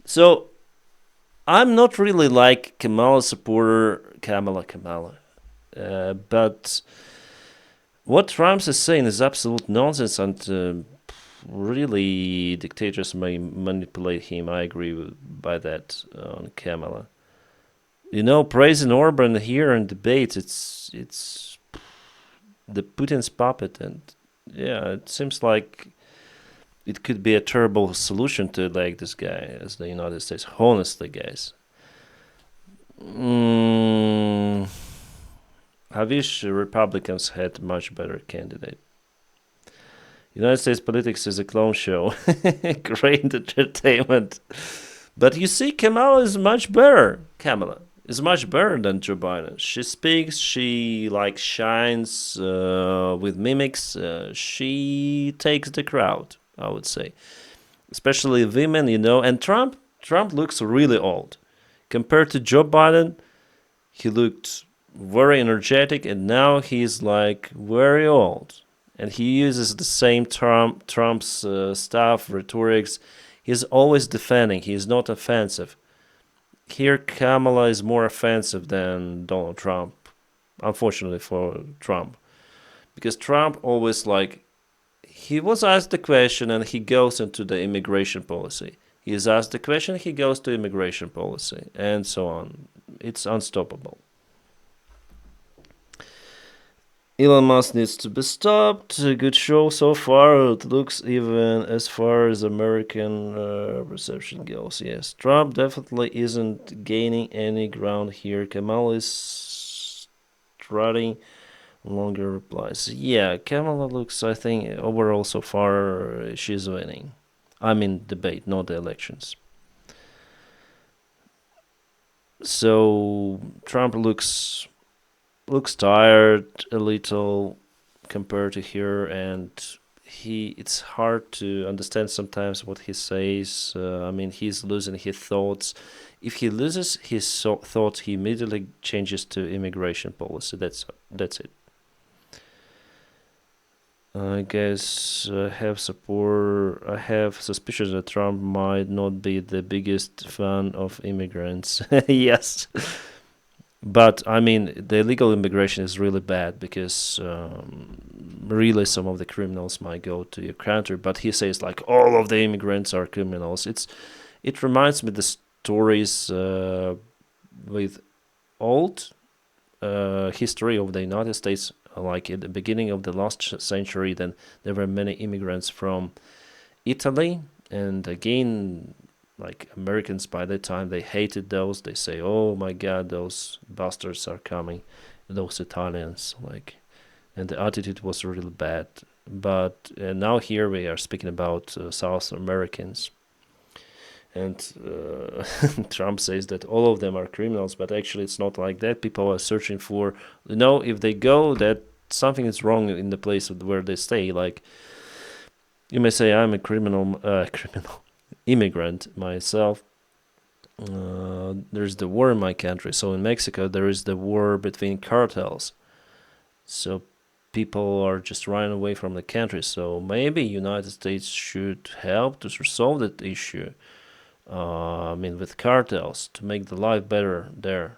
So, I'm not really like Kamala supporter, Kamala. But what Trump is saying is absolute nonsense, and really dictators may manipulate him. I agree by that on Kamala. You know, praising Orban here in debates, it's the Putin's puppet, and yeah, it seems like it could be a terrible solution to elect this guy as the United States. Honestly, guys. I wish Republicans had much better candidate. United States politics is a clown show. Great entertainment. But you see, Kamala is much better. Kamala is much better than Joe Biden. She speaks, she shines with mimics. She takes the crowd, I would say. Especially women, you know. And Trump looks really old. Compared to Joe Biden, he looked very energetic, and now he's very old. And he uses the same Trump's stuff, rhetorics. He's always defending. He's not offensive. Here, Kamala is more offensive than Donald Trump, unfortunately for Trump. Because Trump always he was asked the question and he goes into the immigration policy. He is asked the question, he goes to immigration policy, and so on. It's unstoppable. Elon Musk needs to be stopped. A good show so far. It looks even as far as American reception goes. Yes, Trump definitely isn't gaining any ground here. Kamala is strutting. Longer replies. Yeah, Kamala looks, I think, overall so far, she's winning. I mean debate, not the elections. So Trump looks tired a little compared to her, and it's hard to understand sometimes what he says. I mean, he's losing his thoughts. If he loses his thoughts, he immediately changes to immigration policy. That's it. I guess I have suspicion that Trump might not be the biggest fan of immigrants. Yes. But, I mean, the illegal immigration is really bad because really some of the criminals might go to your country. But he says, all of the immigrants are criminals. It reminds me of the stories with old history of the United States. Like at the beginning of the last century, then there were many immigrants from Italy. And again, Like Americans, by that time, they hated those. They say, "Oh my God, those bastards are coming, those Italians." Like, and the attitude was really bad. But now here we are speaking about South Americans, and Trump says that all of them are criminals, but actually it's not like that. People are searching for, if they go, that something is wrong in the place where they stay. Like, you may say, I'm a criminal immigrant myself. There's the war in my country. So in Mexico, there is the war between cartels. So people are just running away from the country. So maybe United States should help to resolve that issue. With cartels, to make the life better there.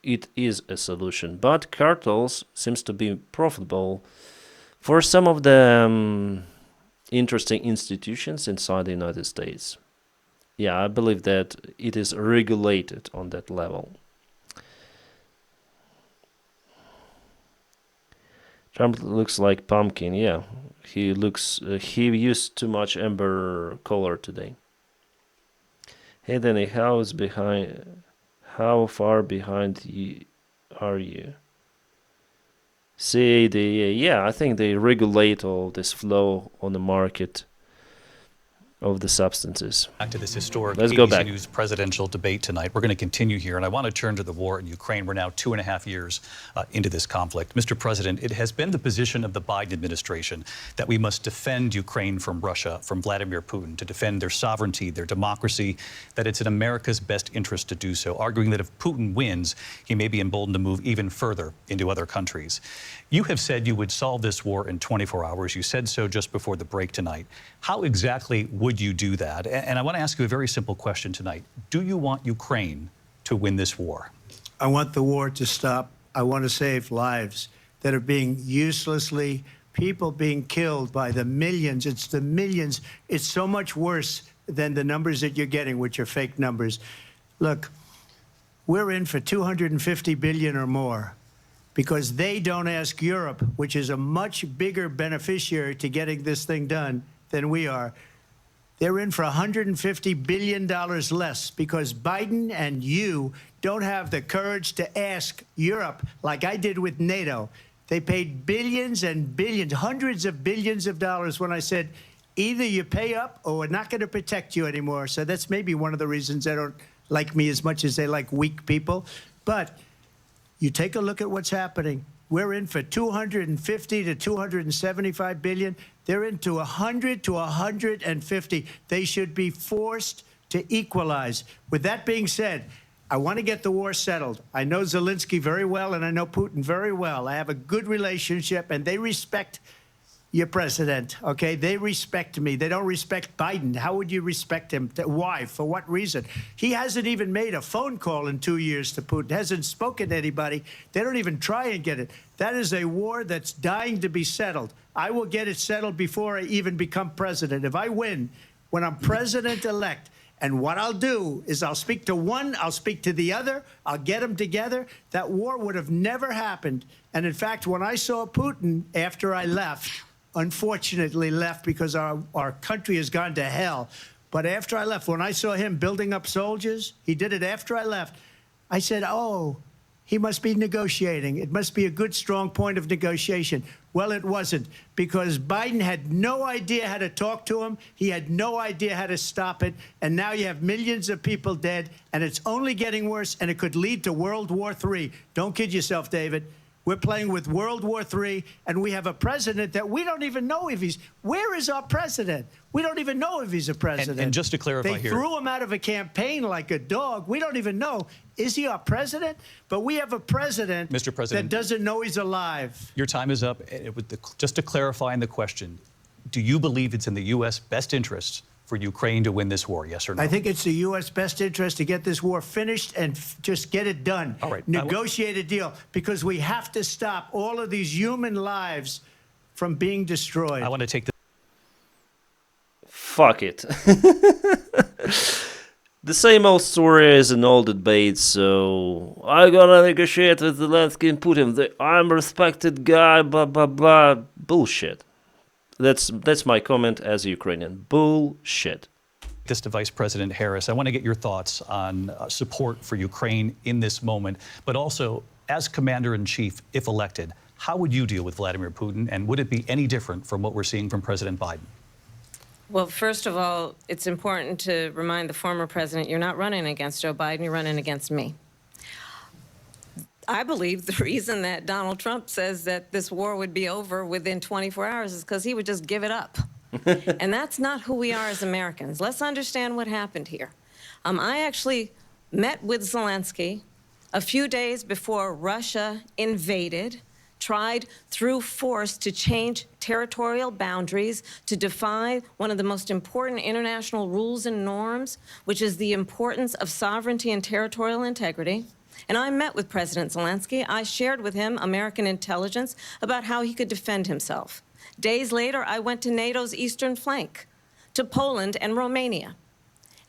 It is a solution. But cartels seems to be profitable for some of the interesting institutions inside the United States. Yeah, I believe that it is regulated on that level. Trump looks like pumpkin. Yeah, he used too much amber color today. Hey Danny, how far behind are you? Yeah, I think they regulate all this flow on the market of the substances. Back to this historic Let's go back. ABC News presidential debate tonight. We're going to continue here, and I want to turn to the war in Ukraine. We're now 2.5 years into this conflict. Mr. President, it has been the position of the Biden administration that we must defend Ukraine from Russia, from Vladimir Putin, to defend their sovereignty, their democracy, that it's in America's best interest to do so, arguing that if Putin wins, he may be emboldened to move even further into other countries. You have said you would solve this war in 24 hours. You said so just before the break tonight. How exactly would you do that? And I want to ask you a very simple question tonight. Do you want Ukraine to win this war? I want the war to stop. I want to save lives that are being uselessly, people being killed by the millions. It's the millions. It's so much worse than the numbers that you're getting, which are fake numbers. Look, we're in for 250 billion or more, because they don't ask Europe, which is a much bigger beneficiary to getting this thing done than we are. They're in for $150 billion less because Biden and you don't have the courage to ask Europe like I did with NATO. They paid billions and billions, hundreds of billions of dollars when I said, either you pay up or we're not going to protect you anymore. So that's maybe one of the reasons they don't like me as much as they like weak people. But you take a look at what's happening. We're in for 250 to 275 billion. They're into 100 to 150. They should be forced to equalize. With that being said, I want to get the war settled. I know Zelensky very well, and I know Putin very well. I have a good relationship, and they respect your president, okay? They respect me. They don't respect Biden. How would you respect him? Why? For what reason? He hasn't even made a phone call in 2 years to Putin, hasn't spoken to anybody. They don't even try and get it. That is a war that's dying to be settled. I will get it settled before I even become president. If I win, when I'm president-elect, and what I'll do is I'll speak to one, I'll speak to the other, I'll get them together. That war would have never happened. And in fact, when I saw Putin after I left, unfortunately left because our country has gone to hell. But after I left, when I saw him building up soldiers, he did it after I left, I said, oh, he must be negotiating. It must be a good, strong point of negotiation. Well, it wasn't, because Biden had no idea how to talk to him. He had no idea how to stop it. And now you have millions of people dead, and it's only getting worse, and it could lead to World War III. Don't kid yourself, David. We're playing with World War III, and we have a president that we don't even know if he's... Where is our president? We don't even know if he's a president. And just to clarify they here... They threw him out of a campaign like a dog. We don't even know. Is he our president? But we have a president, Mr. President, that doesn't know he's alive. Your time is up. Just to clarify in the question, do you believe it's in the U.S. best interests for Ukraine to win this war, yes or no? I think it's the U.S. best interest to get this war finished and just get it done. All right. Negotiate a deal, because we have to stop all of these human lives from being destroyed. I want to take the... Fuck it. The same old story as in all debates, so I'm gonna negotiate with Zelensky and Putin. I'm a respected guy, blah, blah, blah. Bullshit. That's my comment as a Ukrainian. Bullshit. this to Vice President Harris. I want to get your thoughts on support for Ukraine in this moment, but also as Commander-in-Chief, if elected, how would you deal with Vladimir Putin, and would it be any different from what we're seeing from President Biden? Well, first of all, it's important to remind the former president you're not running against Joe Biden, you're running against me. I believe the reason that Donald Trump says that this war would be over within 24 hours is because he would just give it up. And that's not who we are as Americans. Let's understand what happened here. I actually met with Zelensky a few days before Russia invaded, tried through force to change territorial boundaries, to defy one of the most important international rules and norms, which is the importance of sovereignty and territorial integrity. And I met with President Zelensky. I shared with him American intelligence about how he could defend himself. Days later, I went to NATO's eastern flank, to Poland and Romania.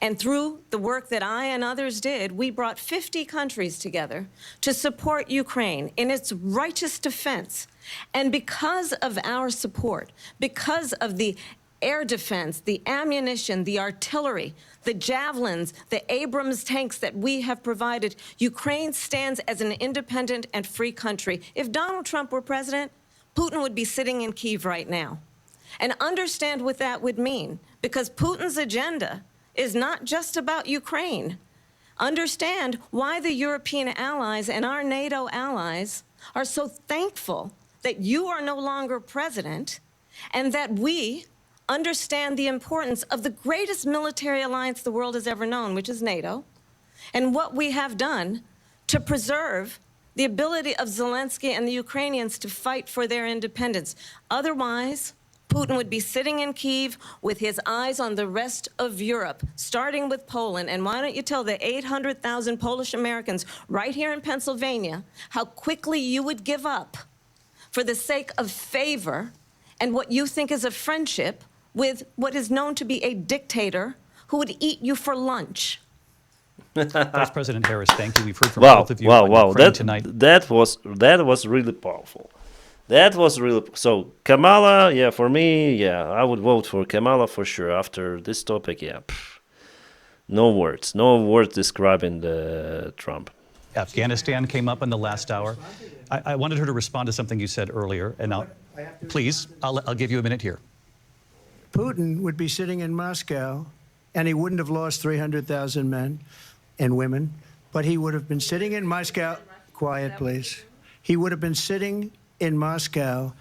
And through the work that I and others did, we brought 50 countries together to support Ukraine in its righteous defense. And because of our support, because of the air defense, the ammunition, the artillery, the javelins, the Abrams tanks that we have provided, Ukraine stands as an independent and free country. If Donald Trump were president, Putin would be sitting in Kyiv right now. And understand what that would mean, because Putin's agenda is not just about Ukraine. Understand why the European allies and our NATO allies are so thankful that you are no longer president, and that we understand the importance of the greatest military alliance the world has ever known, which is NATO, and what we have done to preserve the ability of Zelensky and the Ukrainians to fight for their independence. Otherwise, Putin would be sitting in Kyiv with his eyes on the rest of Europe, starting with Poland. And why don't you tell the 800,000 Polish Americans right here in Pennsylvania how quickly you would give up for the sake of favor and what you think is a friendship with what is known to be a dictator who would eat you for lunch. Vice President Harris, thank you. We've heard from both of you tonight. That was really powerful. That was really so. Kamala, yeah, for me, yeah, I would vote for Kamala for sure. After this topic, yeah, no words describing the Trump. Afghanistan came up in the last hour. I wanted her to respond to something you said earlier, and please, I'll give you a minute here. Putin would be sitting in Moscow, and he wouldn't have lost 300,000 men and women, but he would have been sitting in Moscow. Quiet, please. He would have been sitting in Moscow,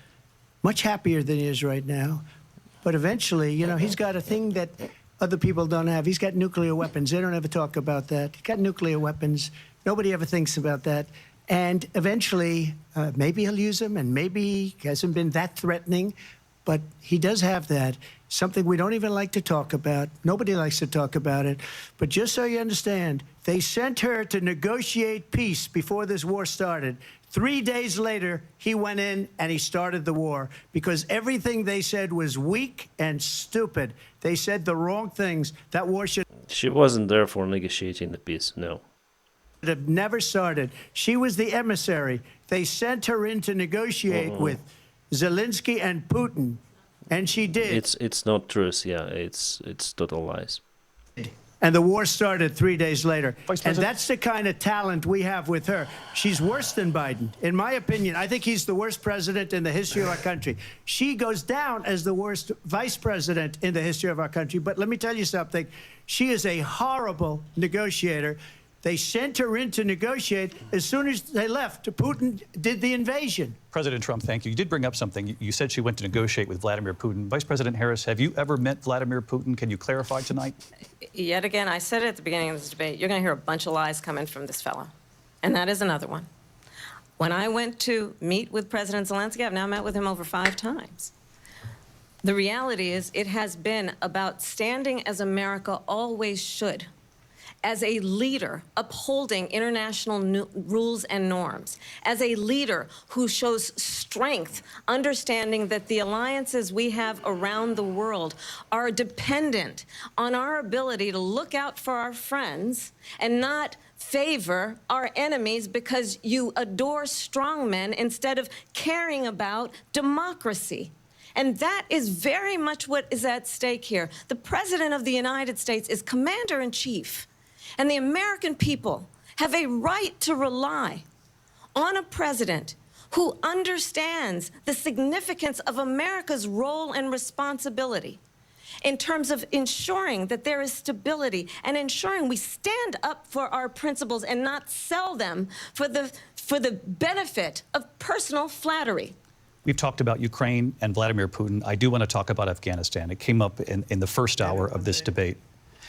much happier than he is right now. But eventually, you know, he's got a thing that other people don't have. He's got nuclear weapons. They don't ever talk about that. He's got nuclear weapons. Nobody ever thinks about that. And eventually, maybe he'll use them, and maybe he hasn't been that threatening, but he does have that. Something we don't even like to talk about. Nobody likes to talk about it. But just so you understand, they sent her to negotiate peace before this war started. 3 days later, he went in and he started the war because everything they said was weak and stupid. They said the wrong things. That war should... She wasn't there for negotiating the peace, no. ...have never started. She was the emissary. They sent her in to negotiate with Zelensky and Putin, and she did. It's not truth, yeah. It's total lies. And the war started 3 days later. And that's the kind of talent we have with her. She's worse than Biden. In my opinion, I think he's the worst president in the history of our country. She goes down as the worst vice president in the history of our country. But let me tell you something. She is a horrible negotiator. They sent her in to negotiate. As soon as they left, Putin did the invasion. President Trump, thank you. You did bring up something. You said she went to negotiate with Vladimir Putin. Vice President Harris, have you ever met Vladimir Putin? Can you clarify tonight? Yet again, I said it at the beginning of this debate, you're going to hear a bunch of lies coming from this fellow. And that is another one. When I went to meet with President Zelensky, I've now met with him over 5 times. The reality is it has been about standing as America always should, as a leader upholding international rules and norms, as a leader who shows strength, understanding that the alliances we have around the world are dependent on our ability to look out for our friends and not favor our enemies because you adore strong men instead of caring about democracy. And that is very much what is at stake here. The President of the United States is commander-in-chief, and the American people have a right to rely on a president who understands the significance of America's role and responsibility in terms of ensuring that there is stability and ensuring we stand up for our principles and not sell them for the benefit of personal flattery. We've talked about Ukraine and Vladimir Putin. I do want to talk about Afghanistan. It came up in the first hour of this debate.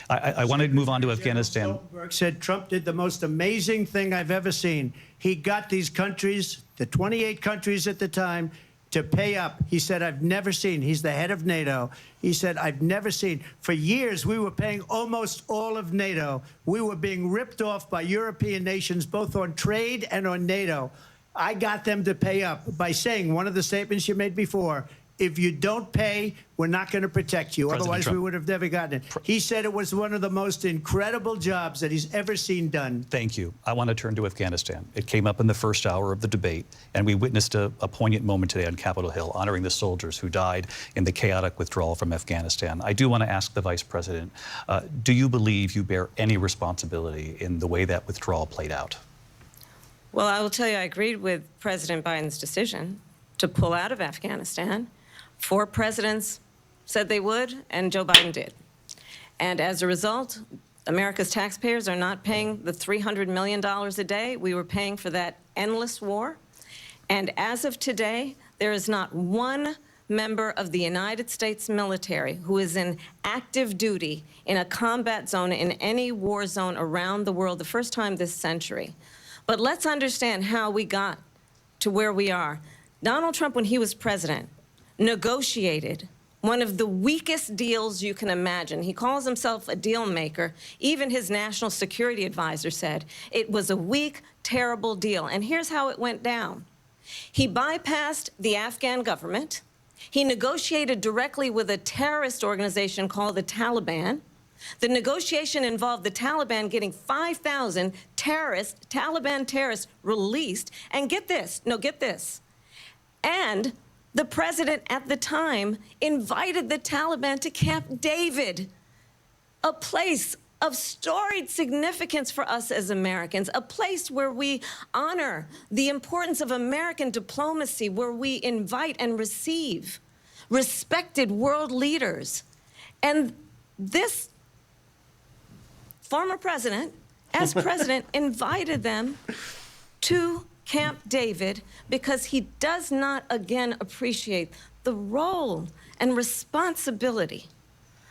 I want to move on to Afghanistan. Stoltenberg said Trump did the most amazing thing I've ever seen. He got these countries, the 28 countries at the time, to pay up. He said, I've never seen. He's the head of NATO. He said, I've never seen. For years, we were paying almost all of NATO. We were being ripped off by European nations, both on trade and on NATO. I got them to pay up by saying one of the statements you made before, if you don't pay, we're not going to protect you. President Otherwise, Trump. we would have never gotten it. He said it was one of the most incredible jobs that he's ever seen done. Thank you. I want to turn to Afghanistan. It came up in the first hour of the debate, and we witnessed a poignant moment today on Capitol Hill, honoring the soldiers who died in the chaotic withdrawal from Afghanistan. I do want to ask the Vice President, do you believe you bear any responsibility in the way that withdrawal played out? Well, I will tell you, I agreed with President Biden's decision to pull out of Afghanistan. 4 presidents said they would, and Joe Biden did. And as a result, America's taxpayers are not paying the $300 million a day we were paying for that endless war. And as of today, there is not one member of the United States military who is in active duty in a combat zone in any war zone around the world, the first time this century. But let's understand how we got to where we are. Donald Trump, when he was president, negotiated one of the weakest deals you can imagine. He calls himself a deal maker. Even his national security advisor said it was a weak, terrible deal. And here's how it went down. He bypassed the Afghan government. He negotiated directly with a terrorist organization called the Taliban. The negotiation involved the Taliban getting 5,000 Taliban terrorists released. And get this, and the president at the time invited the Taliban to Camp David, a place of storied significance for us as Americans, a place where we honor the importance of American diplomacy, where we invite and receive respected world leaders. And this former president, as president, invited them to Camp David because he does not, again, appreciate the role and responsibility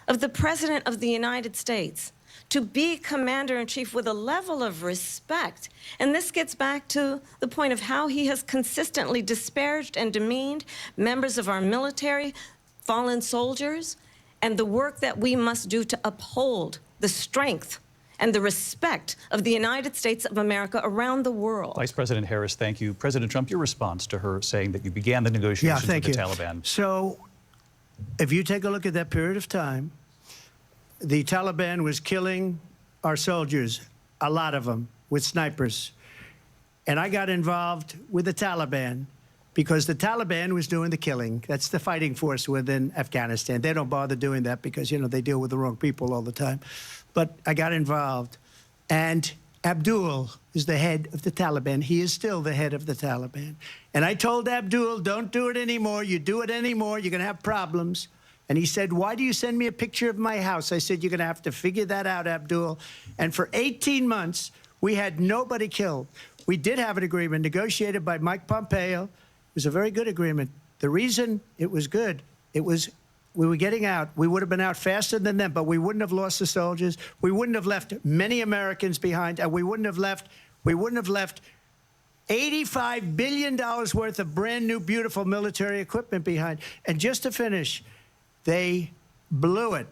of the President of the United States to be commander-in-chief with a level of respect. And this gets back to the point of how he has consistently disparaged and demeaned members of our military, fallen soldiers, and the work that we must do to uphold the strength and the respect of the United States of America around the world. Vice President Harris, thank you. President Trump, your response to her saying that you began the negotiations with the Taliban. So if you take a look at that period of time, the Taliban was killing our soldiers, a lot of them, with snipers. And I got involved with the Taliban because the Taliban was doing the killing. That's the fighting force within Afghanistan. They don't bother doing that because, you know, they deal with the wrong people all the time. But I got involved. And Abdul is the head of the Taliban. He is still the head of the Taliban. And I told Abdul, don't do it anymore. You do it anymore, you're going to have problems. And he said, why do you send me a picture of my house? I said, you're going to have to figure that out, Abdul. And for 18 months, we had nobody killed. We did have an agreement negotiated by Mike Pompeo. It was a very good agreement. The reason it was good, it was we were getting out. We would have been out faster than them, but we wouldn't have lost the soldiers. We wouldn't have left many Americans behind, and we wouldn't have left $85 billion worth of brand new, beautiful military equipment behind. And just to finish, they blew it.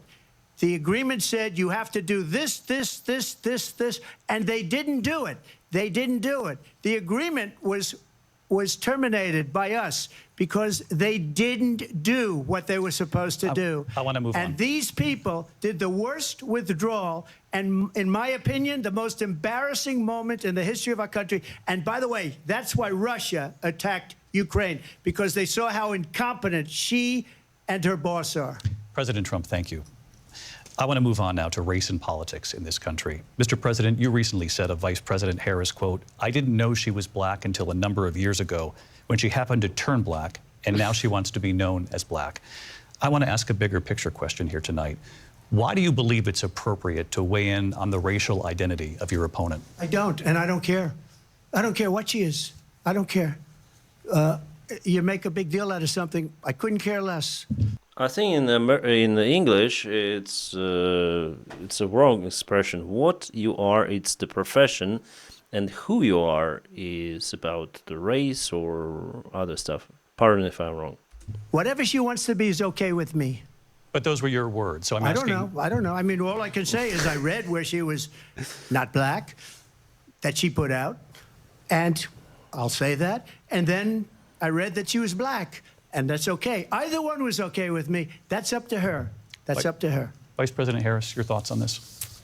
The agreement said you have to do this, this, this, this, this, and they didn't do it. They didn't do it. The agreement was terminated by us because they didn't do what they were supposed to do. I want to move on. And these people did the worst withdrawal, and in my opinion, the most embarrassing moment in the history of our country. And by the way, that's why Russia attacked Ukraine because they saw how incompetent she and her boss are. President Trump, thank you. I want to move on now to race and politics in this country. Mr. President, you recently said of Vice President Harris, quote, "I didn't know she was black until a number of years ago when she happened to turn black, and now she wants to be known as black." I want to ask a bigger picture question here tonight. Why do you believe it's appropriate to weigh in on the racial identity of your opponent? I don't, and I don't care. I don't care what she is. I don't care. You make a big deal out of something, I couldn't care less. I think in English it's a wrong expression. What you are, it's the profession, and who you are is about the race or other stuff. Pardon if I'm wrong. Whatever she wants to be is okay with me. But those were your words, so I'm asking... I don't know. I mean, all I can say is I read where she was not black, that she put out, and I'll say that. And then I read that she was black, and that's okay. Either one was okay with me. That's up to her. That's up to her. Vice President Harris, your thoughts on this?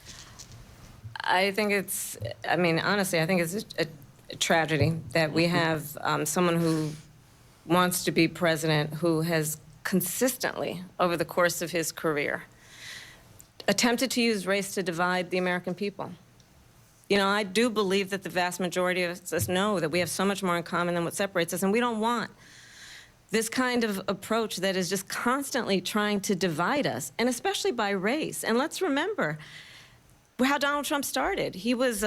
I think it's, I mean, honestly, I think it's a tragedy that we have someone who wants to be president who has consistently, over the course of his career, attempted to use race to divide the American people. You know, I do believe that the vast majority of us know that we have so much more in common than what separates us, and we don't want this kind of approach that is just constantly trying to divide us, and especially by race. And let's remember how Donald Trump started. He was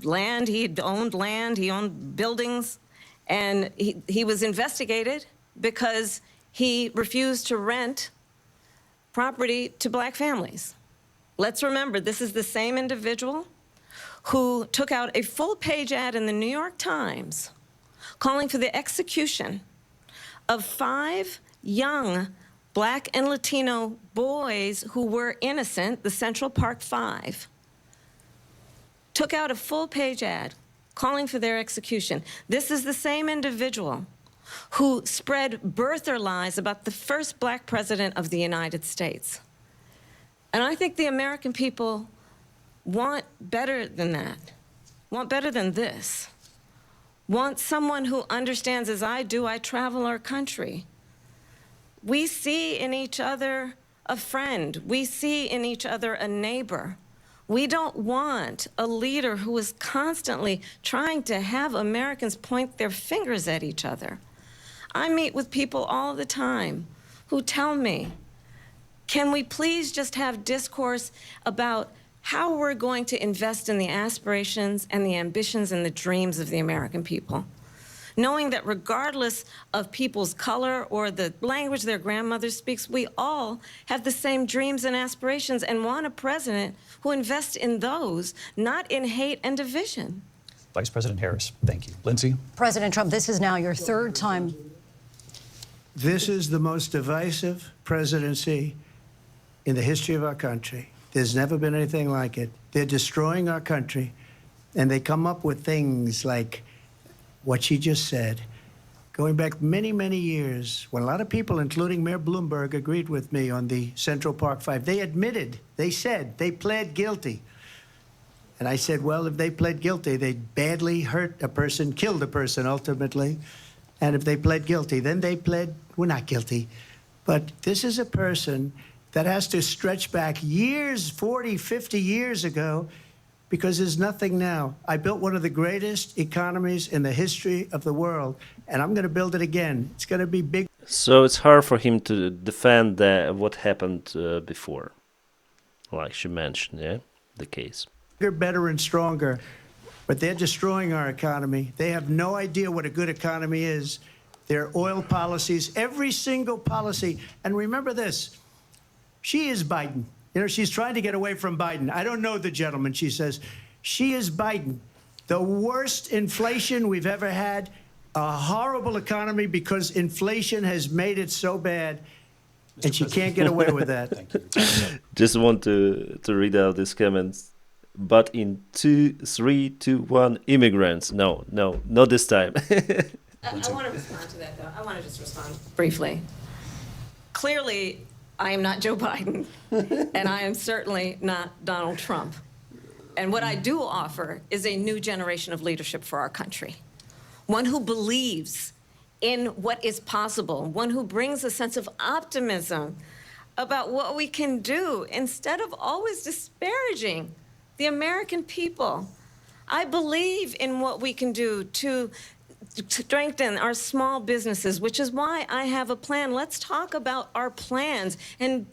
land, he owned buildings, and he was investigated because he refused to rent property to black families. Let's remember, this is the same individual who took out a full-page ad in the New York Times calling for the execution of 5 young black and Latino boys who were innocent, the Central Park 5. Took out a full-page ad calling for their execution. This is the same individual who spread birther lies about the first black president of the United States. And I think the American people want better than that, want better than this, want someone who understands, as I do, I travel our country. We see in each other a friend. We see in each other a neighbor. We don't want a leader who is constantly trying to have Americans point their fingers at each other. I meet with people all the time who tell me, can we please just have discourse about how we're going to invest in the aspirations and the ambitions and the dreams of the American people? Knowing that regardless of people's color or the language their grandmother speaks, we all have the same dreams and aspirations and want a president who invests in those, not in hate and division. Vice President Harris, thank you. Linsey? President Trump, this is now your 3rd time. This is the most divisive presidency in the history of our country. There's never been anything like it. They're destroying our country, and they come up with things like what she just said, going back many, many years, when a lot of people, including Mayor Bloomberg, agreed with me on the Central Park 5. They admitted, they said, they pled guilty. And I said, well, if they pled guilty, they badly hurt a person, killed a person ultimately. And if they pled guilty, then they pled, we're not guilty. But this is a person that has to stretch back years, 40, 50 years ago, because there's nothing now. I built one of the greatest economies in the history of the world, and I'm going to build it again. It's going to be big. So it's hard for him to defend what happened before, like she mentioned, yeah, the case. Bigger, better, and stronger, but they're destroying our economy. They have no idea what a good economy is. Their oil policies, every single policy. And remember this, she is Biden. You know, she's trying to get away from Biden. I don't know the gentleman, she says. She is Biden. The worst inflation we've ever had, a horrible economy because inflation has made it so bad, and she can't get away with that. Just want to read out these comments. But in 2, 3, 2, 1, immigrants. No, not this time. I want to respond to that, though. I want to just respond briefly. Clearly, I am not Joe Biden, and I am certainly not Donald Trump. And what I do offer is a new generation of leadership for our country. one who believes in what is possible, one who brings a sense of optimism about what we can do instead of always disparaging the American people. I believe in what we can do to strengthen our small businesses, which is why I have a plan. Let's talk about our plans and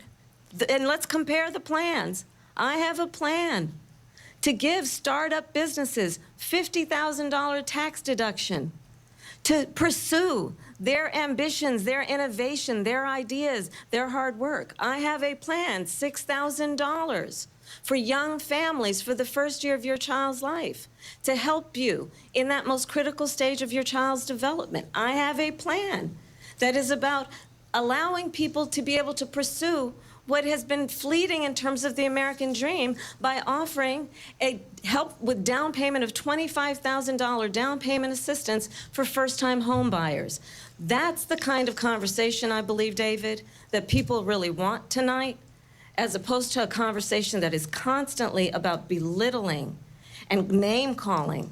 let's compare the plans. I have a plan to give startup businesses $50,000 tax deduction, to pursue their ambitions, their innovation, their ideas, their hard work. I have a plan, $6,000 for young families for the first year of your child's life, to help you in that most critical stage of your child's development. I have a plan that is about allowing people to be able to pursue what has been fleeting in terms of the American dream by offering a help with down payment of $25,000 down payment assistance for first-time home buyers. That's the kind of conversation, I believe, David, that people really want tonight, as opposed to a conversation that is constantly about belittling and name-calling.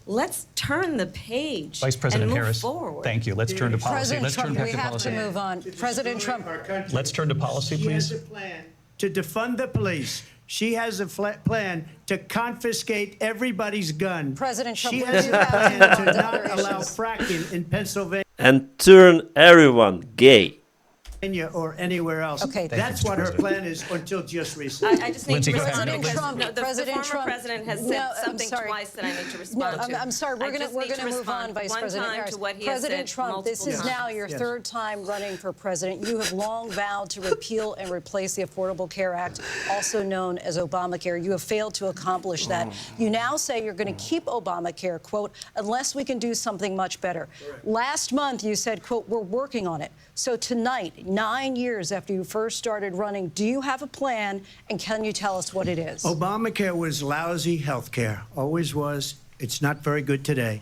Let's turn the page Vice President and move Harris, forward. thank you. Let's turn to policy. President Let's Trump, turn back we to have policy. to move on. President Trump. Let's turn to policy, She please. has a plan to defund the police. She has a plan to confiscate everybody's gun. President Trump, she where has do a you have to plan move on to to not other allow issues? fracking in Pennsylvania And turn everyone gay. or anywhere else. Okay. That's what her plan is until just recently. I just need Linsey, to go ahead. respond because Trump, the President former Trump. president has No, said I'm something sorry. twice that I need to No, respond to. I'm sorry. We're I going just need to move respond on, Vice one President time Harris. to what he President has said Trump, this is multiple now times. your Yes. third time running for president. You have long vowed to repeal and replace the Affordable Care Act, also known as Obamacare. You have failed to accomplish that. You now say you're going to keep Obamacare, quote, unless we can do something much better. Last month, you said, quote, we're working on it. So tonight, 9 years after you first started running, do you have a plan, and can you tell us what it is? Obamacare was lousy health care, always was. It's not very good today.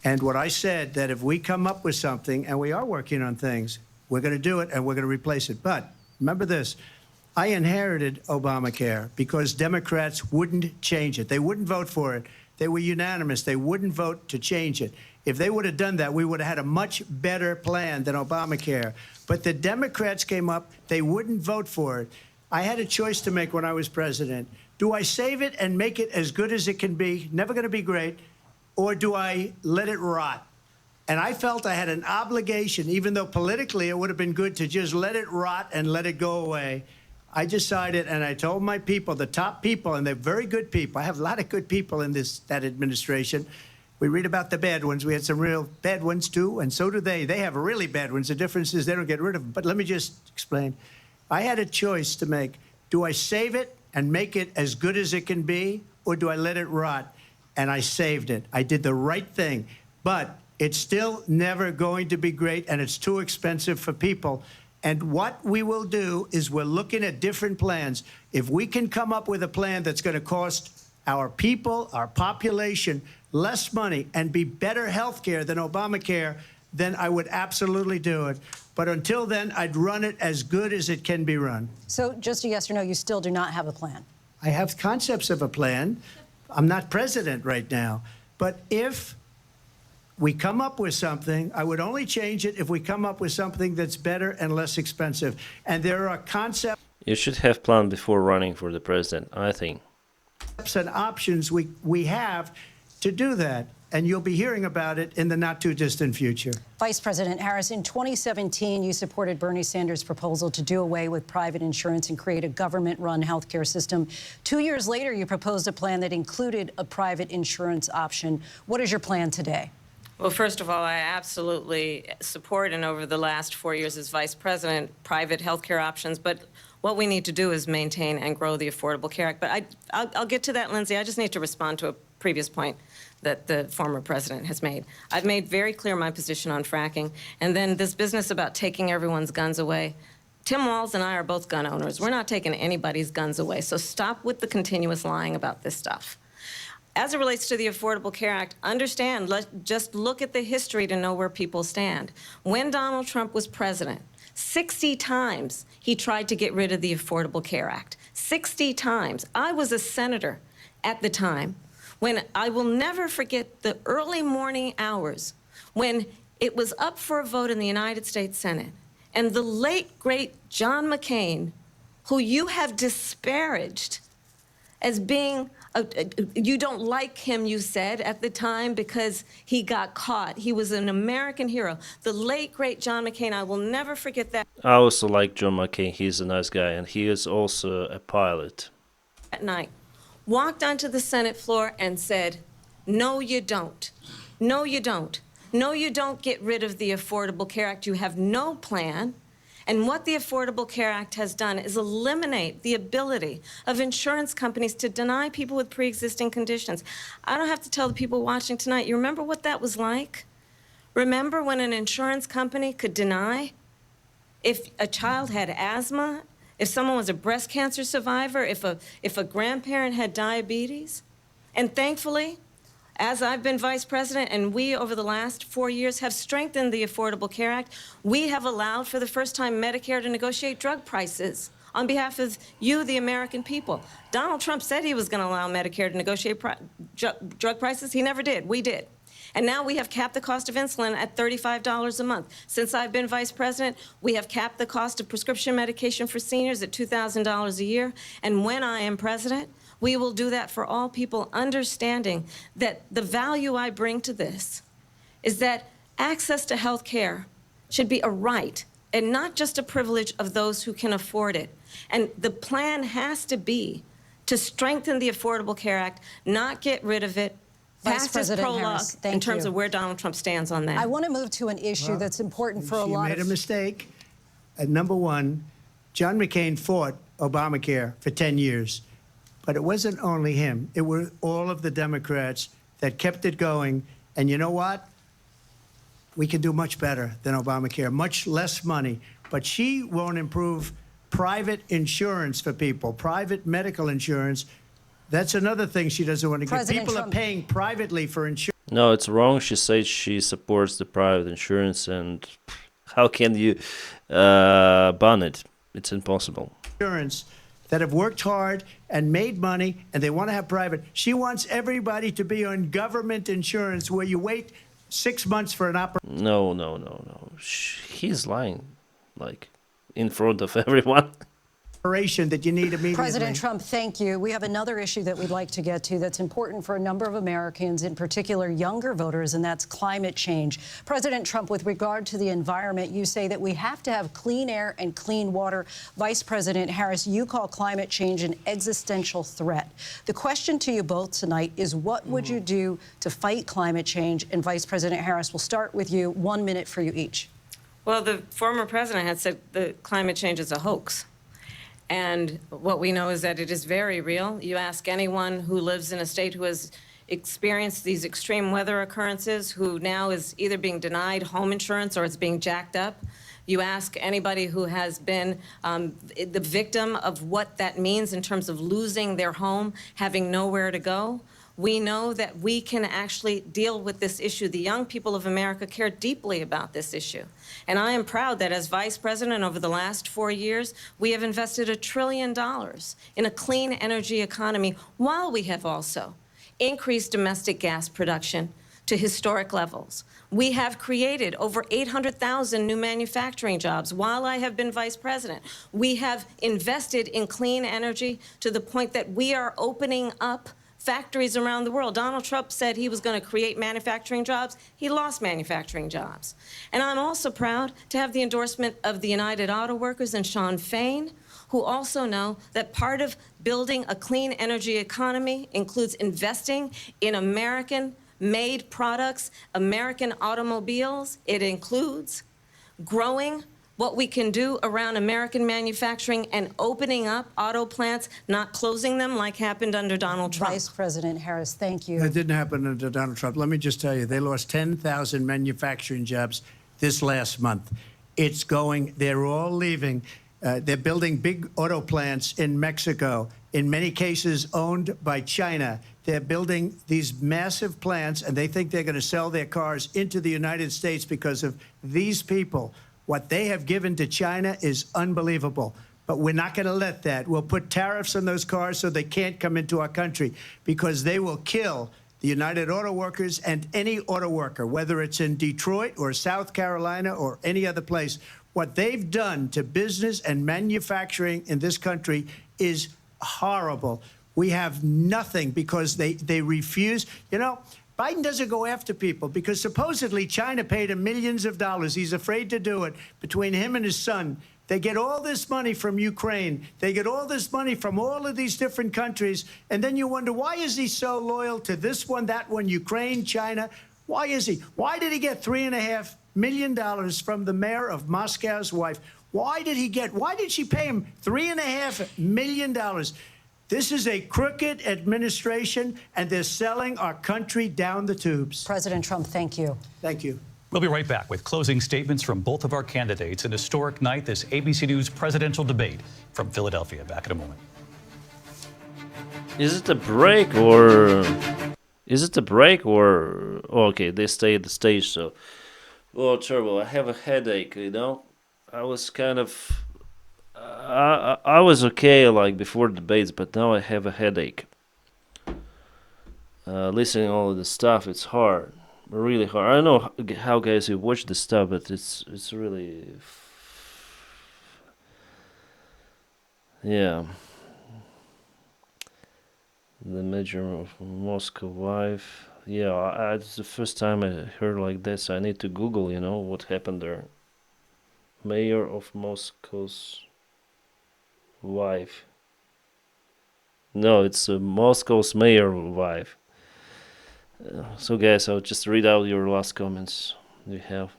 And what I said, that if we come up with something, and we are working on things, we're going to do it and we're going to replace it. But remember this, I inherited Obamacare because Democrats wouldn't change it. They wouldn't vote for it. They were unanimous. They wouldn't vote to change it. If they would have done that, we would have had a much better plan than Obamacare. But the Democrats came up. They wouldn't vote for it. I had a choice to make when I was president. Do I save it and make it as good as it can be, never going to be great, or do I let it rot? And I felt I had an obligation, even though politically it would have been good to just let it rot and let it go away. I decided, and I told my people, the top people, and they're very good people. I have a lot of good people in that administration. We read about the bad ones. We had some real bad ones, too, and so do they. They have really bad ones. The difference is they don't get rid of them. But let me just explain. I had a choice to make. Do I save it and make it as good as it can be, or do I let it rot? And I saved it. I did the right thing. But it's still never going to be great, and it's too expensive for people. And what we will do is we're looking at different plans. If we can come up with a plan that's going to cost our people, our population, less money and be better health care than Obamacare, then I would absolutely do it. But until then, I'd run it as good as it can be run. So just a yes or no, you still do not have a plan? I have concepts of a plan. I'm not president right now. But if we come up with something, I would only change it if we come up with something that's better and less expensive. And there are concepts. You should have planned before running for the president, I think. And options we have to do that. And you'll be hearing about it in the not-too-distant future. Vice President Harris, in 2017, you supported Bernie Sanders' proposal to do away with private insurance and create a government-run healthcare system. 2 years later, you proposed a plan that included a private insurance option. What is your plan today? Well, first of all, I absolutely support, and over the last 4 years as vice president, private health care options. But what we need to do is maintain and grow the Affordable Care Act. But I'll get to that, Linsey. I just need to respond to a previous point that the former president has made. I've made very clear my position on fracking. And then this business about taking everyone's guns away. Tim Walz and I are both gun owners. We're not taking anybody's guns away. So stop with the continuous lying about this stuff. As it relates to the Affordable Care Act, understand, just look at the history to know where people stand. When Donald Trump was president, 60 times he tried to get rid of the Affordable Care Act. 60 times. I was a senator at the time when I will never forget the early morning hours when it was up for a vote in the United States Senate, and the late, great John McCain, who you have disparaged as being, you don't like him, you said, at the time because he got caught. He was an American hero. The late, great John McCain, I will never forget that. I also like John McCain. He's a nice guy, and he is also a pilot. At night, walked onto the Senate floor and said, no, you don't. No, you don't. No, you don't get rid of the Affordable Care Act. You have no plan. And what the Affordable Care Act has done is eliminate the ability of insurance companies to deny people with pre-existing conditions. I don't have to tell the people watching tonight, you remember what that was like? Remember when an insurance company could deny if a child had asthma, if someone was a breast cancer survivor, if a grandparent had diabetes? And thankfully, as I've been vice president, and we, over the last 4 years, have strengthened the Affordable Care Act, we have allowed, for the first time, Medicare to negotiate drug prices on behalf of you, the American people. Donald Trump said he was going to allow Medicare to negotiate drug prices. He never did. We did. And now we have capped the cost of insulin at $35 a month. Since I've been vice president, we have capped the cost of prescription medication for seniors at $2,000 a year. And when I am president, we will do that for all people, understanding that the value I bring to this is that access to health care should be a right and not just a privilege of those who can afford it. And the plan has to be to strengthen the Affordable Care Act, not get rid of it. Vice President prologue Harris, thank in terms you. of where Donald Trump stands on that. I want to move to an issue that's important for a lot of... She made a mistake. Number one, John McCain fought Obamacare for 10 years. But it wasn't only him. It were all of the Democrats that kept it going. And you know what? We can do much better than Obamacare, much less money. But she won't improve private insurance for people, private medical insurance. That's another thing she doesn't want to get. People are paying privately for insurance. No, it's wrong. She says she supports the private insurance, and how can you ban it? It's impossible. Insurance that have worked hard and made money, and they want to have private. She wants everybody to be on government insurance where you wait 6 months for an operation. No. He's lying, like, in front of everyone. That you need immediately. President Trump, thank you. We have another issue that we'd like to get to that's important for a number of Americans, in particular younger voters, and that's climate change. President Trump, with regard to the environment, you say that we have to have clean air and clean water. Vice President Harris, you call climate change an existential threat. The question to you both tonight is, what would you do to fight climate change? And Vice President Harris, we'll start with you. 1 minute for you each. Well, the former president had said that climate change is a hoax. And what we know is that it is very real. You ask anyone who lives in a state who has experienced these extreme weather occurrences, who now is either being denied home insurance or it's being jacked up. You ask anybody who has been the victim of what that means in terms of losing their home, having nowhere to go. We know that we can actually deal with this issue. The young people of America care deeply about this issue. And I am proud that as vice president over the last 4 years, we have invested $1 trillion in a clean energy economy, while we have also increased domestic gas production to historic levels. We have created over 800,000 new manufacturing jobs while I have been vice president. We have invested in clean energy to the point that we are opening up factories around the world. Donald Trump said he was going to create manufacturing jobs. He lost manufacturing jobs. And I'm also proud to have the endorsement of the United Auto Workers and Sean Fain, who also know that part of building a clean energy economy includes investing in American-made products, American automobiles. It includes growing what we can do around American manufacturing and opening up auto plants, not closing them like happened under Donald Trump. Vice President Harris, thank you. That didn't happen under Donald Trump. Let me just tell you, they lost 10,000 manufacturing jobs this last month. It's going, they're all leaving. They're building big auto plants in Mexico, in many cases owned by China. They're building these massive plants, and they think they're going to sell their cars into the United States because of these people. What they have given to China is unbelievable. But we're not going to let that. We'll put tariffs on those cars so they can't come into our country, because they will kill the United Auto Workers, and any auto worker, whether it's in Detroit or South Carolina or any other place. What they've done to business and manufacturing in this country is horrible. We have nothing because they refuse. You know, Biden doesn't go after people because supposedly China paid him millions of dollars. He's afraid to do it. Between him and his son, they get all this money from Ukraine. They get all this money from all of these different countries. And then you wonder, why is he so loyal to this one, that one, Ukraine, China? Why is he? Why did he get $3.5 million from the mayor of Moscow's wife? Why did she pay him $3.5 million? This is a crooked administration, and they're selling our country down the tubes. President Trump, thank you. Thank you. We'll be right back with closing statements from both of our candidates. An historic night, this ABC News presidential debate from Philadelphia. Back in a moment. Is it a break or... Okay, they stay at the stage, so... Oh, terrible. I have a headache, you know? I was kind of... I was okay, like, before debates, but now I have a headache. Listening to all of this stuff, it's hard. Really hard. I don't know how guys you watch this stuff, but it's really... Yeah. The mayor of Moscow wife. Yeah, it's the first time I heard like this. I need to Google, you know, what happened there. Mayor of Moscow's wife. No, it's Moscow's mayor wife. So guys, I'll just read out your last comments you have.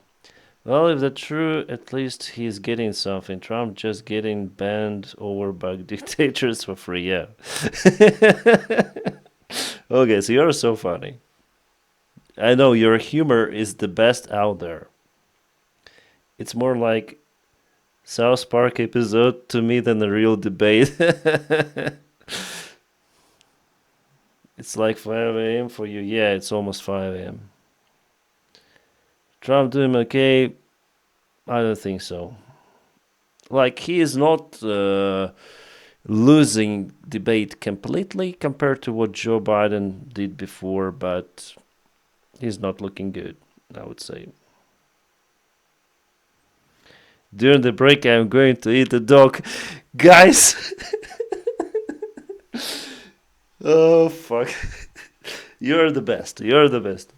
Well, if that's true, at least he's getting something. Trump just getting banned over by dictators for free, yeah. Okay, so you're so funny. I know your humor is the best out there. It's more like South Park episode to me than a real debate. It's like 5 a.m. for you. Yeah, it's almost 5 a.m. Trump doing okay? I don't think so. Like, he is not losing debate completely compared to what Joe Biden did before, but he's not looking good, I would say. During the break, I'm going to eat a dog. Guys! Oh, fuck. You're the best. You're the best.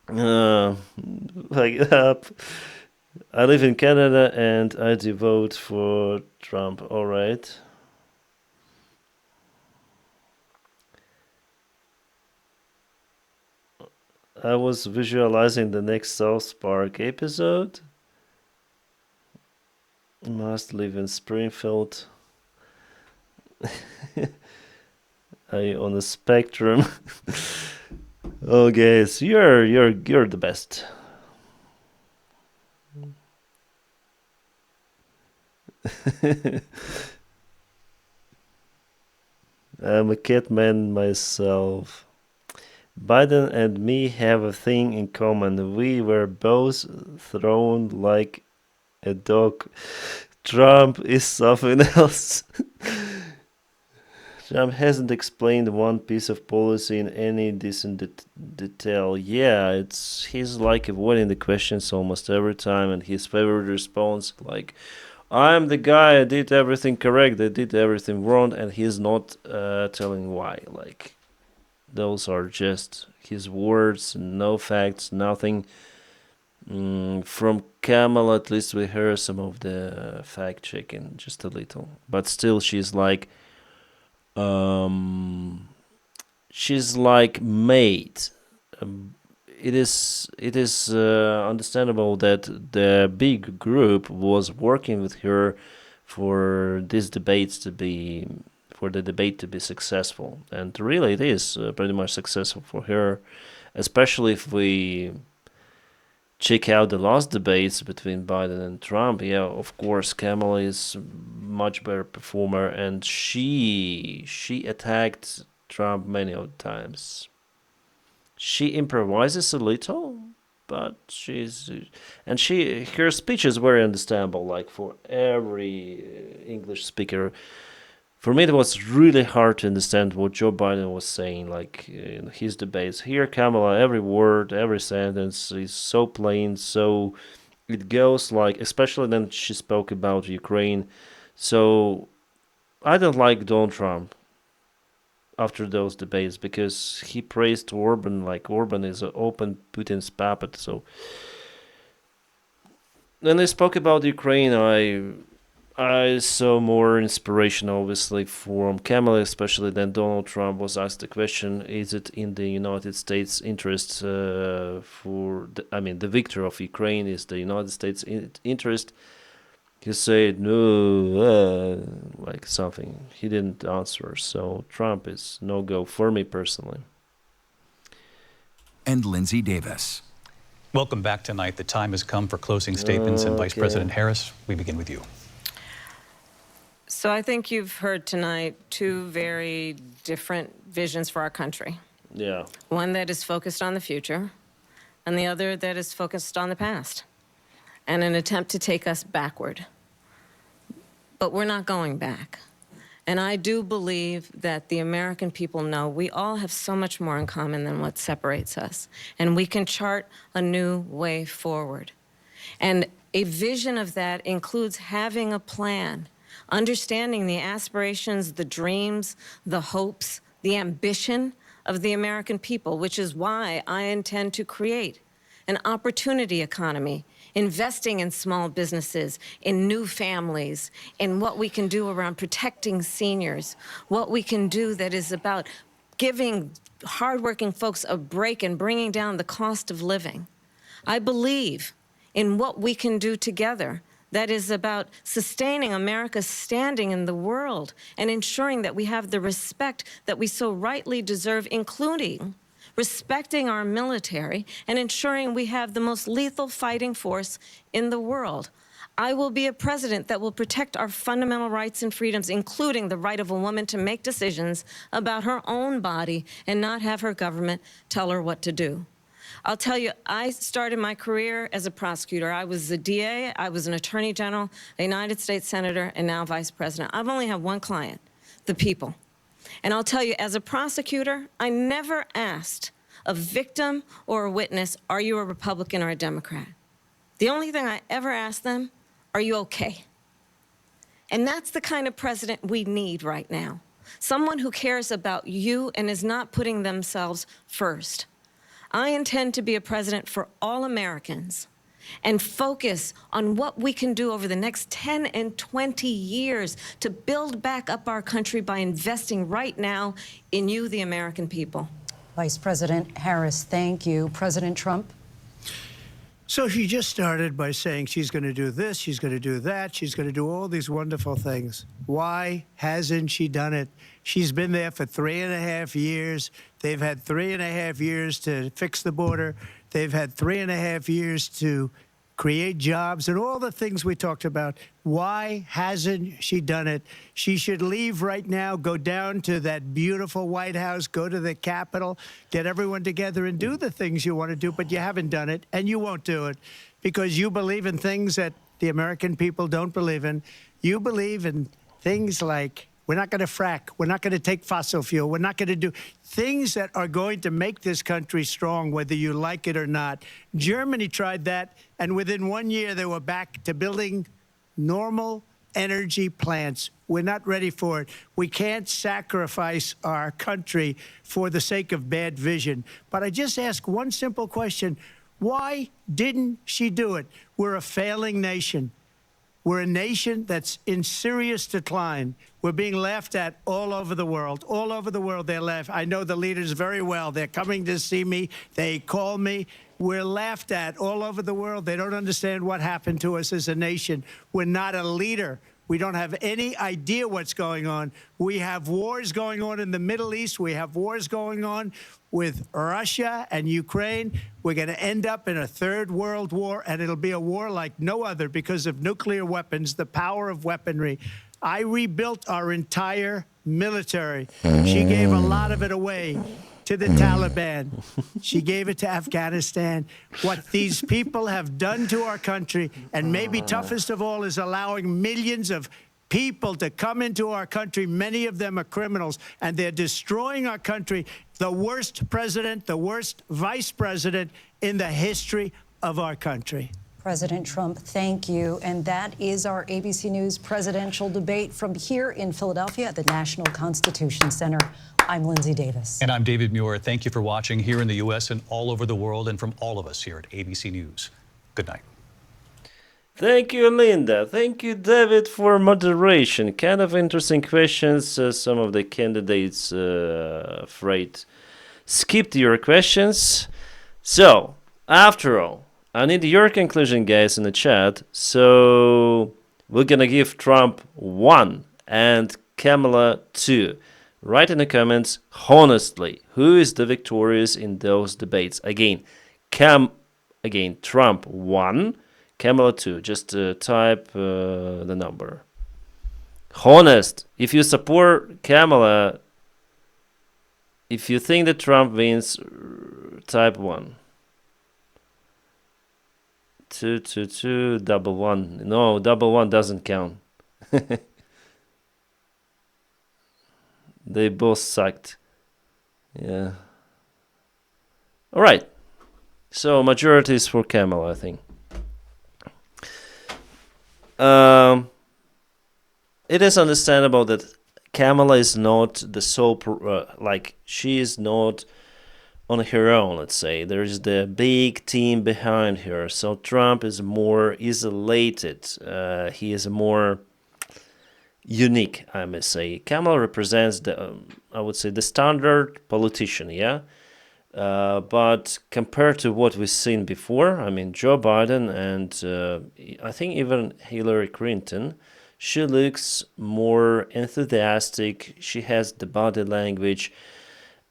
Like, I live in Canada and I do vote for Trump. All right. I was visualizing the next South Park episode. Must live in Springfield. I on the spectrum. Oh, guys, you're the best. I'm a cat man myself. Biden and me have a thing in common. We were both thrown like a dog. Trump is something else. Trump hasn't explained one piece of policy in any decent detail. Yeah, he's like avoiding the questions almost every time, and his favorite response, like, I'm the guy, I did everything correct, I did everything wrong, and he's not telling why. Like, those are just his words, no facts, nothing. From Kamala, at least we heard some of the fact checking, just a little. But still, she's like made. It is understandable that the big group was working with her for the debate to be successful, and really it is pretty much successful for her, especially if we check out the last debates between Biden and Trump. Yeah, of course, Kamala is much better performer, and she attacked Trump many of the times. She improvises a little, but her speech is very understandable. Like for every English speaker, for me, it was really hard to understand what Joe Biden was saying, like in his debates. Here, Kamala, every word, every sentence is so plain, so it goes like, especially then she spoke about Ukraine. So I don't like Donald Trump after those debates because he praised Orban like Orban is an open Putin's puppet. So when they spoke about Ukraine, I saw more inspiration, obviously, from Kamala, especially then Donald Trump was asked the question, is it in the United States' interest the victory of Ukraine is the United States' interest? He said, no, like something. He didn't answer. So Trump is no-go for me personally. And Linsey Davis. Welcome back tonight. The time has come for closing statements, and Vice President Harris, we begin with you. So I think you've heard tonight two very different visions for our country. Yeah. One that is focused on the future, and the other that is focused on the past, and an attempt to take us backward. But we're not going back. And I do believe that the American people know we all have so much more in common than what separates us, and we can chart a new way forward. And a vision of that includes having a plan, understanding the aspirations, the dreams, the hopes, the ambition of the American people, which is why I intend to create an opportunity economy, investing in small businesses, in new families, in what we can do around protecting seniors, what we can do that is about giving hardworking folks a break and bringing down the cost of living. I believe in what we can do together that is about sustaining America's standing in the world and ensuring that we have the respect that we so rightly deserve, including respecting our military and ensuring we have the most lethal fighting force in the world. I will be a president that will protect our fundamental rights and freedoms, including the right of a woman to make decisions about her own body and not have her government tell her what to do. I'll tell you, I started my career as a prosecutor. I was a DA, I was an attorney general, a United States senator, and now vice president. I've only had one client, the people. And I'll tell you, as a prosecutor, I never asked a victim or a witness, are you a Republican or a Democrat? The only thing I ever asked them, are you okay? And that's the kind of president we need right now. Someone who cares about you and is not putting themselves first. I intend to be a president for all Americans and focus on what we can do over the next 10 and 20 years to build back up our country by investing right now in you, the American people. Vice President Harris, thank you. President Trump? So she just started by saying she's going to do this, she's going to do that, she's going to do all these wonderful things. Why hasn't she done it? She's been there for 3.5 years. They've had 3.5 years to fix the border. They've had 3.5 years to create jobs and all the things we talked about. Why hasn't she done it? She should leave right now, go down to that beautiful White House, go to the Capitol, get everyone together and do the things you want to do, but you haven't done it, and you won't do it because you believe in things that the American people don't believe in. You believe in things like we're not going to frack. We're not going to take fossil fuel. We're not going to do things that are going to make this country strong, whether you like it or not. Germany tried that, and within 1 year, they were back to building normal energy plants. We're not ready for it. We can't sacrifice our country for the sake of bad vision. But I just ask one simple question. Why didn't she do it? We're a failing nation. We're a nation that's in serious decline. We're being laughed at all over the world. All over the world, they're laughing. I know the leaders very well. They're coming to see me. They call me. We're laughed at all over the world. They don't understand what happened to us as a nation. We're not a leader. We don't have any idea what's going on. We have wars going on in the Middle East. We have wars going on with Russia and Ukraine. We're going to end up in a third world war, and it'll be a war like no other because of nuclear weapons, the power of weaponry. I rebuilt our entire military. She gave a lot of it away to the Taliban. She gave it to Afghanistan. What these people have done to our country, and maybe toughest of all, is allowing millions of people to come into our country. Many of them are criminals, and they're destroying our country. The worst president, the worst vice president in the history of our country. President Trump, thank you. And that is our ABC News presidential debate from here in Philadelphia at the National Constitution Center. I'm Linsey Davis. And I'm David Muir. Thank you for watching here in the U.S. and all over the world, and from all of us here at ABC News. Good night. Thank you, Linda. Thank you, David, for moderation. Kind of interesting questions. Some of the candidates afraid skipped your questions. So, after all, I need your conclusion, guys, in the chat. So, we're gonna give Trump 1 and Kamala 2. Write in the comments, honestly, who is the victorious in those debates? Again, Trump 1, Kamala 2. Just type the number. Honest. If you support Kamala, if you think that Trump wins, type 1. 2, 2, 2, double 1. No, double 1 doesn't count. They both sucked. Yeah. All right. So majority is for Kamala, I think. It is understandable that Kamala is not the sole, she is not on her own, let's say. There is the big team behind her. So Trump is more isolated. He is more unique, I must say. Kamala represents the, I would say, the standard politician, yeah? But compared to what we've seen before, I mean, Joe Biden and I think even Hillary Clinton, she looks more enthusiastic. She has the body language,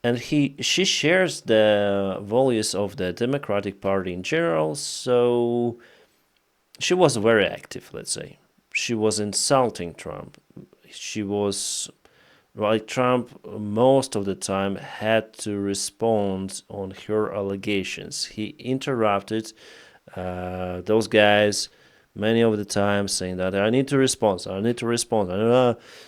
and she shares the values of the Democratic Party in general. So she was very active, let's say. She was insulting Trump. She was, like, Trump most of the time had to respond on her allegations. He interrupted those guys many of the time, saying that I need to respond.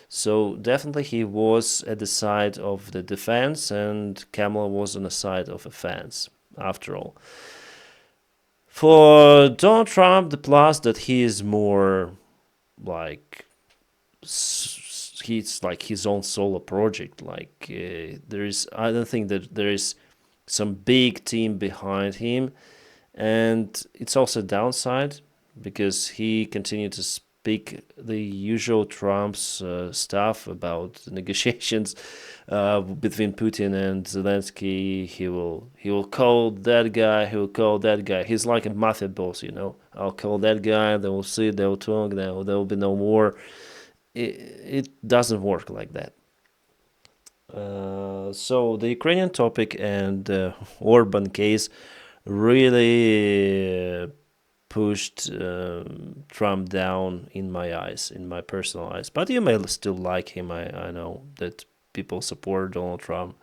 So definitely he was at the side of the defense, and Kamala was on the side of offense, after all. For Donald Trump, the plus that he is more like, he's like his own solo project. Like there is, I don't think that there is some big team behind him, and it's also a downside because he continued to speak the usual Trump's stuff about negotiations between Putin and Zelensky. He will call that guy. He will call that guy. He's like a mafia boss, you know. I'll call that guy. They will see. They will talk. There will be no war. It doesn't work like that. So the Ukrainian topic and Orban case really pushed Trump down in my eyes, in my personal eyes. But you may still like him. I know that people support Donald Trump.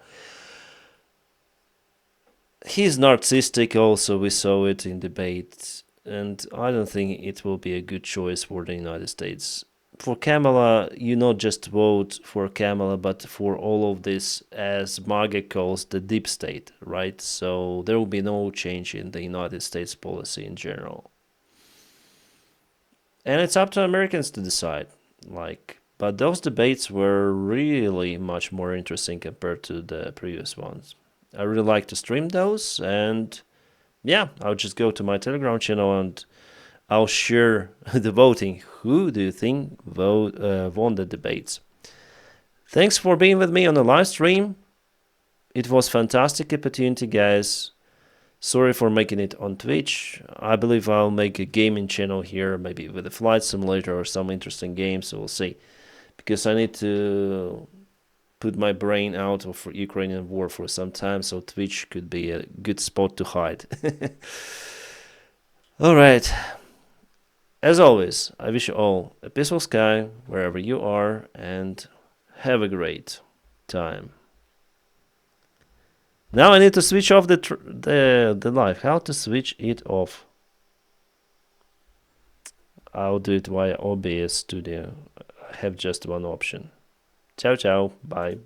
He's narcissistic also. We saw it in debates. And I don't think it will be a good choice for the United States. For Kamala, you not just vote for Kamala, but for all of this, as MAGA calls, the deep state, right? So there will be no change in the United States policy in general. And it's up to Americans to decide. But those debates were really much more interesting compared to the previous ones. I really like to stream those, and yeah, I'll just go to my Telegram channel and I'll share the voting. Who do you think won the debates? Thanks for being with me on the live stream. It was fantastic opportunity, guys. Sorry for making it on Twitch. I believe I'll make a gaming channel here, maybe with a flight simulator or some interesting games, so we'll see. Because I need to put my brain out of Ukrainian war for some time, so Twitch could be a good spot to hide. All right. As always, I wish you all a peaceful sky wherever you are, and have a great time. Now I need to switch off the live. How to switch it off? I'll do it via OBS Studio. have just one option. Ciao, ciao. Bye.